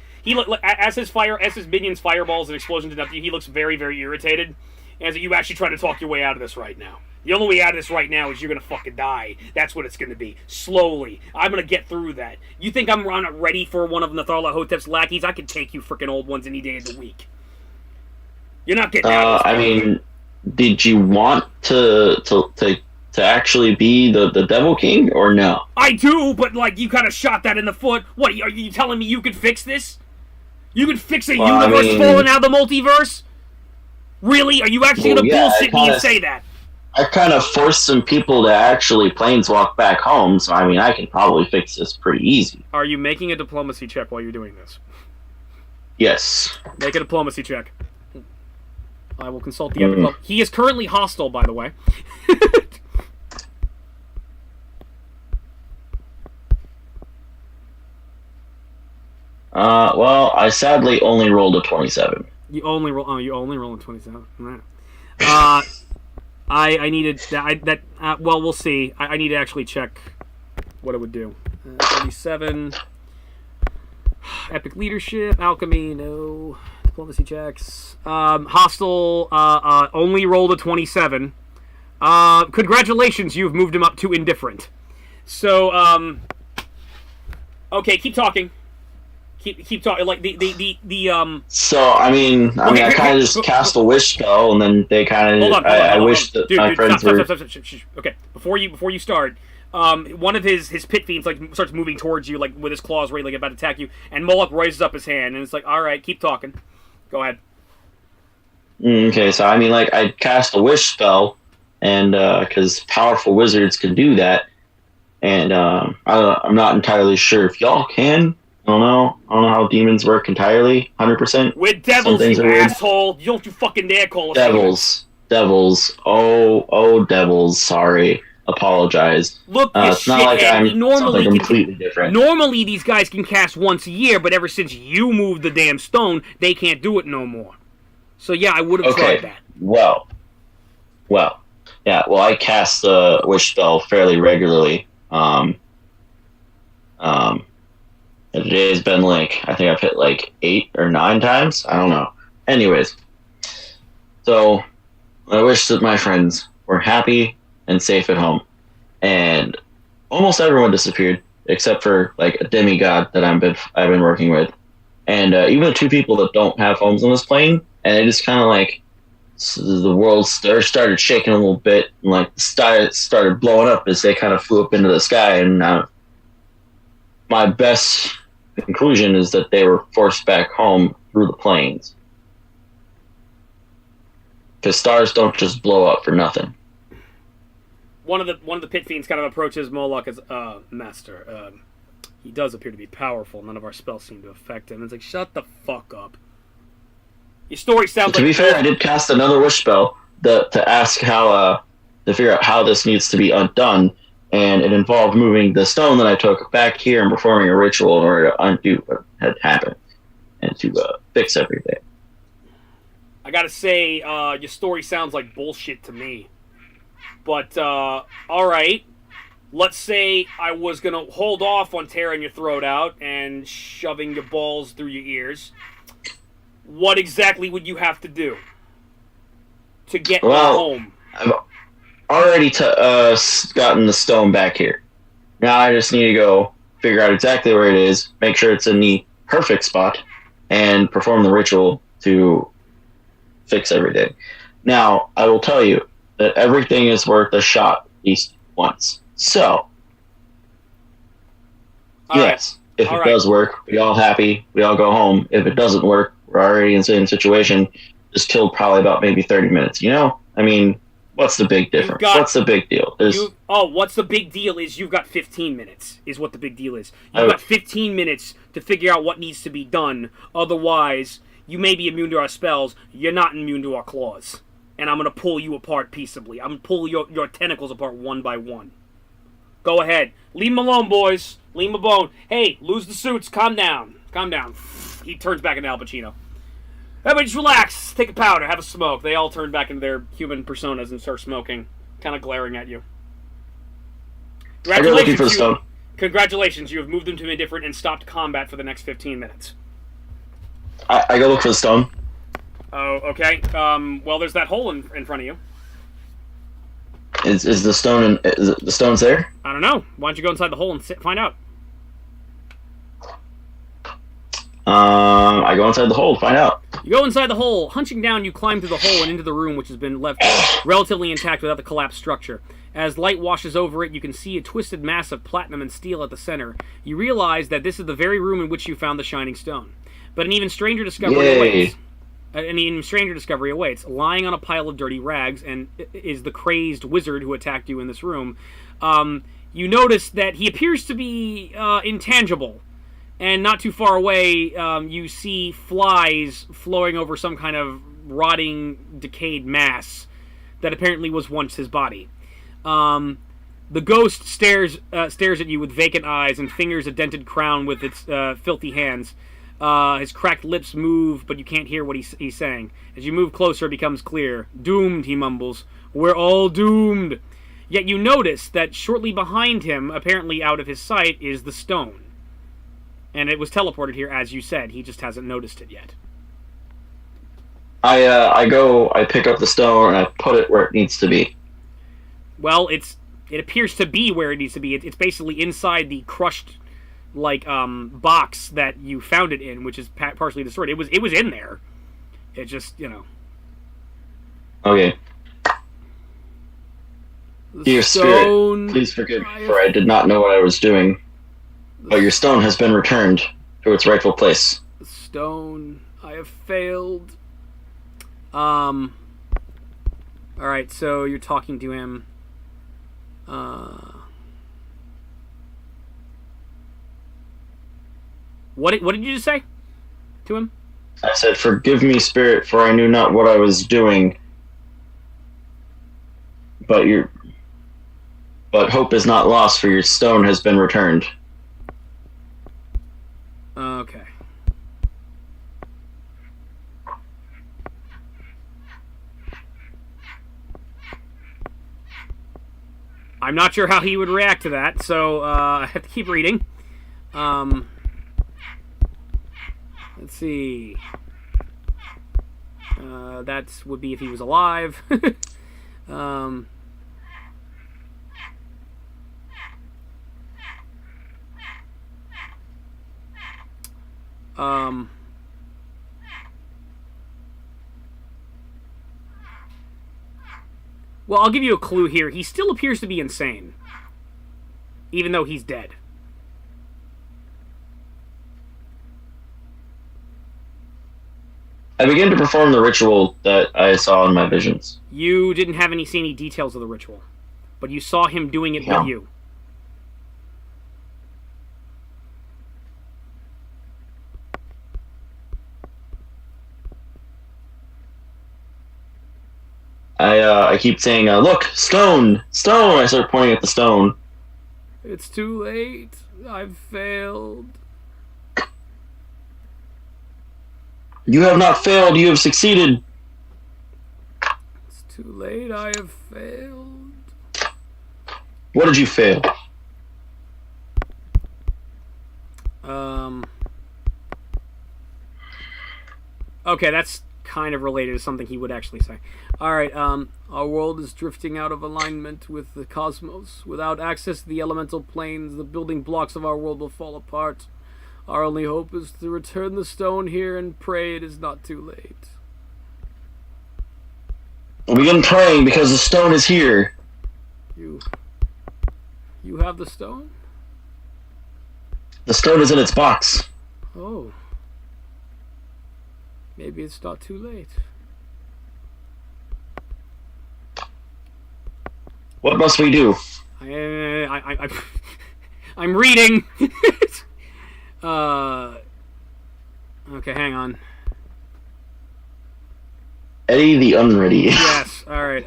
As his minions fireballs and explosions did nothing, he looks very, very irritated. And you actually trying to talk your way out of this right now. The only way out of this right now is you're gonna fucking die. That's what it's gonna be. Slowly. I'm gonna get through that. You think I'm not ready for one of Natharla-Hotep's lackeys? I can take you freaking old ones any day of the week. You're not getting out of this. I mean, did you want to actually be the Devil King, or no? I do, but, you kind of shot that in the foot. What, are you telling me you could fix this? You could fix a universe falling out of the multiverse? Really? Are you actually going to bullshit me and say that? I kind of forced some people to actually planeswalk back home, so, I can probably fix this pretty easy. Are you making a diplomacy check while you're doing this? Yes. Make a diplomacy check. I will consult the other club. He is currently hostile, by the way. Well, I sadly only rolled a 27. You only roll a 27. Right. I needed that. Well, we'll see. I need to actually check what it would do. 37. Epic leadership, alchemy, no. Diplomacy checks. Hostile. Only rolled a 27. Congratulations, you've moved him up to indifferent. So, okay, keep talking. Keep talking. So I kind of just cast a wish spell, and then they kind of. I wish that my friends were. Stop. Okay, before you start, one of his pit fiends starts moving towards you, with his claws ready, about to attack you, and Moloch raises up his hand, and it's like, all right, keep talking. Go ahead. Okay, so I cast a wish spell, and because powerful wizards can do that, and I'm not entirely sure if y'all can. I don't know how demons work entirely, 100%. We're devils, you asshole! You don't fucking dare call us devils. Oh, devils. Sorry, apologize. Look, it's not like I'm something completely different. Normally, these guys can cast once a year, but ever since you moved the damn stone, they can't do it no more. So yeah, I would have tried that. Well, yeah. Well, I cast the wish spell fairly regularly. Today's been I think I've hit 8 or 9 times. I don't know. Anyways, so I wish that my friends were happy and safe at home, and almost everyone disappeared except for a demigod that I've been working with, and even the 2 people that don't have homes on this plane, and it just kind of the world started shaking a little bit, and the sky started blowing up as they kind of flew up into the sky, and my best conclusion is that they were forced back home through the planes. Because stars don't just blow up for nothing. One of the pit fiends kind of approaches Moloch as master. He does appear to be powerful. None of our spells seem to affect him. It's like, shut the fuck up. Your story sounds to be fair, I did cast another wish spell to ask how to figure out how this needs to be undone. And it involved moving the stone that I took back here and performing a ritual in order to undo what had happened and to fix everything. I gotta say, your story sounds like bullshit to me. But, alright. Let's say I was gonna hold off on tearing your throat out and shoving your balls through your ears. what exactly would you have to do to get home? I've already gotten the stone back here. Now I just need to go figure out exactly where it is, make sure it's in the perfect spot, and perform the ritual to fix everything. Now, I will tell you that everything is worth a shot at least once. So, yes, if it does work, we all happy, we all go home. If it doesn't work, we're already in the same situation. Just killed probably about maybe 30 minutes, you know? I mean, what's the big difference? What's the big deal? What's the big deal is you've got 15 minutes, is what the big deal is. You've got 15 minutes to figure out what needs to be done. Otherwise, you may be immune to our spells. You're not immune to our claws. And I'm going to pull you apart peaceably. I'm going to pull your tentacles apart one by one. Go ahead. Leave him alone, boys. Leave him alone. Hey, lose the suits. Calm down. Calm down. He turns back into Al Pacino. Everybody just relax. Take a powder. Have a smoke. They all turn back into their human personas and start smoking. Kind of glaring at you. Congratulations. You have moved them to indifferent and stopped combat for the next 15 minutes. I go look for the stone. Oh, okay. Well, there's that hole in front of you. Is the stone is the stone's there? I don't know. Why don't you go inside the hole and find out? I go inside the hole to find out. You go inside the hole. Hunching down, you climb through the hole and into the room, which has been left relatively intact without the collapsed structure. As light washes over it, you can see a twisted mass of platinum and steel at the center. You realize that this is the very room in which you found the shining stone. But an even stranger discovery awaits. Lying on a pile of dirty rags, and is the crazed wizard who attacked you in this room. You notice that he appears to be intangible. And not too far away, you see flies flowing over some kind of rotting, decayed mass that apparently was once his body. The ghost stares at you with vacant eyes and fingers a dented crown with its filthy hands. His cracked lips move, but you can't hear what he's saying. As you move closer, it becomes clear. Doomed, he mumbles. We're all doomed. Yet you notice that shortly behind him, apparently out of his sight, is the stone. And it was teleported here, as you said. He just hasn't noticed it yet. I pick up the stone, and I put it where it needs to be. Well, it appears to be where it needs to be. It's basically inside the crushed, box that you found it in, which is partially destroyed. It was in there. It just, Okay. Dear Spirit, please forgive me, for I did not know what I was doing. But your stone has been returned to its rightful place. The stone. I have failed. Alright, so you're talking to him. What did you just say to him? I said, forgive me, Spirit, for I knew not what I was doing. But hope is not lost, for your stone has been returned. Okay. I'm not sure how he would react to that, so I have to keep reading. Let's see. That would be if he was alive. Well, I'll give you a clue here. He still appears to be insane, even though he's dead. I begin to perform the ritual that I saw in my visions. You didn't see any details of the ritual, but you saw him doing it with you. I keep saying, look, stone, stone! I start pointing at the stone. It's too late. I've failed. You have not failed, you have succeeded. It's too late, I have failed. What did you fail? Okay, that's kind of related to something he would actually say. Alright, our world is drifting out of alignment with the cosmos. Without access to the elemental planes, the building blocks of our world will fall apart. Our only hope is to return the stone here and pray it is not too late. We begin praying because the stone is here. You have the stone? The stone is in its box. Oh. Maybe it's not too late. What must we do? I'm reading. Okay, hang on. Eddie the Unready. Yes. All right.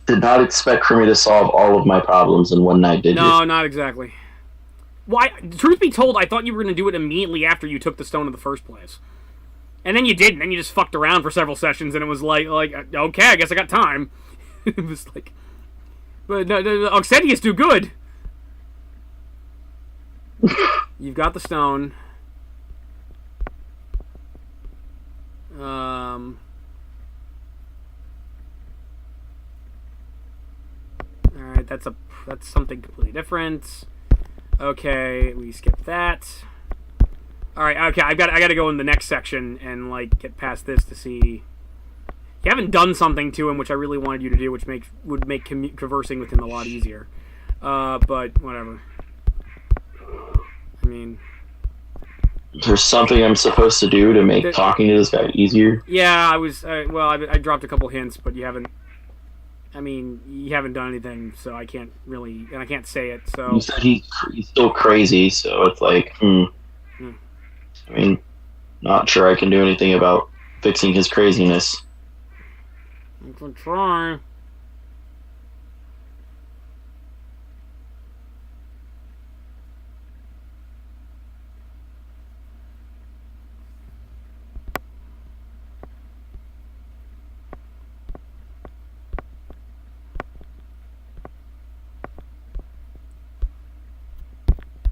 Did not expect for me to solve all of my problems in one night, did you? No, not exactly. Why? Truth be told, I thought you were going to do it immediately after you took the stone in the first place. And then you didn't. Then you just fucked around for several sessions, and it was like, okay, I guess I got time. It was like, but no, Oxentius do good. You've got the stone. All right, that's something completely different. Okay, we skip that. All right, okay, I got to go in the next section and like get past this to see. You haven't done something to him, which I really wanted you to do, which would make conversing with him a lot easier. But whatever. I mean, there's something I'm supposed to do to make talking to this guy easier. Yeah, I dropped a couple hints, but you haven't. I mean, you haven't done anything, so I can't really, and I can't say it. So you said he's still crazy, so it's like, I mean, not sure I can do anything about fixing his craziness. I can try.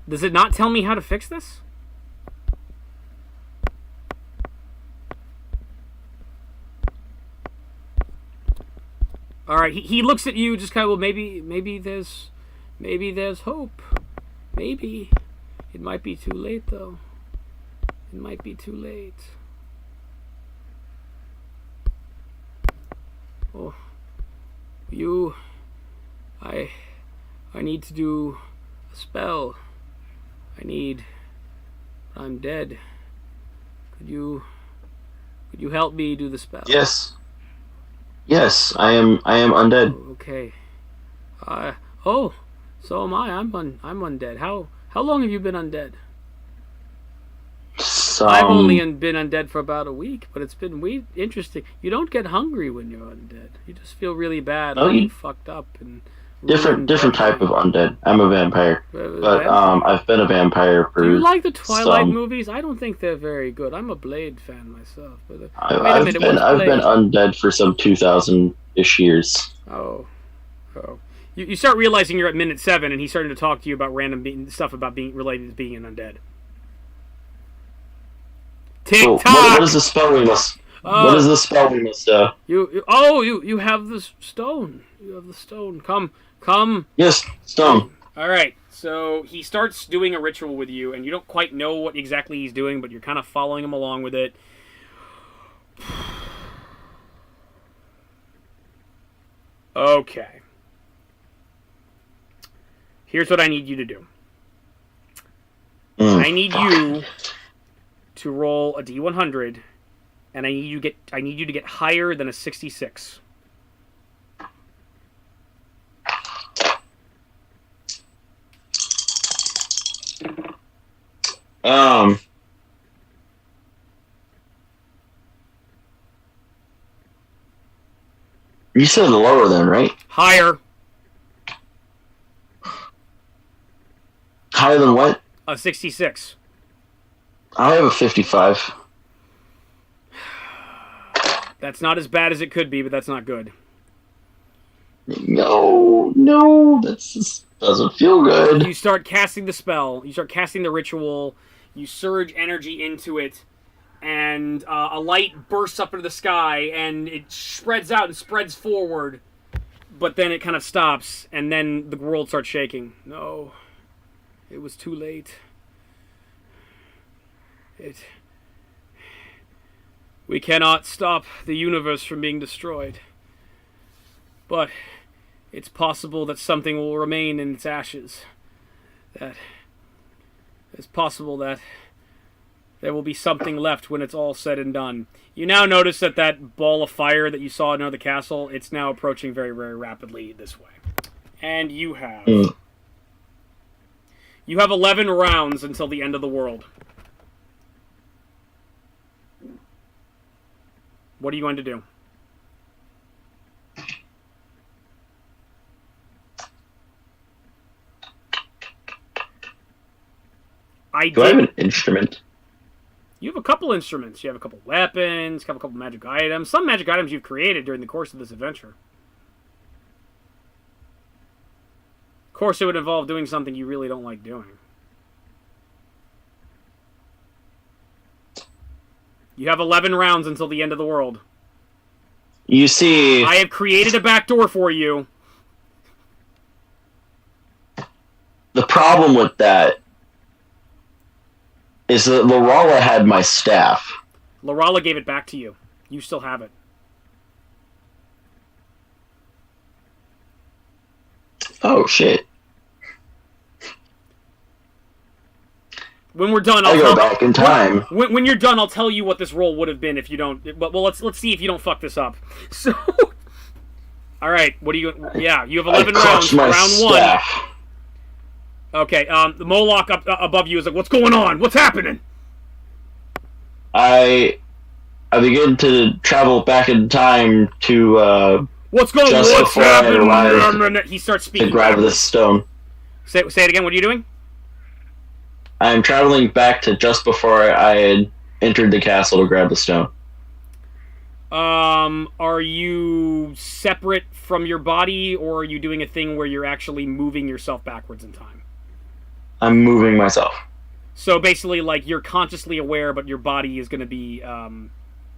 Does it not tell me how to fix this? All right, he looks at you just kind of, well, maybe there's hope. Maybe. It might be too late, though. It might be too late. Oh. I need to do a spell. I'm dead. Could you help me do the spell? Yes. Yes, I am undead. Oh, okay. So am I. I'm undead. How long have you been undead? I've only been undead for about a week, but it's been interesting. You don't get hungry when you're undead. You just feel really bad, you fucked up and different type of undead. I'm a vampire, but I've been a vampire for. Do you like the Twilight movies? I don't think they're very good. I'm a Blade fan myself. But I've been undead for some 2,000-ish years. Oh. You start realizing you're at minute 7, and he's starting to talk to you about random stuff about being related to being an undead. TikTok. So what is the spell we must? What is the spell we must? You have the stone. You have the stone. Come. Yes, stone. All right. So he starts doing a ritual with you, and you don't quite know what exactly he's doing, but you're kind of following him along with it. Okay. Here's what I need you to do. I need you to roll a D100, and I need you to get higher than a 66. You said lower then, right? Higher. Higher than what? A 66. I have a 55. That's not as bad as it could be, but that's not good. No, that just doesn't feel good. You start casting the spell. You start casting the ritual. You surge energy into it, and a light bursts up into the sky, and it spreads out and spreads forward, but then it kind of stops, and then the world starts shaking. No, it was too late. We cannot stop the universe from being destroyed, but it's possible that something will remain in its ashes. That it's possible that there will be something left when it's all said and done. You now notice that that ball of fire that you saw near the castle, it's now approaching very, very rapidly this way. And you have... You have 11 rounds until the end of the world. What are you going to do? Do I have an instrument? You have a couple instruments. You have a couple weapons, a couple magic items. Some magic items you've created during the course of this adventure. Of course, it would involve doing something you really don't like doing. You have 11 rounds until the end of the world. You see... I have created a back door for you. The problem with that is that Lorala had my staff. Lorala gave it back to you. You still have it. Oh, shit. When we're done, I'll go back in time. When you're done, I'll tell you what this roll would have been if you don't... Well, let's see if you don't fuck this up. So... Alright, what do you... Yeah, you have 11 rounds for round staff. 1. Okay, the Moloch up above you is like, what's going on? What's happening? I begin to travel back in time to, what's going on? What's happening? He starts speaking. To grab this stone. Say it again, what are you doing? I'm traveling back to just before I had entered the castle to grab the stone. Are you separate from your body, or are you doing a thing where you're actually moving yourself backwards in time? I'm moving myself. So basically, like, you're consciously aware, but your body is going to be,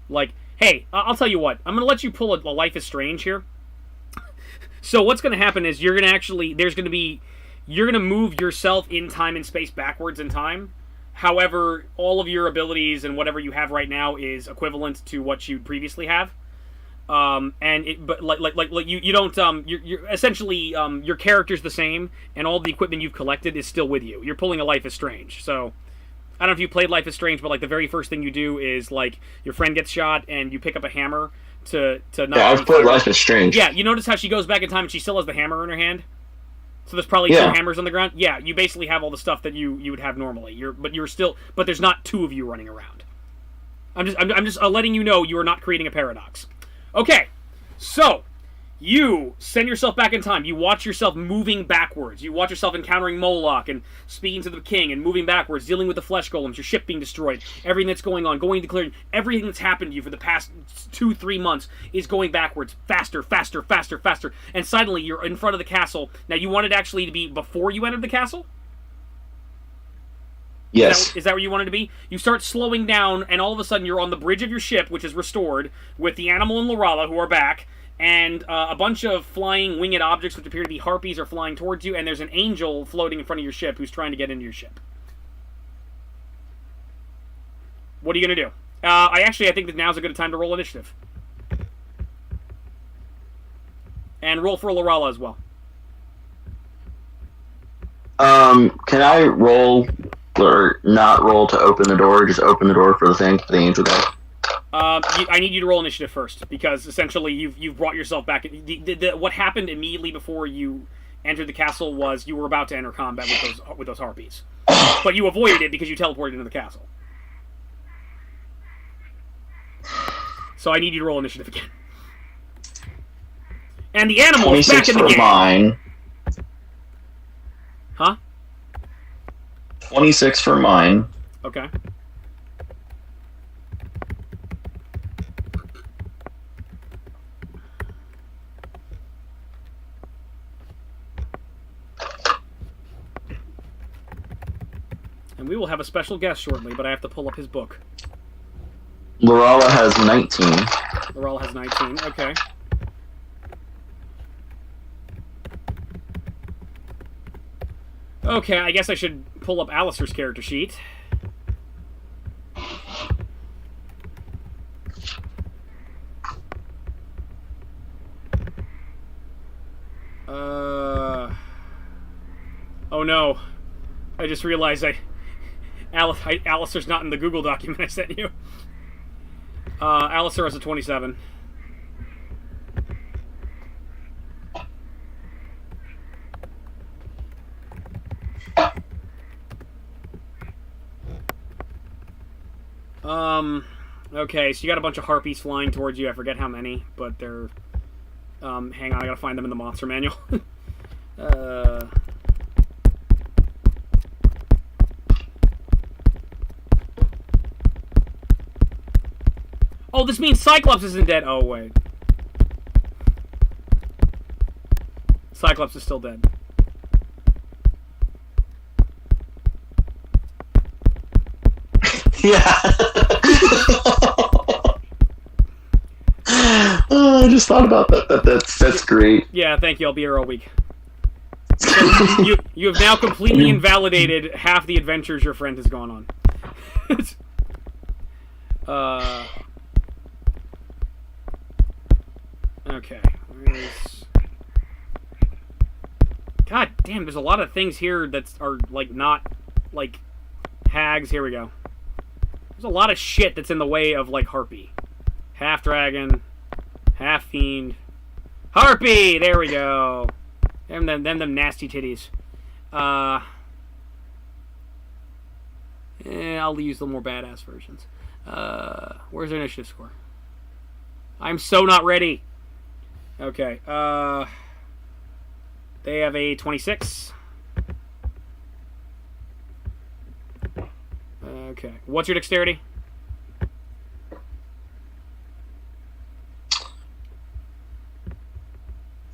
like, hey, I'll tell you what. I'm going to let you pull a Life is Strange here. So what's going to happen is you're going to actually, you're going to move yourself in time and space backwards in time. However, all of your abilities and whatever you have right now is equivalent to what you previously have. But you don't, you're essentially, your character's the same, and all the equipment you've collected is still with you. You're pulling a Life is Strange. So, I don't know if you played Life is Strange, but, like, the very first thing you do is, like, your friend gets shot, and you pick up a hammer to not... Yeah, I've played Life is Strange. Yeah, you notice how she goes back in time and she still has the hammer in her hand? So there's probably 2 hammers on the ground? Yeah, you basically have all the stuff that you would have normally. But there's not 2 of you running around. I'm just letting you know you are not creating a paradox. Okay, so you send yourself back in time. You watch yourself moving backwards. You watch yourself encountering Moloch and speaking to the king and moving backwards, dealing with the flesh golems, your ship being destroyed, everything that's going on, going to clearing, everything that's happened to you for the past 2-3 months is going backwards, faster, faster, faster, faster, and suddenly you're in front of the castle. Now, you wanted actually to be before you entered the castle? Yes. Is that where you wanted to be? You start slowing down, and all of a sudden you're on the bridge of your ship, which is restored, with the animal and Lorala, who are back, and a bunch of flying winged objects, which appear to be harpies, are flying towards you, and there's an angel floating in front of your ship who's trying to get into your ship. What are you going to do? I think that now's a good time to roll initiative. And roll for Lorala as well. Can I roll... or not roll to open the door, just open the door for the angel guy? I need you to roll initiative first, because essentially you've brought yourself back. What happened immediately before you entered the castle was you were about to enter combat with those harpies. But you avoided it because you teleported into the castle. So I need you to roll initiative again. And the animal is back in the game. 26 for mine. Huh? 26 for mine. Okay. And we will have a special guest shortly, but I have to pull up his book. Lorala has 19. Lorala has 19. Okay. Okay, I guess I should pull up Alistair's character sheet. Oh no. I just realized Alistair's not in the Google document I sent you. Alistair has a 27. Okay, so you got a bunch of harpies flying towards you. I forget how many, but they're... hang on, I gotta find them in the monster manual. Oh, this means Cyclops isn't dead. Oh, wait. Cyclops is still dead. Yeah. I just thought about that. That's great. Yeah, thank you. I'll be here all week. So you have now completely invalidated half the adventures your friend has gone on. Okay. God damn, there's a lot of things here that are, like, not, like, hags. Here we go. There's a lot of shit that's in the way of, like, Harpy. Half dragon, half fiend. Harpy! There we go. Them nasty titties. I'll use the more badass versions. Where's their initiative score? I'm so not ready. Okay, they have a 26. Okay, what's your dexterity?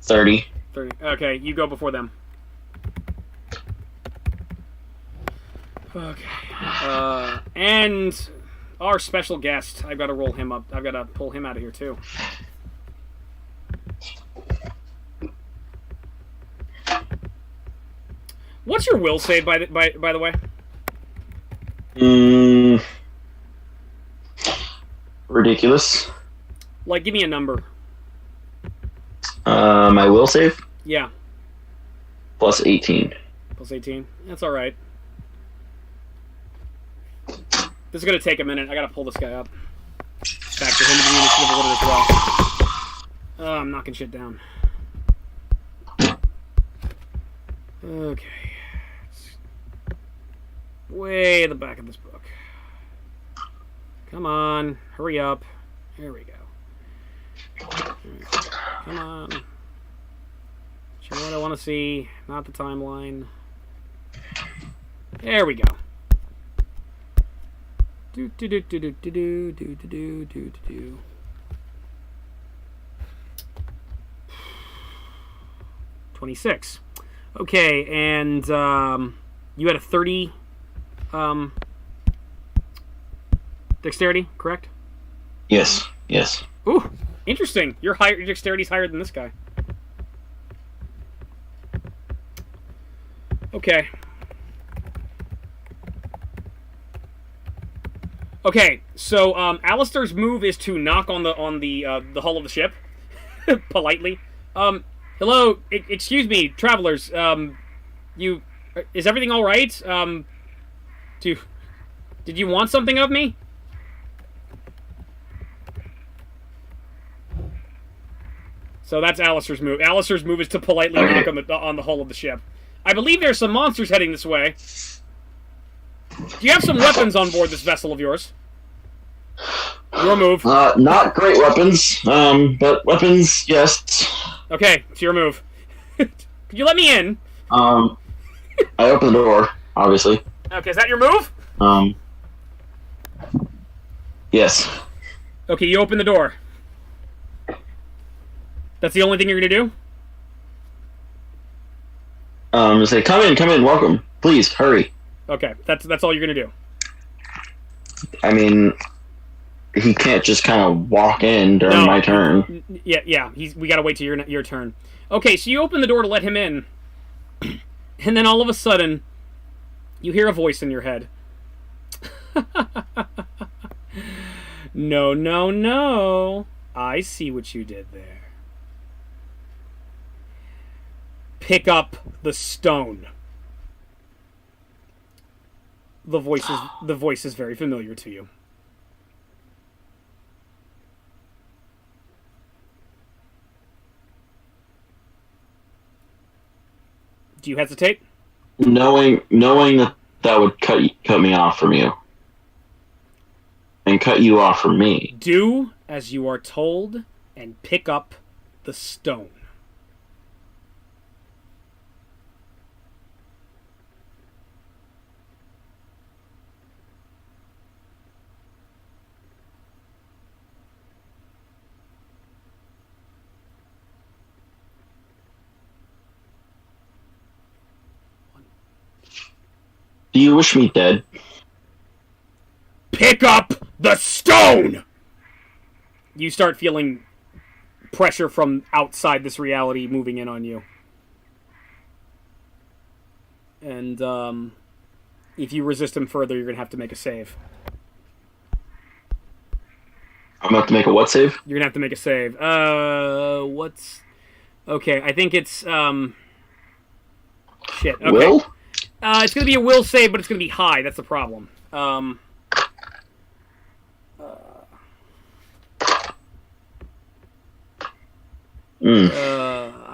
30. 30. Okay, you go before them. Okay. And our special guest, I've got to roll him up. I've got to pull him out of here too. What's your will save, by the way? Ridiculous. Like, give me a number. My will save? Yeah. Plus 18. Plus 18? That's alright. This is going to take a minute. I got to pull this guy up. Back to him in the initiative order as well. I'm knocking shit down. Okay. Way at the back of this book. Come on. Hurry up. There we go. Come on. Show what I want to see. Not the timeline. There we go. Do do do do do do do do do do do. 26. Okay, and you had a 30 dexterity, correct? Yes. Yes. Ooh, interesting. Your dexterity's higher than this guy. Okay. Okay, so Alistair's move is to knock on the hull of the ship politely. Hello, excuse me, travelers. Is everything all right? Did you want something of me? So that's Alistair's move. Alistair's move is to politely knock on the hull of the ship. I believe there's some monsters heading this way. Do you have some weapons on board this vessel of yours? Your move. Not great weapons, but weapons, yes. Okay, it's your move. Could you let me in? I open the door, obviously. Okay, is that your move? Yes. Okay, you open the door. That's the only thing you're gonna do? Say, come in, welcome. Please, hurry. Okay, that's all you're gonna do. I mean, he can't just kind of walk in during my turn. Yeah. We gotta wait till your turn. Okay, so you open the door to let him in, and then all of a sudden, you hear a voice in your head. No. I see what you did there. Pick up the stone. The voice is very familiar to you. Do you hesitate? Knowing that would cut me off from you. And cut you off from me. Do as you are told and pick up the stone. Do you wish me dead? Pick up the stone! You start feeling pressure from outside this reality moving in on you. And if you resist him further, you're going to have to make a save. I'm going to have to make a what save? You're going to have to make a save. What's... Okay, I think it's... Shit, okay. Will? It's going to be a will save, but it's going to be high. That's the problem. I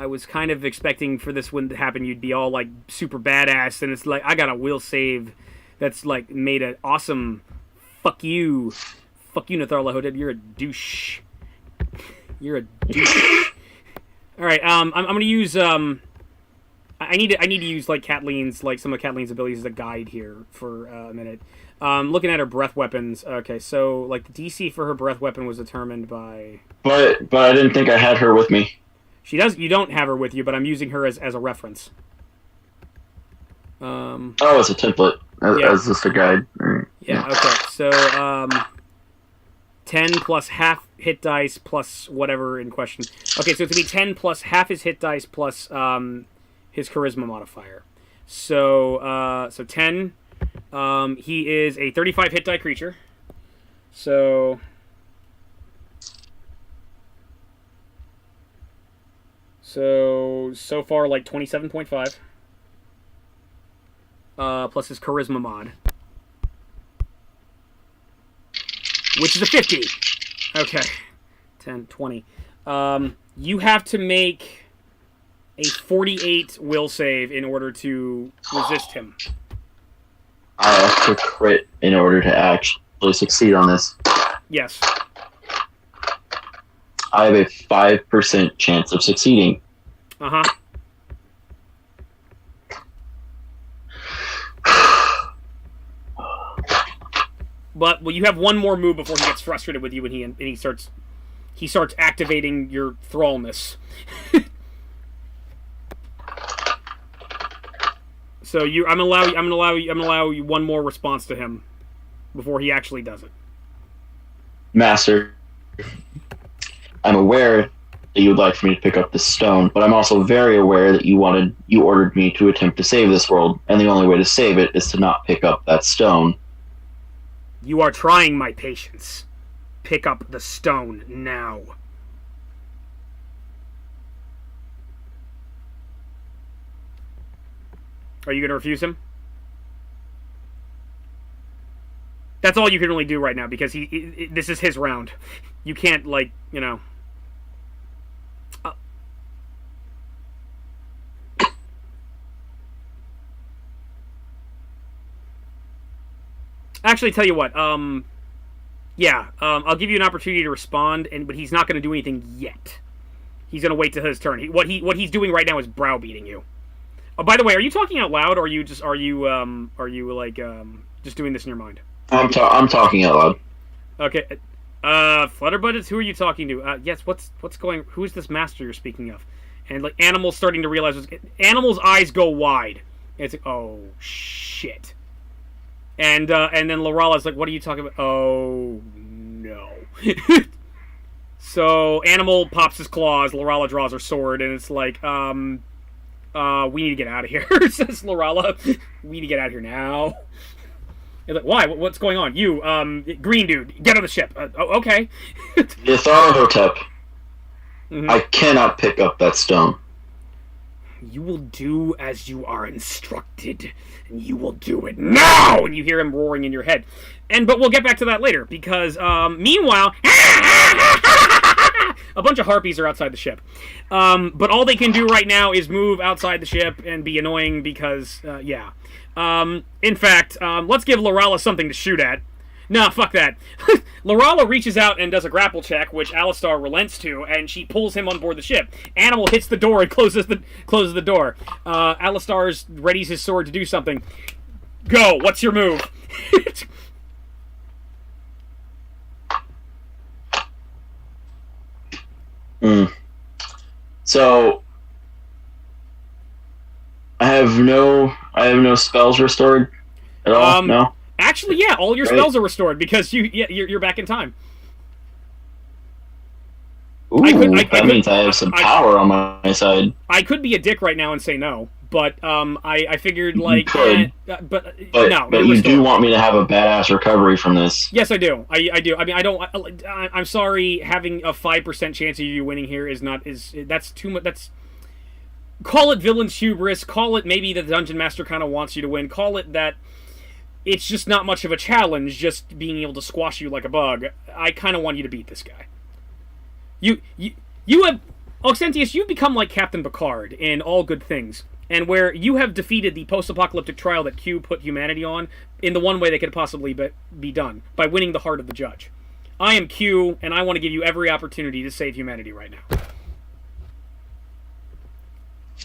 was kind of expecting for this one to happen, you'd be all, like, super badass, and it's like, I got a will save that's, like, made an awesome fuck you. Fuck you, Nathar Lahodeb. You're a douche. You're a douche. Alright, I'm going to use, I need to use, like, Kathleen's, like, some of Kathleen's abilities as a guide here for a minute. Looking at her breath weapons. Okay, so, like, the DC for her breath weapon was determined by... But I didn't think I had her with me. She does. You don't have her with you, but I'm using her as a reference. As a template. As just a guide. Right. Yeah, okay. So, 10 plus half hit dice plus whatever in question. Okay, so it's going to be 10 plus half his hit dice plus his charisma modifier. So 10. He is a 35 hit die creature. So far, like, 27.5. Plus his charisma mod. Which is a 50. Okay. 10, 20. You have to make a 48 will save in order to resist him. I have to crit in order to actually succeed on this. Yes. I have a 5% chance of succeeding. Uh-huh. But, well, you have one more move before he gets frustrated with you, and he starts activating your thrallness. So I'm gonna allow you one more response to him before he actually does it. Master, I'm aware that you would like for me to pick up this stone, but I'm also very aware that you ordered me to attempt to save this world, and the only way to save it is to not pick up that stone. You are trying my patience. Pick up the stone now. Are you going to refuse him? That's all you can really do right now, because this is his round. You can't, like, you know... Actually, tell you what, I'll give you an opportunity to respond, but he's not going to do anything yet. He's going to wait till his turn. What he's doing right now is browbeating you. Oh, by the way, are you talking out loud, or are you just doing this in your mind? I'm talking out loud. Okay, Flutterbudgets, who are you talking to? Yes, what's going? Who's this master you're speaking of? And like Animal's starting to realize, Animal's eyes go wide. And it's like, oh shit. And then Lorala's like, what are you talking about? Oh no. So Animal pops his claws. Lorala draws her sword, and it's like, we need to get out of here. Says Lorala. We need to get out of here now. You're like, why? What's going on? You, green dude, get on the ship. Okay. Yatharahotep. Mm-hmm. I cannot pick up that stone. You will do as you are instructed, and you will do it now! And you hear him roaring in your head. But we'll get back to that later, because, meanwhile, a bunch of harpies are outside the ship. But all they can do right now is move outside the ship and be annoying because, yeah. In fact, let's give Lorala something to shoot at. Nah, fuck that. Lorala reaches out and does a grapple check, which Alistar relents to, and she pulls him on board the ship. Animal hits the door and closes the door. Alistar readies his sword to do something. Go. What's your move? So I have no spells restored at all. No. Actually, yeah, all your spells are restored because you're back in time. Ooh, that means I have some power on my side. I could be a dick right now and say no, but I figured like, but no. But you do want me to have a badass recovery from this? Yes, I do. I do. I mean, I'm sorry. Having a 5% chance of you winning here that's too much. That's, call it villain's hubris. Call it maybe the dungeon master kind of wants you to win. Call it that. It's just not much of a challenge, just being able to squash you like a bug. I kind of want you to beat this guy. You have... Auxentius, you've become like Captain Picard in All Good Things, and where you have defeated the post-apocalyptic trial that Q put humanity on in the one way they could possibly be done, by winning the heart of the judge. I am Q, and I want to give you every opportunity to save humanity right now.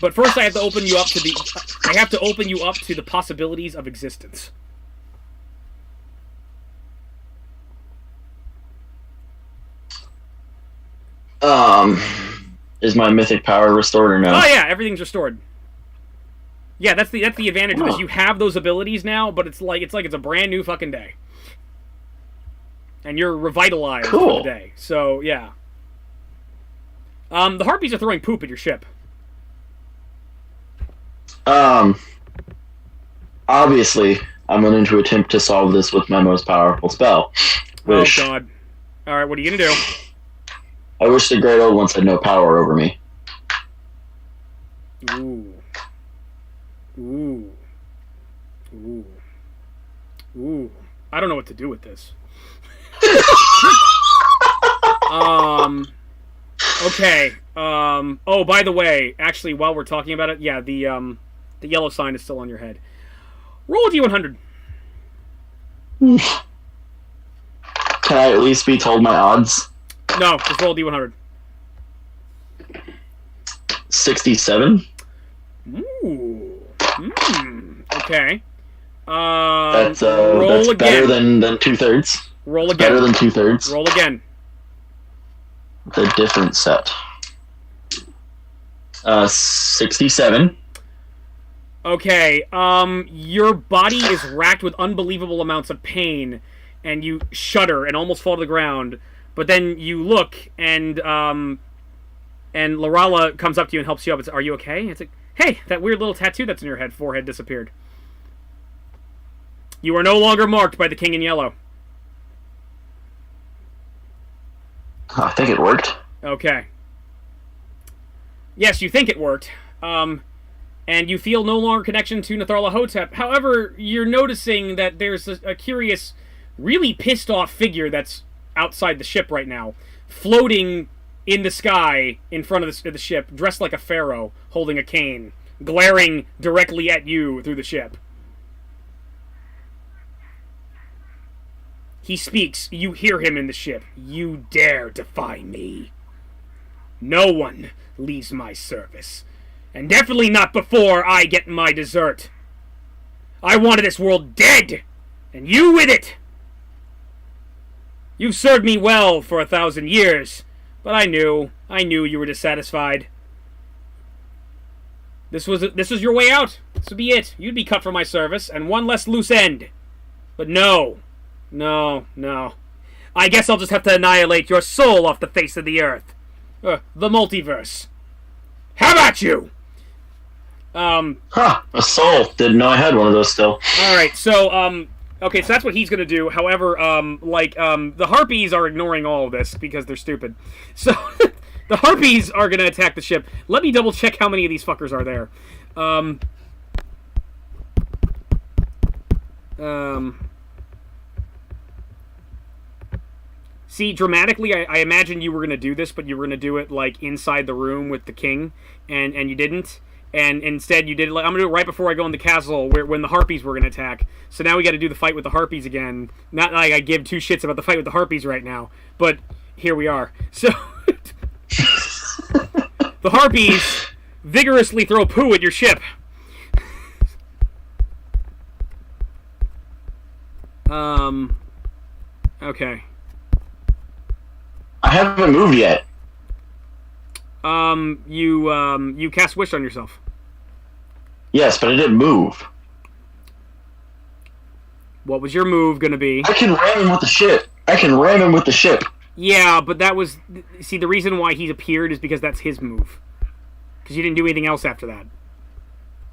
But first I have to open you up to the possibilities of existence. Is my mythic power restored or no? Oh yeah, everything's restored. Yeah, that's the advantage of this. You have those abilities now, but it's like it's a brand new fucking day. And you're revitalized for the day. So, yeah. The harpies are throwing poop at your ship. Obviously, I'm going to attempt to solve this with my most powerful spell. Which, oh god. Alright, what are you gonna do? I wish the Great Old Ones had no power over me. Ooh. Ooh. Ooh. Ooh. I don't know what to do with this. Okay. Oh, by the way, actually, while we're talking about it, yeah, the yellow sign is still on your head. Roll a D100. Can I at least be told my odds? No, just roll a D100. 67. Ooh. Okay. That's roll again. Better than 2/3. Roll again. Better than 2/3. Roll again. The different set. 67. Okay. Your body is racked with unbelievable amounts of pain, and you shudder and almost fall to the ground. But then you look, and Lorala comes up to you and helps you up. It's, are you okay? It's like, hey, that weird little tattoo that's in your forehead disappeared. You are no longer marked by the King in Yellow. I think it worked. Okay. Yes, you think it worked. And you feel no longer connection to Nyarlathotep. However, you're noticing that there's a curious, really pissed off figure that's outside the ship right now, floating in the sky in front of the ship, dressed like a pharaoh, holding a cane, glaring directly at you through the ship. He speaks. You hear him in the ship. You dare defy me. No one leaves my service. And definitely not before I get my dessert. I wanted this world dead, and you with it. You've served me well for 1,000 years, but I knew you were dissatisfied. This was your way out. This would be it. You'd be cut from my service, and one less loose end. But no. I guess I'll just have to annihilate your soul off the face of the earth. The multiverse. How about you? A soul. Didn't know I had one of those still. Alright, so, okay, so that's what he's gonna do. However, the Harpies are ignoring all of this because they're stupid. So, the Harpies are gonna attack the ship. Let me double check how many of these fuckers are there. See, dramatically, I imagined you were going to do this, but you were going to do it, like, inside the room with the king, and you didn't. And instead, you did it, like, I'm going to do it right before I go in the castle, when the Harpies were going to attack. So now we got to do the fight with the Harpies again. Not like I give two shits about the fight with the Harpies right now, but here we are. So, the Harpies vigorously throw poo at your ship. Okay. I haven't moved yet. You cast Wish on yourself. Yes, but I didn't move. What was your move gonna be? I can ram him with the ship. Yeah, but that was... See, the reason why he appeared is because that's his move. Because you didn't do anything else after that.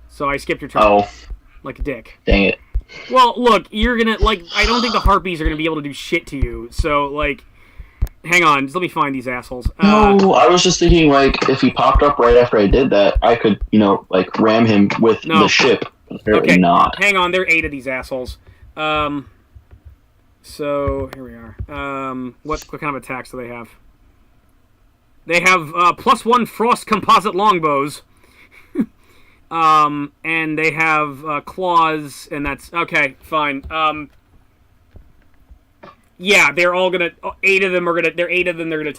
So I skipped your turn. Oh. Like a dick. Dang it. Well, look, you're gonna... Like, I don't think the Harpies are gonna be able to do shit to you. So, like... Hang on, just let me find these assholes. No, I was just thinking, like, if he popped up right after I did that, I could, like, ram him with the ship. Apparently okay, not. Hang on, there are 8 of these assholes. So, here we are. What kind of attacks do they have? They have, +1 frost composite longbows. And they have, claws, and that's... Okay, fine. Yeah, they're all gonna... 8 of them are gonna... They're 8 of them, they're gonna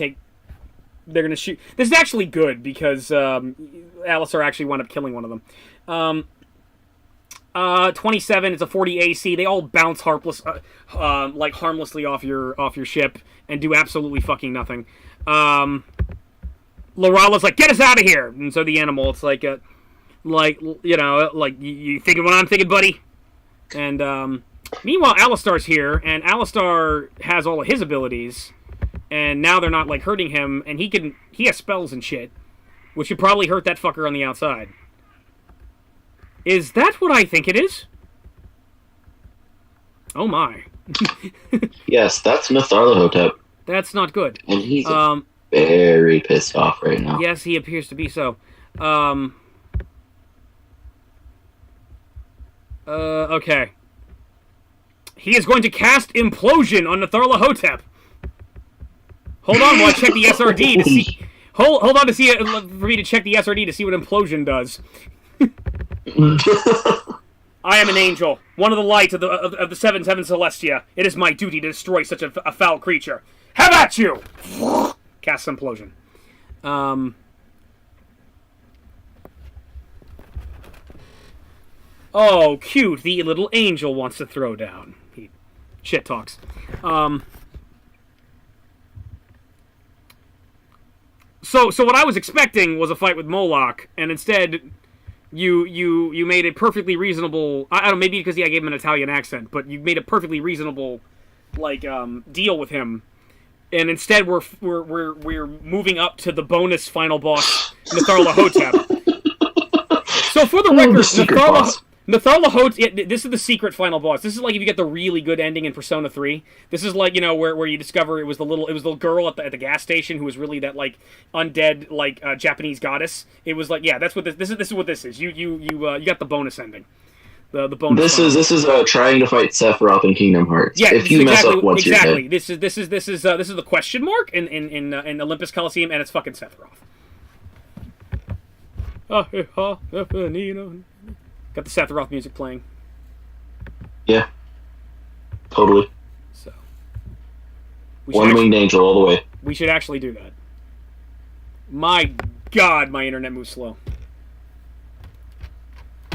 shoot... This is actually good, because, Alistar actually wound up killing one of them. 27, it's a 40 AC. They all bounce harmlessly off your ship, and do absolutely fucking nothing. Lorala's like, get us out of here! And so the animal, it's like, you thinking what I'm thinking, buddy? And, meanwhile, Alistar's here, and Alistar has all of his abilities, and now they're not, like, hurting him, and he has spells and shit, which should probably hurt that fucker on the outside. Is that what I think it is? Oh my. Yes, that's Nyarlathotep. That's not good. And he's very pissed off right now. Yes, he appears to be so. Okay. He is going to cast Implosion on Nyarlathotep. Hold on while I check the SRD to see... Hold on to see for me to check the SRD to see what Implosion does. I am an angel, one of the lights of the seven Celestia. It is my duty to destroy such a foul creature. How about you? Cast Implosion. Oh, cute. The little angel wants to throw down. He shit talks. So what I was expecting was a fight with Moloch, and instead you made a perfectly reasonable... I don't know, maybe because I gave him an Italian accent, but you made a perfectly reasonable, like, deal with him. And instead we're moving up to the bonus final boss, Nyarlathotep. So for the record, Nyarlathotep, this is the secret final boss. This is like if you get the really good ending in Persona 3. This is like, where you discover it was the little girl at the gas station who was really that, like, undead, like, Japanese goddess. It was like, yeah, that's what this is what this is. You got the bonus ending. The bonus. This is trying to fight Sephiroth in Kingdom Hearts. Yeah, if you mess up once you're dead. This is the question mark in Olympus Coliseum, and it's fucking Sephiroth. Got the Sephiroth music playing. Yeah. Totally. So. One-winged angel all the way. We should actually do that. My God, my internet moves slow.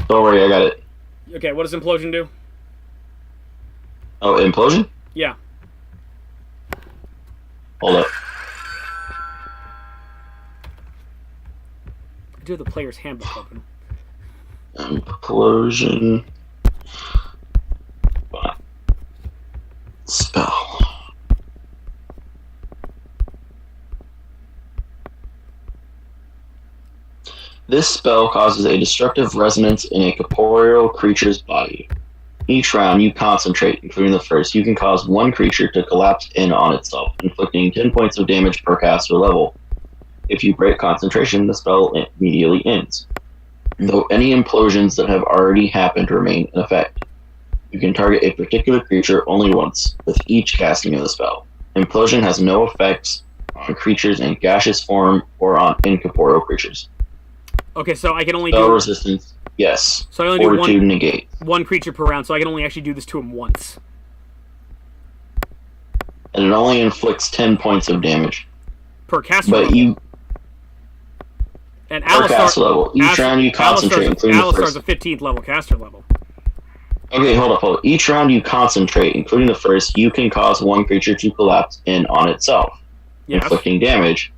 Don't worry, I got it. Okay, what does Implosion do? Oh, Implosion? Yeah. Hold up. I do have the player's handbook open. Implosion. Spell. This spell causes a destructive resonance in a corporeal creature's body. Each round you concentrate, including the first, you can cause one creature to collapse in on itself, inflicting 10 points of damage per caster level. If you break concentration, the spell immediately ends, though any implosions that have already happened remain in effect. You can target a particular creature only once, with each casting of the spell. Implosion has no effects on creatures in gaseous form or on incorporeal creatures. Okay, so I can only spell do... resistance, yes. So I only Fortitude do negate. one creature per round, so I can only actually do this to him once. And it only inflicts 10 points of damage. Per caster level. And per caster level. Each round you concentrate, including the first. Alistar's a 15th level caster level. Okay, hold up. Each round you concentrate, including the first, you can cause one creature to collapse in on itself, inflicting damage.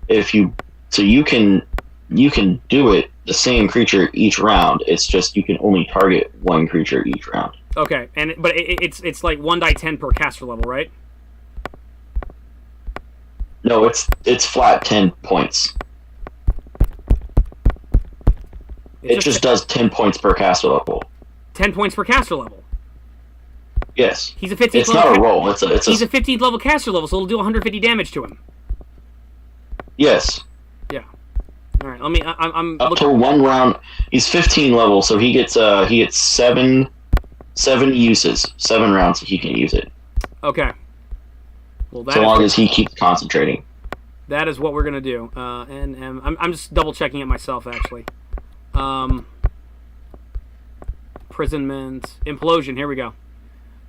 So you can do it the same creature each round. It's just you can only target one creature each round. Okay, but it's like 1d10 per caster level, right? No, it's flat 10 points. It just does 10 points per caster level. 10 points per caster level. Yes. He's a 15th it's level. It's not a roll. He's a 15th level caster level, so it'll do 150 damage to him. Yes. Yeah. All right. Let me. I'm up to one round. He's 15 level, so he gets seven uses, 7 rounds he can use it. Okay. Well, so long as he keeps concentrating. That is what we're gonna do. And I'm just double checking it myself actually. Imprisonment, implosion. Here we go.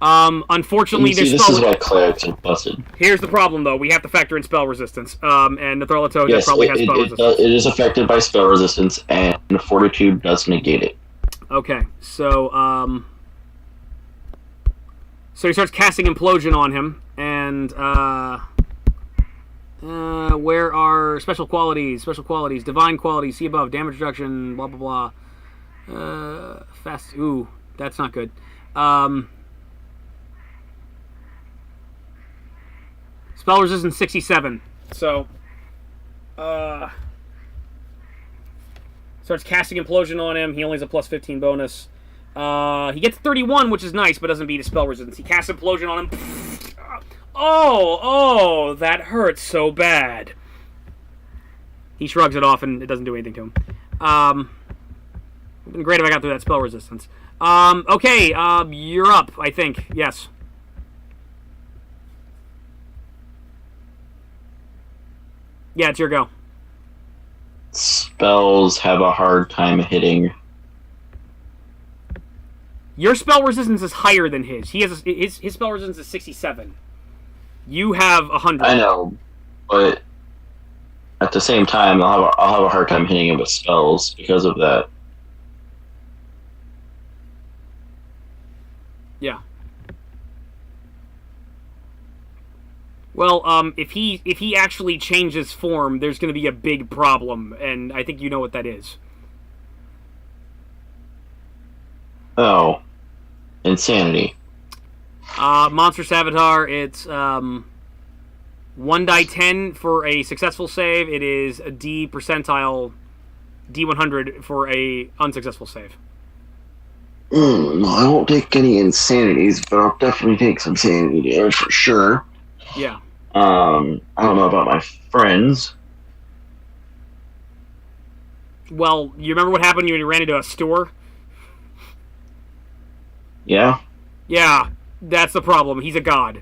Unfortunately, this is why clerics are busted. Here's the problem, though. We have to factor in spell resistance. And Nethralatoga probably has spell resistance. It is affected by spell resistance, and Fortitude does negate it. Okay, so he starts casting implosion on him, and where are special qualities? Special qualities, divine qualities. See above, damage reduction. Blah blah blah. Fast. Ooh, that's not good. Spell resistance 67. So, starts casting implosion on him. He only has a plus 15 bonus. He gets 31, which is nice, but doesn't beat his spell resistance. He casts implosion on him. Oh, that hurts so bad. He shrugs it off, and it doesn't do anything to him. It would have been great if I got through that spell resistance. Okay, you're up, I think. Yes. Yeah, it's your go. Spells have a hard time hitting. Your spell resistance is higher than his. His spell resistance is 67. You have 100. I know, but at the same time, I'll have a hard time hitting him with spells because of that. Yeah. Well, if he actually changes form, there's going to be a big problem, and I think you know what that is. Oh, insanity. Monster Savitar, it's 1d10 for a successful save. It is a D percentile, D100 for a unsuccessful save. I won't take any insanities, but I'll definitely take some sanity damage for sure. Yeah. I don't know about my friends. Well, you remember what happened when you ran into a store? Yeah? Yeah, that's the problem. He's a god.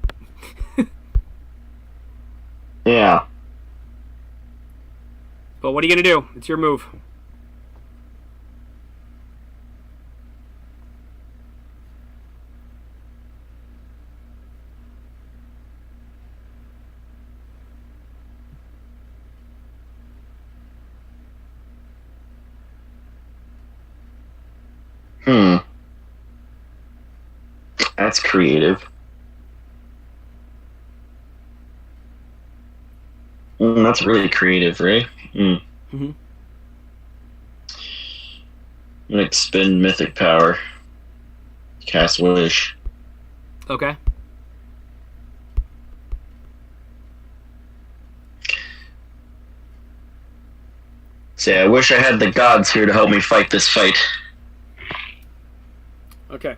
Yeah. But what are you going to do? It's your move. That's creative. That's really creative, right? Mm-hmm. I'm gonna expend mythic power. Cast Wish. Okay. Say, I wish I had the gods here to help me fight this fight. Okay.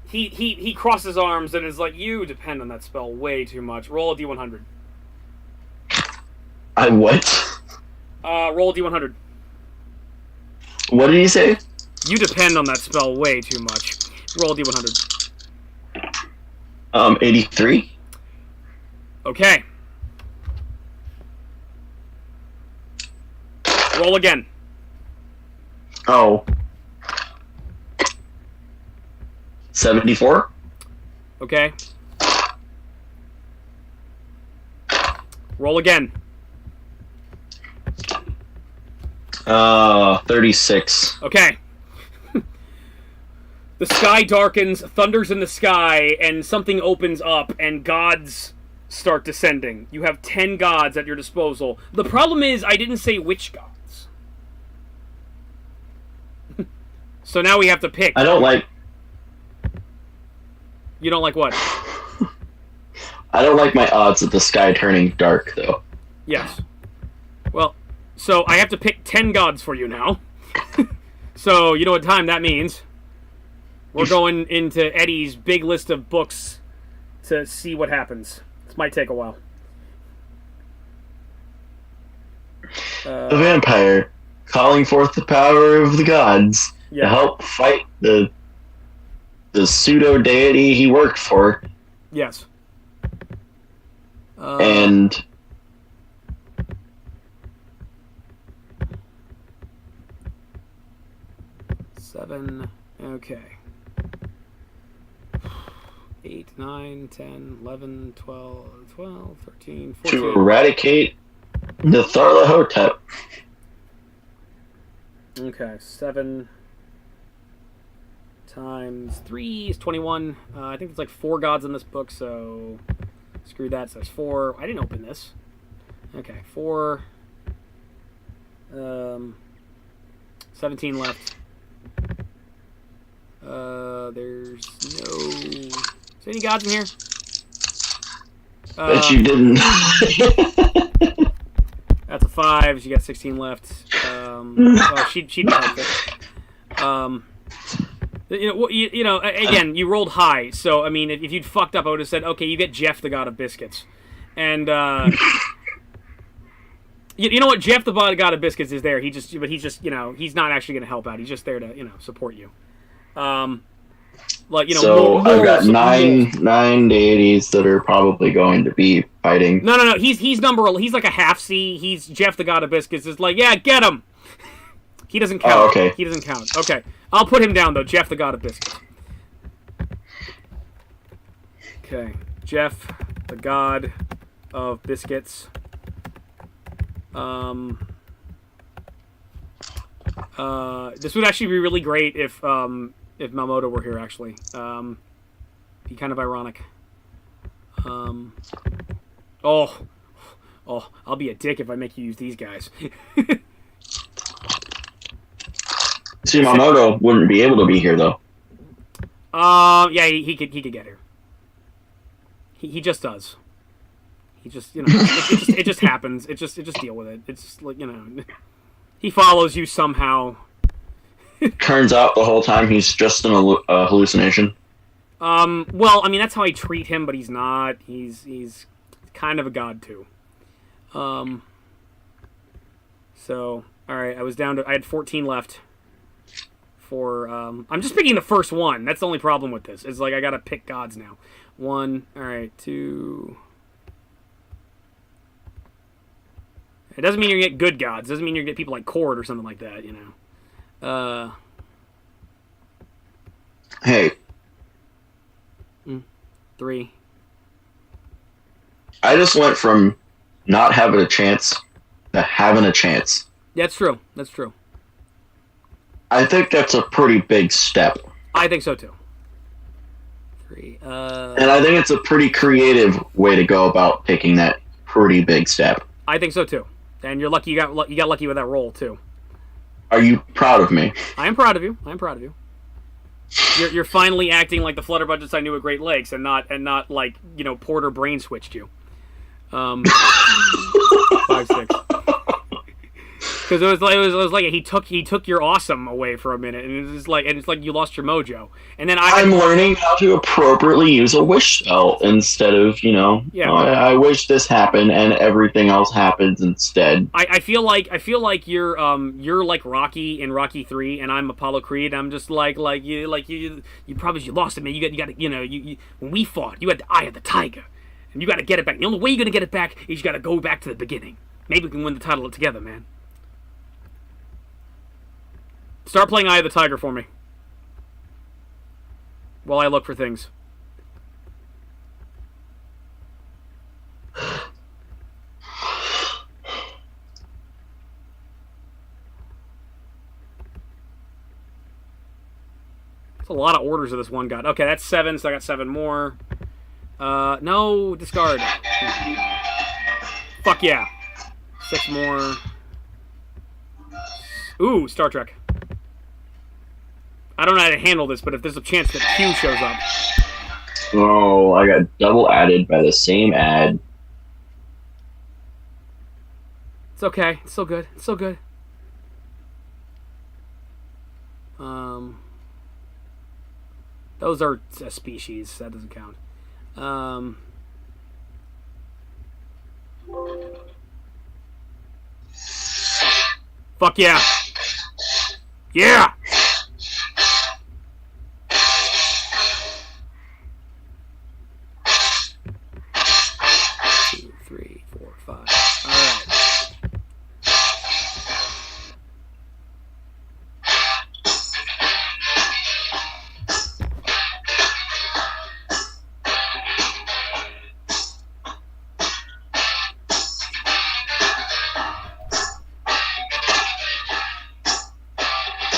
He crosses his arms and is like, you depend on that spell way too much. Roll a d100. I what? Roll a d100. What did he say? You depend on that spell way too much. Roll a d100. 83. Okay. Roll again. Oh. 74. Okay. Roll again. 36. Okay. The sky darkens, thunders in the sky, and something opens up, and gods start descending. You have 10 gods at your disposal. The problem is, I didn't say which gods. So now we have to pick. I don't like... You don't like what? I don't like my odds of the sky turning dark, though. Yes. Well, so I have to pick 10 gods for you now. So, you know what time that means. We're going into Eddie's big list of books to see what happens. This might take a while. The vampire, calling forth the power of the gods to help fight the pseudo-deity he worked for. Yes. And... Seven. Okay. 8, 9, 10, 11, 12, 13, 14. To eradicate the Tharla-Hotep. Okay, 7 times 3 is 21. I think there's like 4 gods in this book, so screw that. So that's 4. I didn't open this. Okay, 4. 17 left. There's no... Is there any gods in here? Bet you didn't. That's a 5. She got 16 left. Oh, she'd be perfect. You know, again, you rolled high, so I mean, if you'd fucked up, I would have said, okay, you get Jeff, the god of biscuits, and you know what, Jeff, the god of biscuits, is there. He's just, you know, he's not actually going to help out. He's just there to, you know, support you. Like, you know, so I've got nine deities that are probably going to be fighting. No. He's like a half C. He's Jeff, the god of biscuits. Is like, yeah, get him. He doesn't count. Oh, okay. He doesn't count. Okay, I'll put him down though. Jeff, the god of biscuits. Okay, Jeff, the god of biscuits. This would actually be really great if Malmoto were here, actually. Be kind of ironic. Oh, I'll be a dick if I make you use these guys. See, Malmoto wouldn't be able to be here, though. Yeah, he could get here. He just does. He just, you know, it just happens. It just deal with it. It's like, you know, he follows you somehow. Turns out the whole time he's just an hallucination. Well, I mean, that's how I treat him, but he's not. He's kind of a god too. So, all right, I had 14 left. I'm just picking the first one. That's the only problem with this. It's like I gotta pick gods now. 1. All right, 2. It doesn't mean you get good gods. It doesn't mean you get people like Cord or something like that. You know. Hey. 3. I just went from not having a chance to having a chance. That's true. That's true. I think that's a pretty big step. I think so too. 3. And I think it's a pretty creative way to go about taking that pretty big step. I think so too. And you're lucky you got lucky with that roll too. Are you proud of me? I am proud of you. You're finally acting like the Flutterbudgets I knew at Great Lakes, and not like, you know, Porter brain switched you. 5, 6. Because it was like he took your awesome away for a minute, and it's like you lost your mojo. And then I'm learning how to appropriately use a wish spell instead of I wish this happened and everything else happens instead. I feel like you're like Rocky in Rocky 3, and I'm Apollo Creed. I'm just like you probably lost it, man. You got you when we fought, you had the eye of the tiger, and you got to get it back. The only way you're gonna get it back is you got to go back to the beginning. Maybe we can win the title together, man. Start playing Eye of the Tiger for me while I look for things. It's a lot of orders of this one god. Okay, that's 7, so I got 7 more. No, discard. Fuck yeah. 6 more. Ooh, Star Trek. I don't know how to handle this, but if there's a chance that Q shows up. Oh, I got double added by the same ad. It's okay. It's still good. It's still good. Those are a species. That doesn't count. Fuck yeah. Yeah! 2, 3, 4, 5. Alright.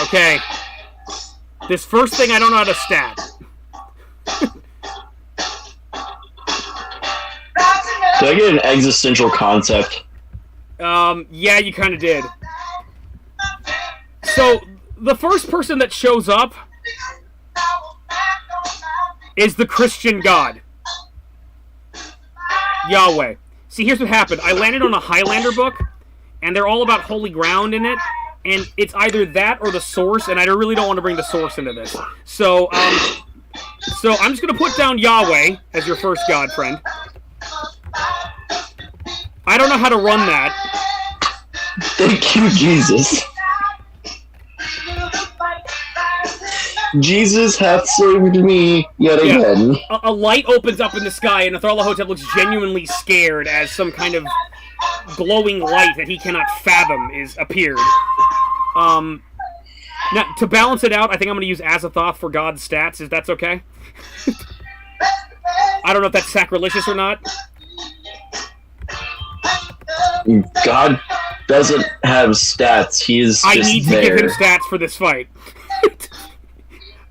Okay. This first thing I don't know how to stat. Did I get an existential concept? Yeah, you kind of did. So, the first person that shows up is the Christian God. Yahweh. See, here's what happened. I landed on a Highlander book, and they're all about holy ground in it. And it's either that or the source, and I really don't want to bring the source into this. So I'm just going to put down Yahweh as your first god friend. I don't know how to run that. Thank you, Jesus. Jesus hath saved me yet again. A light opens up in the sky, and Atharla Hotep looks genuinely scared as some kind of glowing light that he cannot fathom is appeared. Now, to balance it out, I think I'm going to use Azathoth for God's stats, if that's okay. I don't know if that's sacrilegious or not. God doesn't have stats. He is just I need to there. give him stats for this fight.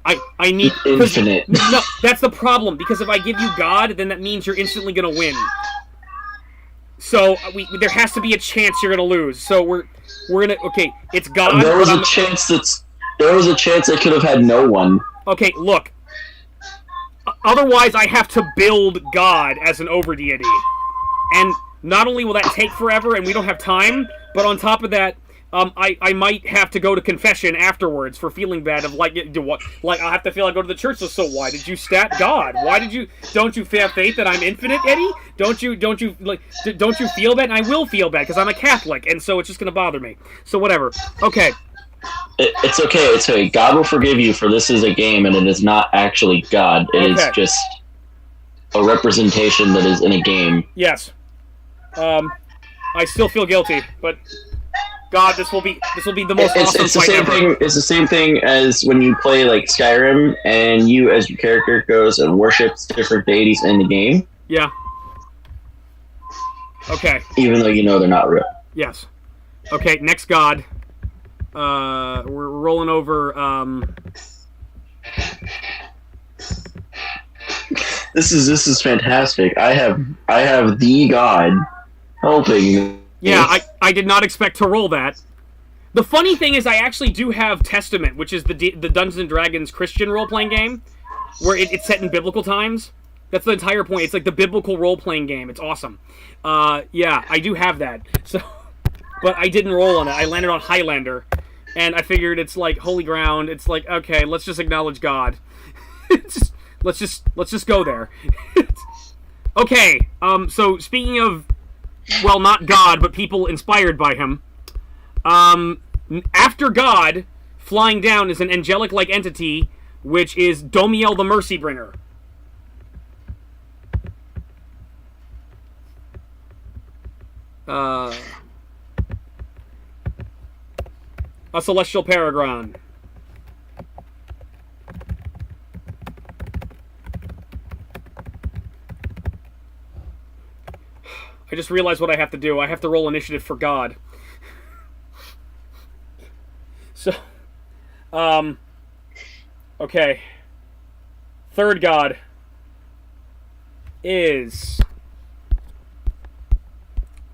I need... Infinite. No, that's the problem, because if I give you God, then that means you're instantly going to win. So, there has to be a chance you're going to lose. So, we're gonna... Okay, it's God... There was a chance it could have had no one. Okay, look. Otherwise, I have to build God as an over-deity. And not only will that take forever, and we don't have time, but on top of that, I might have to go to confession afterwards for feeling bad of, like I'll have to feel I go to the church, so why did you stat God? Don't you have faith that I'm infinite, Eddie? Don't you feel bad? And I will feel bad, because I'm a Catholic, and so it's just going to bother me. So whatever. Okay. It's okay, it's okay. God will forgive you, for this is a game, and it is not actually God. It is just a representation that is in a game. Yes. I still feel guilty, but... God, this will be the most awesome fight ever. It's the same thing as when you play like Skyrim, and you, as your character, goes and worships different deities in the game. Yeah. Okay. Even though you know they're not real. Yes. Okay, next god. We're rolling over. This is fantastic. I have the god helping. Yeah, I did not expect to roll that. The funny thing is I actually do have Testament, which is the Dungeons & Dragons Christian role-playing game, where it's set in biblical times. That's the entire point. It's like the biblical role-playing game. It's awesome. Yeah, I do have that. So but I didn't roll on it. I landed on Highlander, and I figured it's like holy ground. It's like, okay, let's just acknowledge God. let's just go there. Okay, so speaking of, well, not God, but people inspired by him, after God, flying down is an angelic-like entity, which is Domiel the Mercy Bringer. A celestial paragon. I just realized what I have to do. I have to roll initiative for God. So, okay. Third God is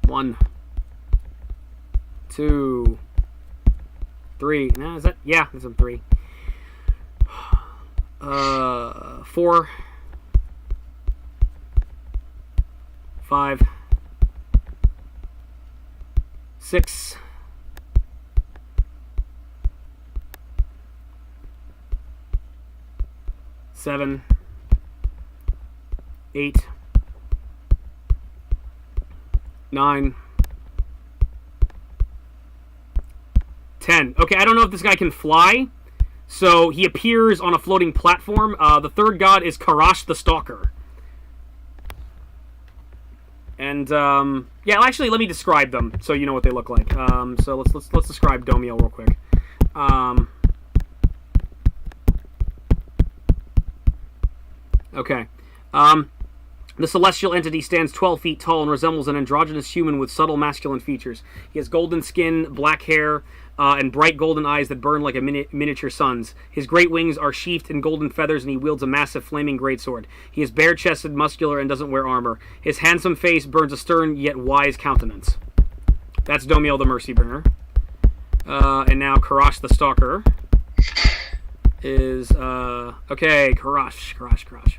1, 2, 3. No, is that? Yeah, there's a 3. 4, 5, 6, 7, 8, 9, 10. Okay, I don't know if this guy can fly, so he appears on a floating platform. The third god is Karash the Stalker. And, yeah, actually, let me describe them so you know what they look like. So let's describe Domiel real quick. Okay. The celestial entity stands 12 feet tall and resembles an androgynous human with subtle masculine features. He has golden skin, black hair, and bright golden eyes that burn like a miniature sun's. His great wings are sheathed in golden feathers, and he wields a massive flaming greatsword. He is bare-chested, muscular, and doesn't wear armor. His handsome face burns a stern yet wise countenance. That's Domiel the Mercybringer. And now Karash the Stalker is, okay, Karash.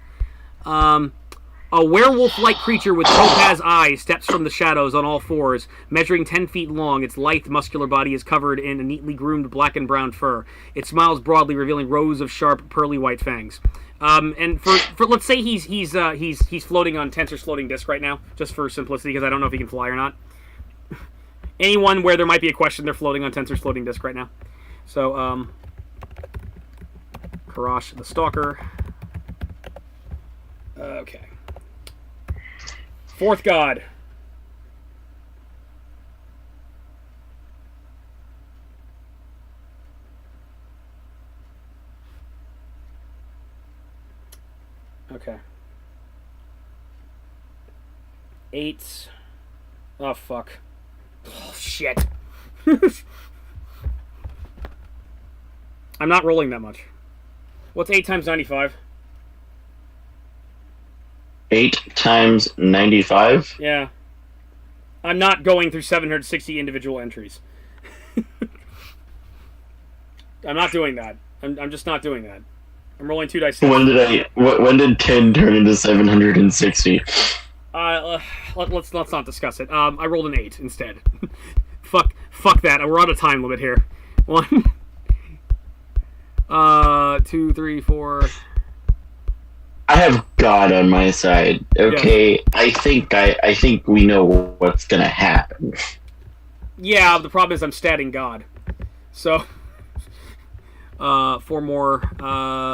A werewolf-like creature with topaz eyes steps from the shadows on all fours, measuring 10 feet long. Its lithe, muscular body is covered in a neatly groomed black and brown fur. It smiles broadly, revealing rows of sharp, pearly white fangs. And for let's say he's floating on Tensor's floating disc right now, just for simplicity, because I don't know if he can fly or not. Anyone where there might be a question, they're floating on Tensor's floating disc right now. So, Karash the Stalker. Okay. Fourth god. Okay. 8. Oh, fuck. Oh, shit. I'm not rolling that much. What's 8 times 95? 8 times 95? Yeah. I'm not going through 760 individual entries. I'm not doing that. I'm just not doing that. I'm rolling 2 dice. When did 10 turn into 760? Let's not discuss it. I rolled an 8 instead. Fuck that. We're on a time limit here. 1, 2, 3, 4. I have God on my side. Okay, yeah. I think we know what's gonna happen. Yeah, the problem is I'm statting God. So 4 more.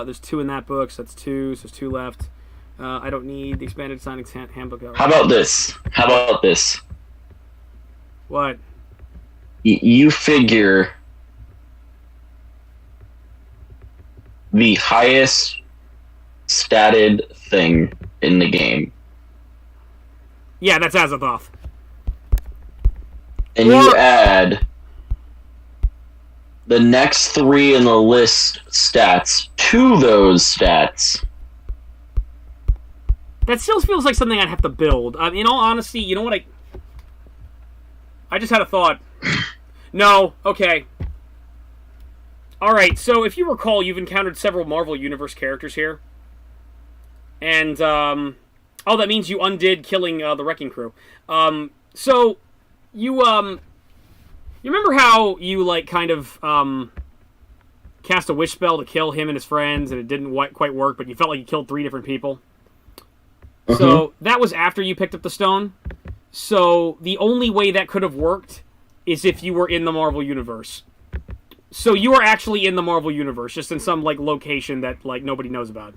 There's 2 in that book, so that's 2. So there's 2 left. I don't need the expanded Sonic handbook. How about this? What? You figure the highest statted thing in the game. Yeah, that's Azathoth. And you add the next 3 in the list stats to those stats. That still feels like something I'd have to build. In all honesty, you know what I just had a thought. No, okay. Alright, so if you recall, you've encountered several Marvel Universe characters here. And, oh, that means you undid killing the Wrecking Crew. So, you You remember how you, like, kind of, cast a wish spell to kill him and his friends, and it didn't quite work, but you felt like you killed 3 different people? Mm-hmm. So, that was after you picked up the stone. So, the only way that could have worked is if you were in the Marvel Universe. So, you are actually in the Marvel Universe, just in some, like, location that, like, nobody knows about.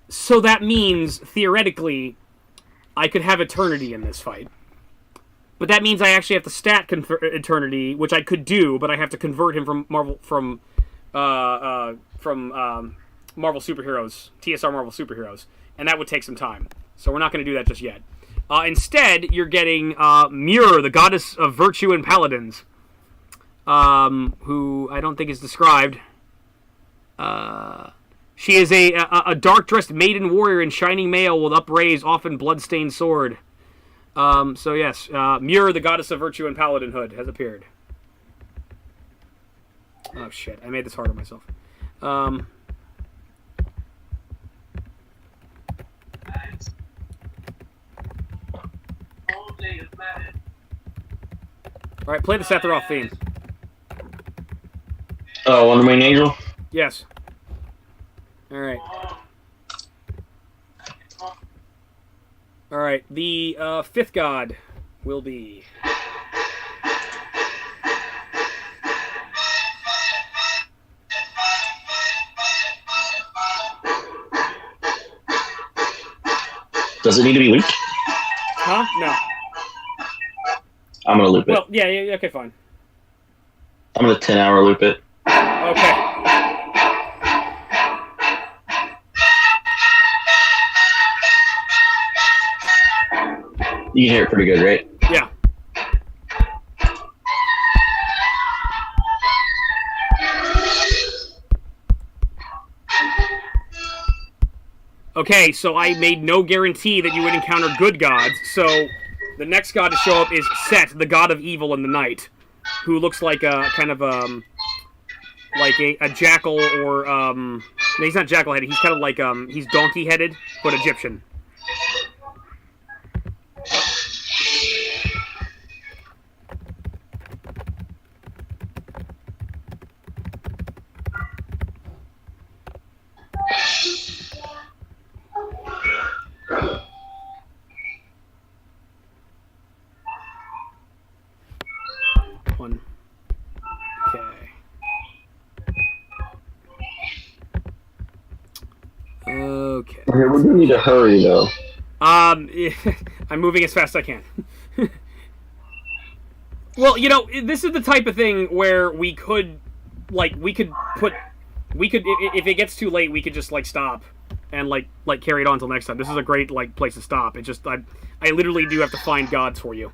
So that means, theoretically, I could have Eternity in this fight. But that means I actually have to stat Eternity, which I could do, but I have to convert him from Marvel Superheroes, TSR Marvel Superheroes, and that would take some time. So we're not going to do that just yet. Instead, you're getting Muir, the goddess of virtue and paladins, who I don't think is described. She is a dark-dressed maiden warrior in shining mail with upraised, often blood-stained sword. So yes, Muir, the goddess of virtue and paladinhood, has appeared. Oh shit, I made this hard on myself. Alright, play the Sephiroth theme. Oh, Wonder Wing Angel? Yes. Alright. Alright, the 5th god will be... Does it need to be looped? Huh? No. I'm gonna loop it. Well, yeah, okay, fine. I'm gonna 10-hour loop it. Okay. You can hear it pretty good, right? Yeah. Okay, so I made no guarantee that you would encounter good gods, so the next god to show up is Set, the god of evil in the night, who looks like a kind of like a jackal, or no, he's not jackal-headed, he's kind of like he's donkey-headed, but Egyptian. Okay. Okay, we're gonna need to hurry though. I'm moving as fast as I can. Well, you know, this is the type of thing where we could if it gets too late, we could just like stop and like carry it on until next time. This is a great like place to stop. It just I literally do have to find gods for you.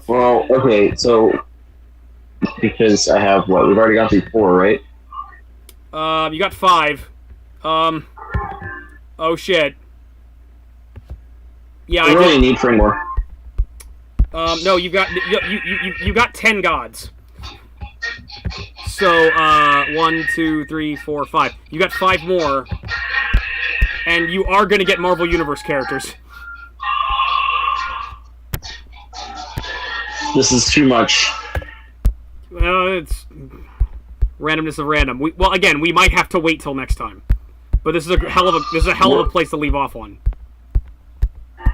Well, okay, so because I have what? We've already gone through 4, right? You got 5. Oh shit. Yeah, I really need 3 more. No, you got 10 gods. So 1, 2, 3, 4, 5. You got 5 more, and you are gonna get Marvel Universe characters. This is too much. Well, it's randomness of random. Well, again, we might have to wait till next time, but this is a hell of a place to leave off on.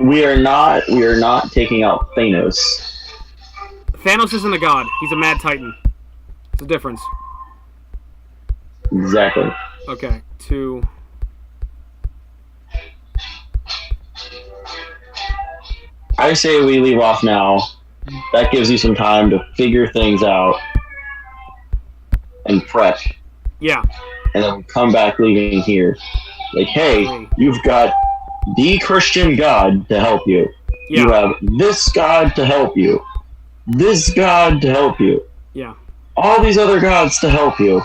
We are not taking out Thanos. Thanos isn't a god. He's a mad titan. It's a difference. Exactly. Okay, 2. I say we leave off now. That gives you some time to figure things out and prep. Yeah. And then come back leaving here. Like, hey, you've got the Christian God to help you. Yeah. You have this God to help you. This God to help you. Yeah. All these other gods to help you.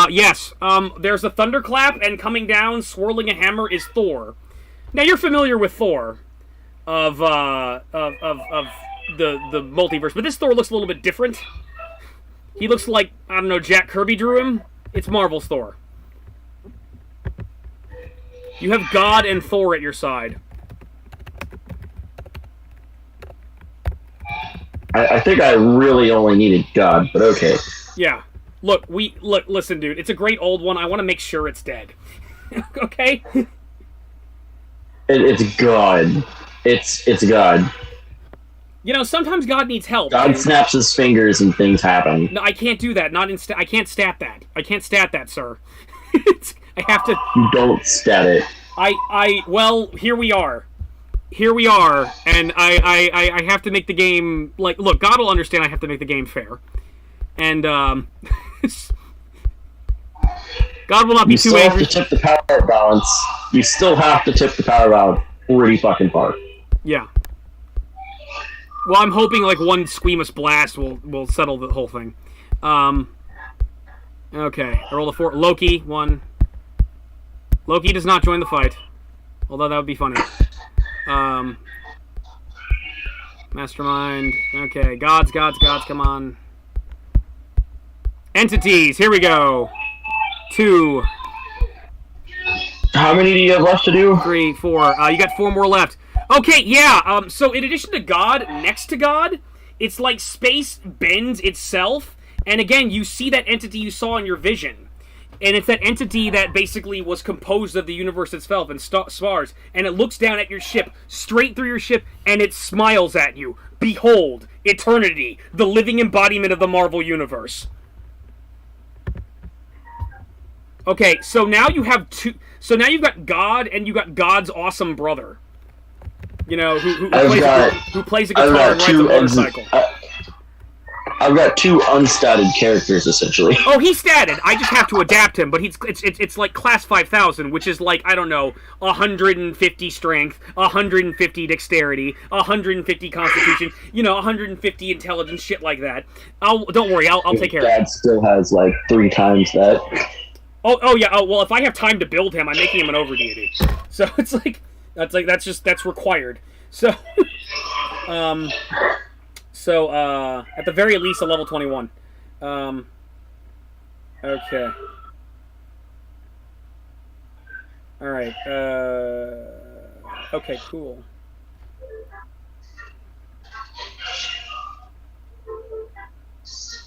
Yes. There's a thunderclap, and coming down, swirling a hammer, is Thor. Now, you're familiar with Thor of the multiverse, but this Thor looks a little bit different. He looks like, I don't know, Jack Kirby drew him. It's Marvel's Thor. You have God and Thor at your side. I think I really only needed God, but okay. Yeah. Listen, dude. It's a great old one. I want to make sure it's dead. Okay? It's God. It's God. You know, sometimes God needs help. God snaps his fingers and things happen. No, I can't do that. I can't stat that. I can't stat that, sir. I have to... You don't stat it. Well, here we are. And I have to make the game... Like, look, God will understand I have to make the game fair. And, God will not be too angry. You still have to tip the power balance. You still have to tip the power balance pretty fucking far. Yeah. Well, I'm hoping, like, one squeamish blast will settle the whole thing. Okay. I roll a 4. Loki, 1. Loki does not join the fight. Although that would be funny. Mastermind. Okay. Gods, come on. Entities, here we go. 2. How many do you have left to do? 3, 4. You got 4 more left. Okay, yeah. So in addition to God, next to God, it's like space bends itself, and again, you see that entity you saw in your vision, and it's that entity that basically was composed of the universe itself and stars, and it looks down at your ship, straight through your ship, and it smiles at you. Behold, eternity, the living embodiment of the Marvel Universe. Okay, so now you have 2. So now you've got God, and you got God's awesome brother. You know, who plays a guitar and rides a motorcycle. I've got 2 unstatted characters, essentially. Oh, he's statted. I just have to adapt him, but it's like class 5000, which is like, I don't know, 150 strength, 150 dexterity, 150 constitution, 150 intelligence, shit like that. Don't worry, I'll take care of it. Dad still has like 3 times that. Oh yeah. Oh well, if I have time to build him, I'm making him an over deity. So it's like that's required. So, at the very least, a level 21. Okay. All right. Okay. Cool.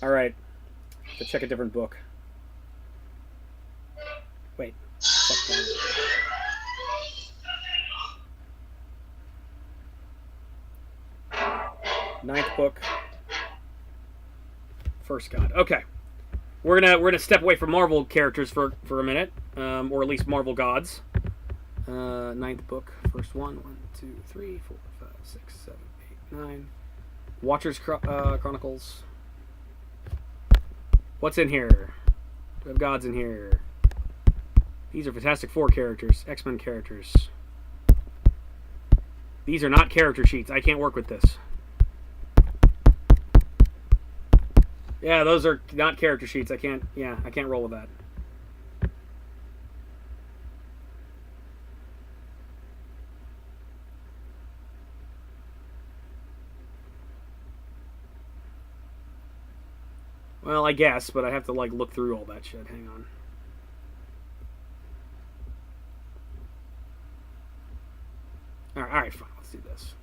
All right. To check a different book. Wait. Fuck that. Ninth book. First God. Okay. We're gonna step away from Marvel characters for a minute, or at least Marvel gods. Ninth book. First one. 1, 2, 3, 4, 5, 6, 7, 8, 9. Watchers Chronicles. What's in here? We have gods in here. These are Fantastic Four characters, X-Men characters. These are not character sheets. I can't work with this. Yeah, those are not character sheets. I can't roll with that. Well, I guess, but I have to like look through all that shit. Hang on. All right, fine. Let's do this.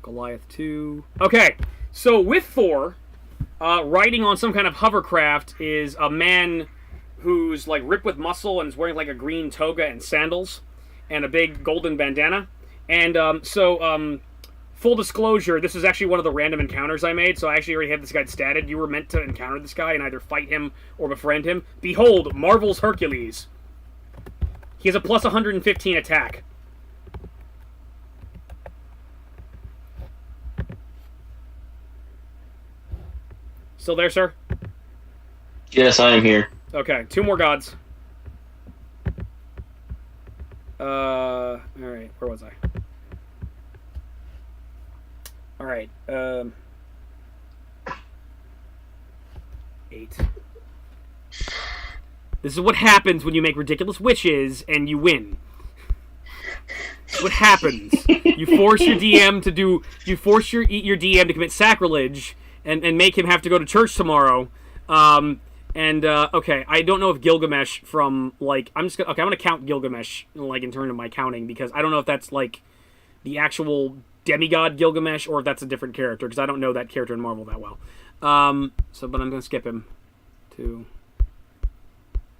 Goliath 2. Okay, so with Thor, riding on some kind of hovercraft is a man who's like ripped with muscle and is wearing like a green toga and sandals and a big golden bandana. And full disclosure, this is actually one of the random encounters I made, so I actually already had this guy statted. You were meant to encounter this guy and either fight him or befriend him. Behold, Marvel's Hercules. He has a plus 115 attack. Still there, sir? Yes, I am here. Okay, 2 more gods. Alright, where was I? Alright, 8. This is what happens when you make ridiculous wishes and you win. What happens? You force your DM to do... You force your DM to commit sacrilege, and make him have to go to church tomorrow. Okay, I don't know if Gilgamesh from, like, I'm gonna count Gilgamesh, like, in terms of my counting, because I don't know if that's, like, the actual demigod Gilgamesh, or if that's a different character, because I don't know that character in Marvel that well. But I'm gonna skip him. This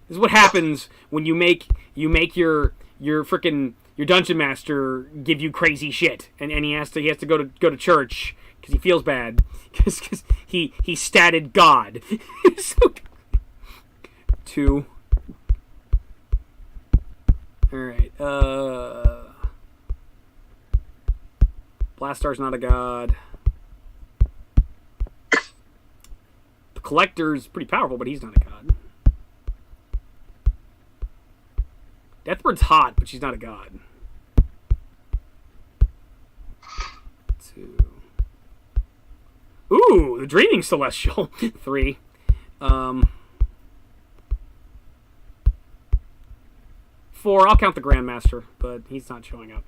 is what happens when you make your freaking dungeon master give you crazy shit, and he has to go to church because he feels bad because he statted God. So, 2. All right. Blastar's not a god. The Collector's pretty powerful, but he's not a god. Deathbird's hot, but she's not a god. 2. Ooh, the Dreaming Celestial. 3. 4. I'll count the Grandmaster, but he's not showing up.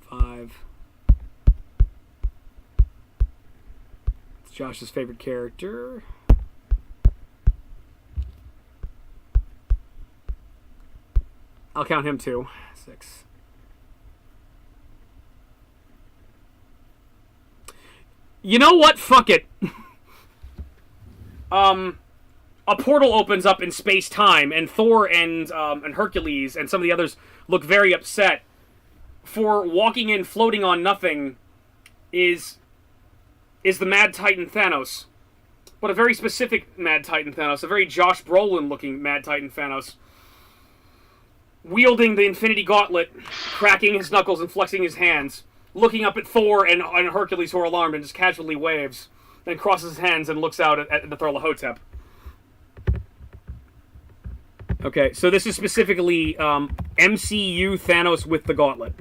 5. It's Josh's favorite character. I'll count him too. 6. You know what? Fuck it. A portal opens up in space-time, and Thor and Hercules and some of the others look very upset. For walking in floating on nothing is the Mad Titan Thanos. But a very specific Mad Titan Thanos, a very Josh Brolin-looking Mad Titan Thanos. Wielding the Infinity Gauntlet, cracking his knuckles and flexing his hands, looking up at Thor and Hercules, who are alarmed, and just casually waves, then crosses his hands and looks out at the Tharla-Hotep. Okay, so this is specifically MCU Thanos with the Gauntlet.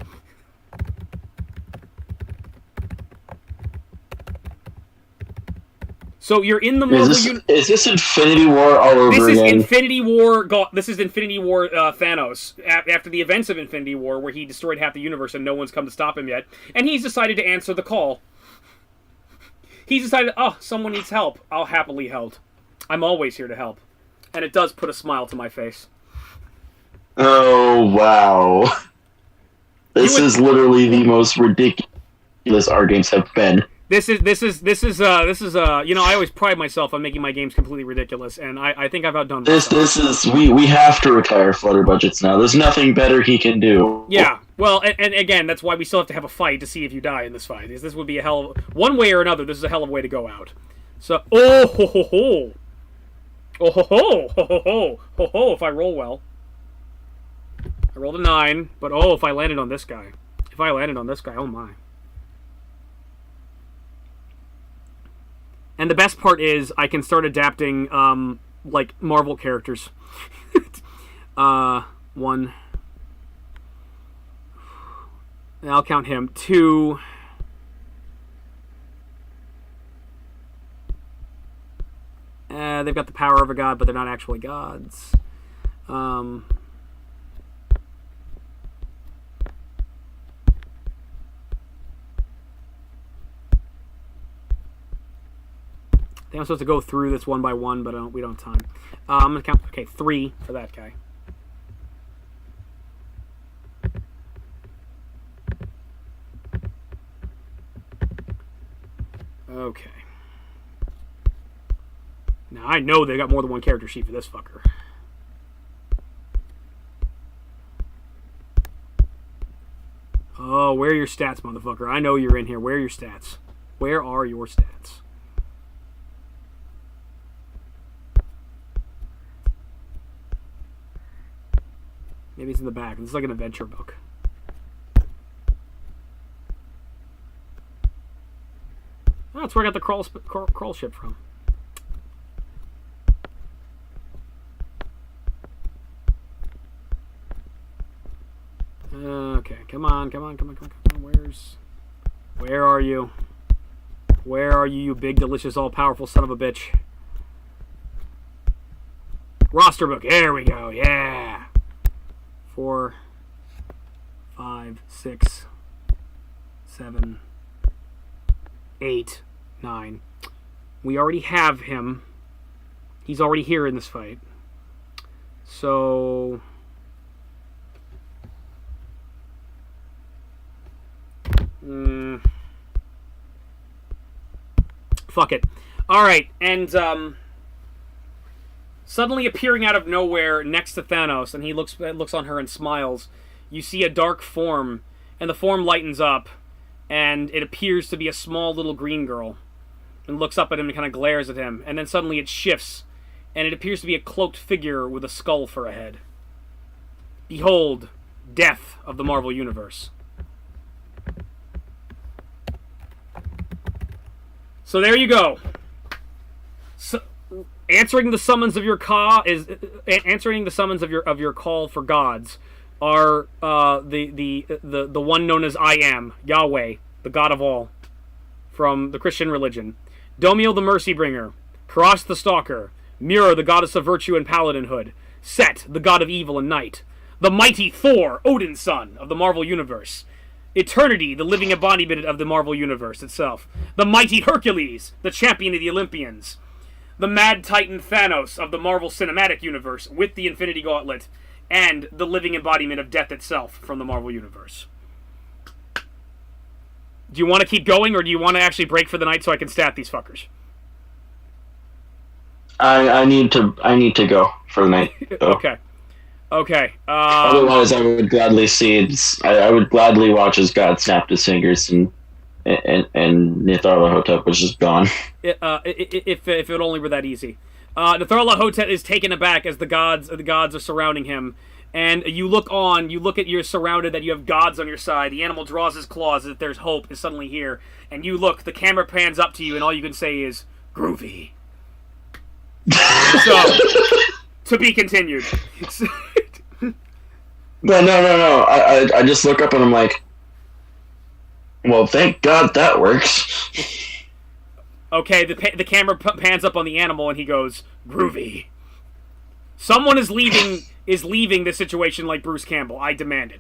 So you're in the Marvel universe. Is this Infinity War all over again? This is Infinity War Thanos. After the events of Infinity War, where he destroyed half the universe and no one's come to stop him yet. And he's decided to answer the call. He's decided, oh, someone needs help. I'll happily help. I'm always here to help. And it does put a smile to my face. Oh, wow. This is literally the most ridiculous our games have been. This is you know, I always pride myself on making my games completely ridiculous, and I think I've outdone myself. We have to retire Flutterbudgets now. There's nothing better he can do. Yeah, well, and again, that's why we still have to have a fight to see if you die in this fight. This would be a hell of, one way or another, this is a hell of a way to go out. So, oh ho ho ho. Oh ho ho ho ho ho ho ho, if I roll well. I rolled a 9, but oh, if I landed on this guy. If I landed on this guy, oh my. And the best part is I can start adapting, like, Marvel characters. 1. And I'll count him. 2. They've got the power of a god, but they're not actually gods. I'm supposed to go through this one by one, but we don't have time. I'm going to count, okay, 3 for that guy. Okay. Now, I know they got more than one character sheet for this fucker. Oh, where are your stats, motherfucker? I know you're in here. Where are your stats? Where are your stats? Maybe it's in the back. This is like an adventure book. Oh, that's where I got the crawl ship from. Okay, come on. Where are you? Where are you, you big, delicious, all-powerful son of a bitch? Roster book. There we go. Yeah. 4. 5, 6, 7, 8, 9. We already have him. He's already here in this fight. So... fuck it. Alright, and suddenly appearing out of nowhere next to Thanos, and he looks on her and smiles, you see a dark form, and the form lightens up, and it appears to be a small little green girl, and looks up at him and kind of glares at him, and then suddenly it shifts, and it appears to be a cloaked figure with a skull for a head. Behold, death of the Marvel Universe. So there you go. So, answering the summons of your call for gods are the one known as I Am, Yahweh, the God of all, from the Christian religion. Domiel the Mercy Bringer, Karas the Stalker, Mira the goddess of virtue and paladinhood, Set the god of evil and night, the mighty Thor, Odin's son of the Marvel Universe, Eternity, the living embodiment of the Marvel Universe itself, the mighty Hercules, the champion of the Olympians, the mad titan Thanos of the Marvel Cinematic Universe with the Infinity Gauntlet, and the living embodiment of death itself from the Marvel Universe. Do you want to keep going, or do you want to actually break for the night so I can stat these fuckers? I need to go for the night. So. Okay. Otherwise, I would gladly I would gladly watch as God snapped his fingers and Nyarlathotep was just gone. If it only were that easy. Nyarlathotep is taken aback as the gods are surrounding him, and you're surrounded, that you have gods on your side. The animal draws his claws as if there's hope is suddenly here, and you look. The camera pans up to you, and all you can say is groovy. So, to be continued. No. I just look up and I'm like, well, thank God that works. Okay, the camera pans up on the animal and he goes, groovy. Someone is leaving this situation like Bruce Campbell. I demand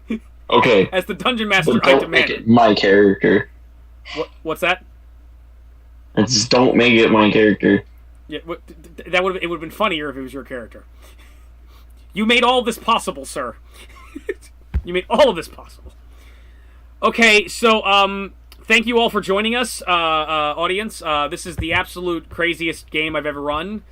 it. Okay. As the dungeon master, I demand it. My character. What's that? Just don't make it my character. Yeah, it would have been funnier if it was your character. You made all of this possible, sir. You made all of this possible. Okay, so thank you all for joining us, audience. This is the absolute craziest game I've ever run.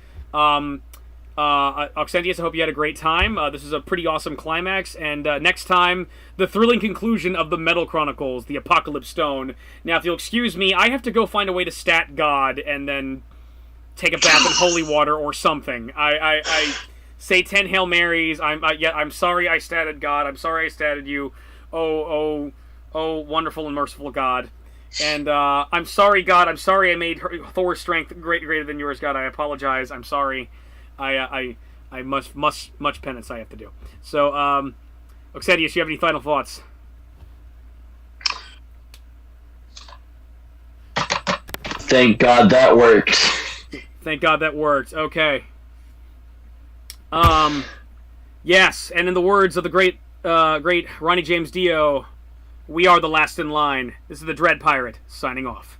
Oxentius, I hope you had a great time. This is a pretty awesome climax, and next time, the thrilling conclusion of the Metal Chronicles, the Apocalypse Stone. Now, if you'll excuse me, I have to go find a way to stat God and then take a bath in holy water or something. I say 10 Hail Marys. I'm sorry I statted God. I'm sorry I statted you. Oh, wonderful and merciful God. And I'm sorry, God. I'm sorry I made Thor's strength greater than yours, God. I apologize. I'm sorry. I much penance I have to do. So, Oxentius, you have any final thoughts? Thank God that worked. Thank God that worked. Okay. Yes, and in the words of the great Ronnie James Dio, we are the last in line. This is the Dread Pirate, signing off.